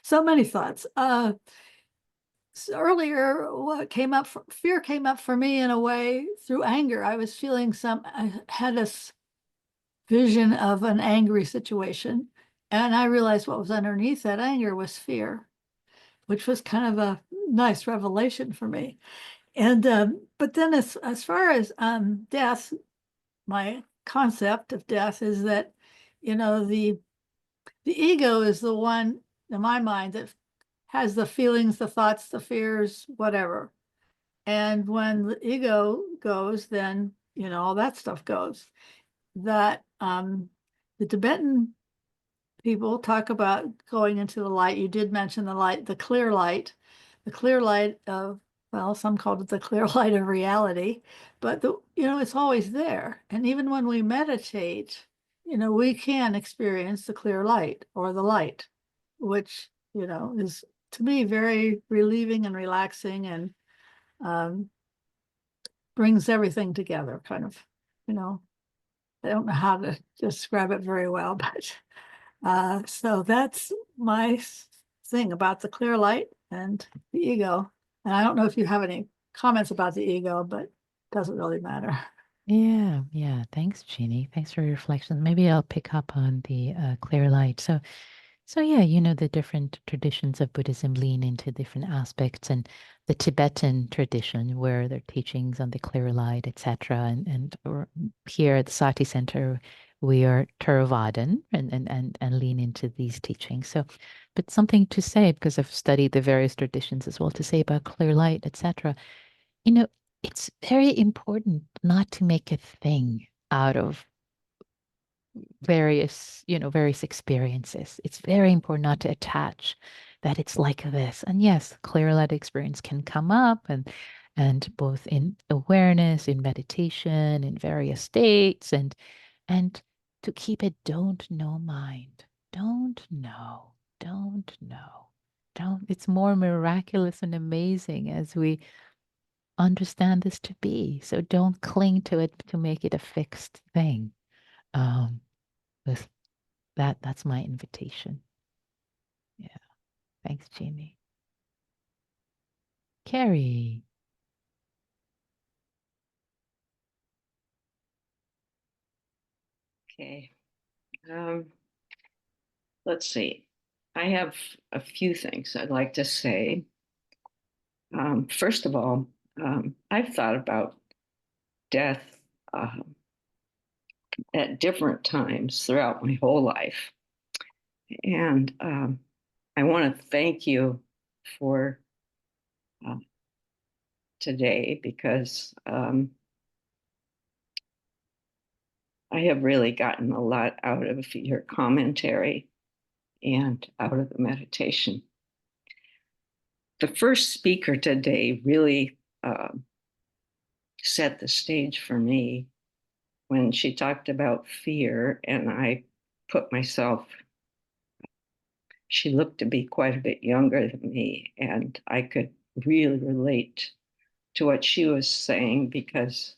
So many thoughts. Earlier, what came up, fear came up for me in a way through anger. I was feeling I had this vision of an angry situation, and I realized what was underneath that anger was fear, which was kind of a nice revelation for me. And but then as far as death, my concept of death is that the ego is the one in my mind that has the feelings, the thoughts, the fears, whatever. And when the ego goes, then, all that stuff goes. That the Tibetan people talk about going into the light. You did mention the light, the clear light of, well, some called it the clear light of reality, but it's always there. And even when we meditate, we can experience the clear light or the light, which, is to me very relieving and relaxing, and brings everything together, kind of, I don't know how to describe it very well, but so that's my thing about the clear light and the ego. And I don't know if you have any comments about the ego, but it doesn't really matter. Yeah. Thanks, Jeannie. Thanks for your reflections. Maybe I'll pick up on the clear light. So yeah, the different traditions of Buddhism lean into different aspects, and the Tibetan tradition, where their teachings on the clear light, etc. And here at the Sati Center, we are Theravadan and lean into these teachings. So, but something to say, because I've studied the various traditions as well, to say about clear light, etc. It's very important not to make a thing out of various experiences. It's very important not to attach that it's like this. And yes, clear light experience can come up, and both in awareness, in meditation, in various states, and to keep a don't know mind. Don't know. Don't know. Don't. It's more miraculous and amazing as we understand this to be. So don't cling to it to make it a fixed thing. Um, with that's my invitation. Yeah. Thanks, Jamie. Carrie. Okay. Let's see. I have a few things I'd like to say. First of all, I've thought about death at different times throughout my whole life. And I want to thank you for today, because I have really gotten a lot out of your commentary and out of the meditation. The first speaker today really set the stage for me when she talked about fear, and I put myself, she looked to be quite a bit younger than me, and I could really relate to what she was saying, because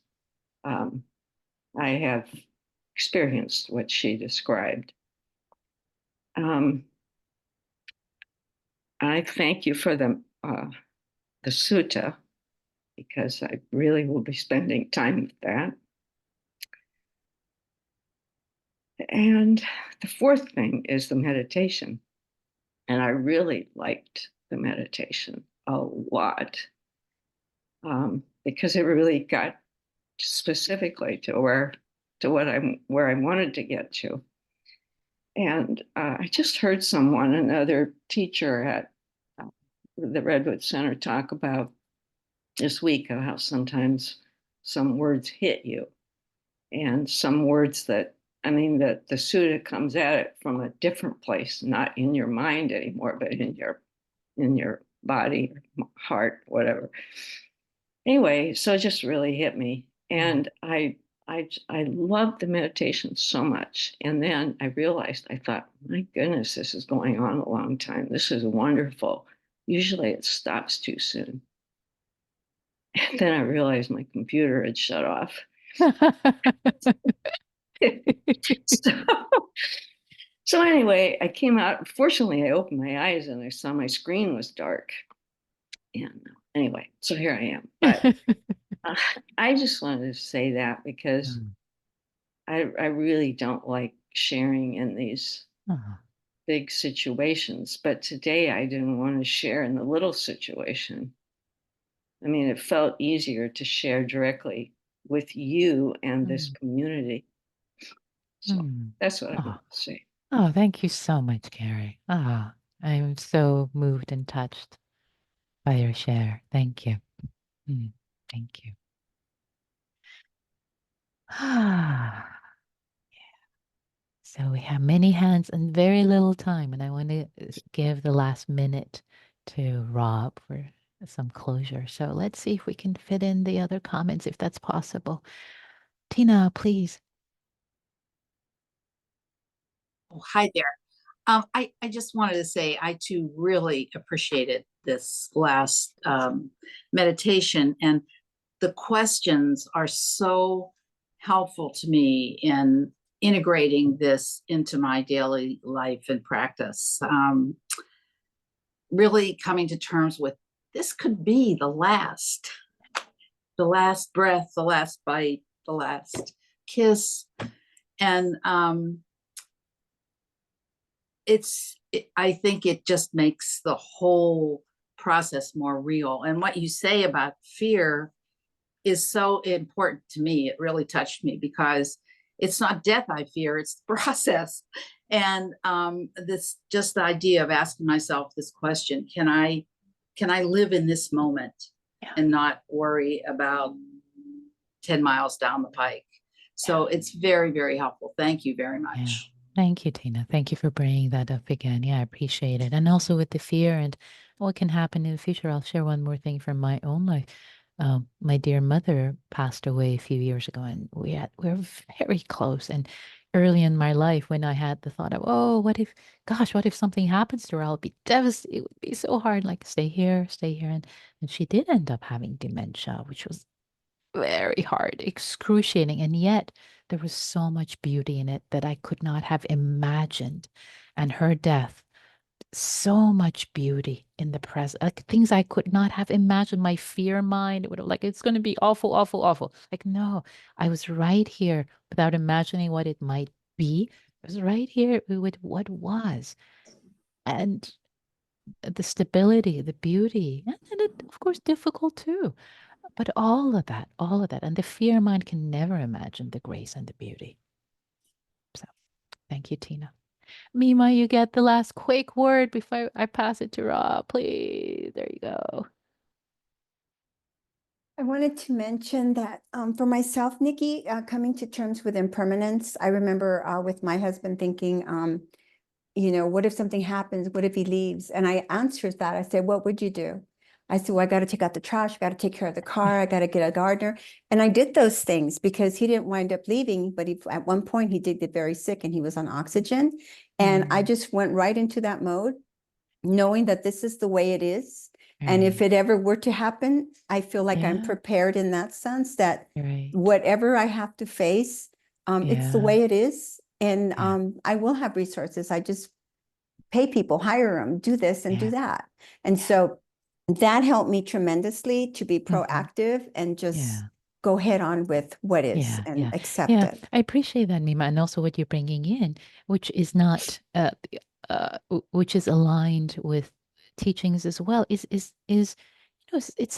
I have experienced what she described. I thank you for the sutta, because I really will be spending time with that. And the fourth thing is the meditation. And I really liked the meditation a lot, because it really got specifically to where I wanted to get to. And I just heard another teacher at the Redwood Center, talk about this week of how sometimes some words hit you, and some words that the sutta comes at it from a different place, not in your mind anymore, but in your body, heart, whatever. Anyway, so it just really hit me, and I loved the meditation so much. And then I realized, I thought, my goodness, this is going on a long time. This is wonderful. Usually it stops too soon. And then I realized my computer had shut off. So anyway, I came out. Fortunately, I opened my eyes and I saw my screen was dark. And anyway, so here I am. But I just wanted to say that, because I really don't like sharing in these big situations. But today I didn't want to share in the little situation. It felt easier to share directly with you and this community. So Hmm. that's what I Oh, want to say. oh, thank you so much, Carrie. Ah, I'm so moved and touched by your share. Thank you. Thank you. Ah. So we have many hands and very little time, and I want to give the last minute to Rob for some closure. So let's see if we can fit in the other comments if that's possible. Tina, please. Oh, hi there. I just wanted to say I too really appreciated this last meditation, and the questions are so helpful to me in integrating this into my daily life and practice. Really coming to terms with this could be the last breath, the last bite, the last kiss. And I think it just makes the whole process more real. And what you say about fear is so important to me. It really touched me because it's not death I fear, it's the process. And this just the idea of asking myself this question, can I live in this moment and not worry about 10 miles down the pike? So it's very, very helpful. Thank you very much. Yeah. Thank you, Tina. Thank you for bringing that up again. Yeah, I appreciate it. And also with the fear and what can happen in the future, I'll share one more thing from my own life. My dear mother passed away a few years ago, and we're very close. And early in my life, when I had the thought of, oh, what if something happens to her? I'll be devastated. It would be so hard. Like, stay here, stay here. And she did end up having dementia, which was very hard, excruciating. And yet there was so much beauty in it that I could not have imagined. And her death, so much beauty in the present, like things I could not have imagined. My fear mind would have like, it's going to be awful, awful, awful. Like, no, I was right here without imagining what it might be. I was right here with what was. And the stability, the beauty, and it, of course, difficult too. But all of that, and the fear mind can never imagine the grace and the beauty. So, thank you, Tina. Mima, you get the last quick word before I pass it to Rob, please. There you go. I wanted to mention that for myself, Nikki, coming to terms with impermanence, I remember with my husband thinking, what if something happens? What if he leaves? And I answered that. I said, what would you do? I said, well, I got to take out the trash, I got to take care of the car, I got to get a gardener. And I did those things because he didn't wind up leaving, but at one point he did get very sick and he was on oxygen. And I just went right into that mode, knowing that this is the way it is. And if it ever were to happen, I feel like I'm prepared in that sense that whatever I have to face, it's the way it is. And I will have resources. I just pay people, hire them, do this and do that. And so that helped me tremendously to be proactive and just go head on with what is and accept it. I appreciate that, Mima, and also what you're bringing in, which is not, which is aligned with teachings as well. It's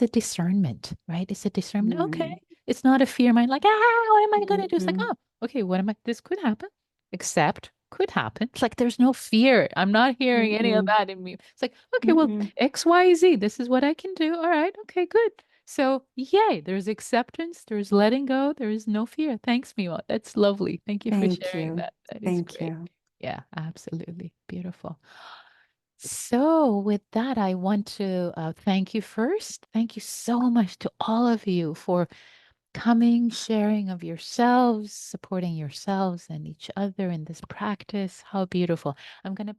a discernment, right? It's a discernment. Okay, it's not a fear mind, like, what am I going to do? It's like, oh, okay, what am I? This could happen. Accept, could happen. It's like there's no fear. I'm not hearing any of that in me. It's like, okay, well, X, Y, Z. This is what I can do. All right, okay, good. So, yay, there's acceptance, there's letting go, there is no fear. Thanks, Mima. That's lovely. Thank you for sharing that. That is great. Yeah, absolutely. Beautiful. So, with that, I want to thank you first. Thank you so much to all of you for coming, sharing of yourselves, supporting yourselves and each other in this practice. How beautiful. I'm going to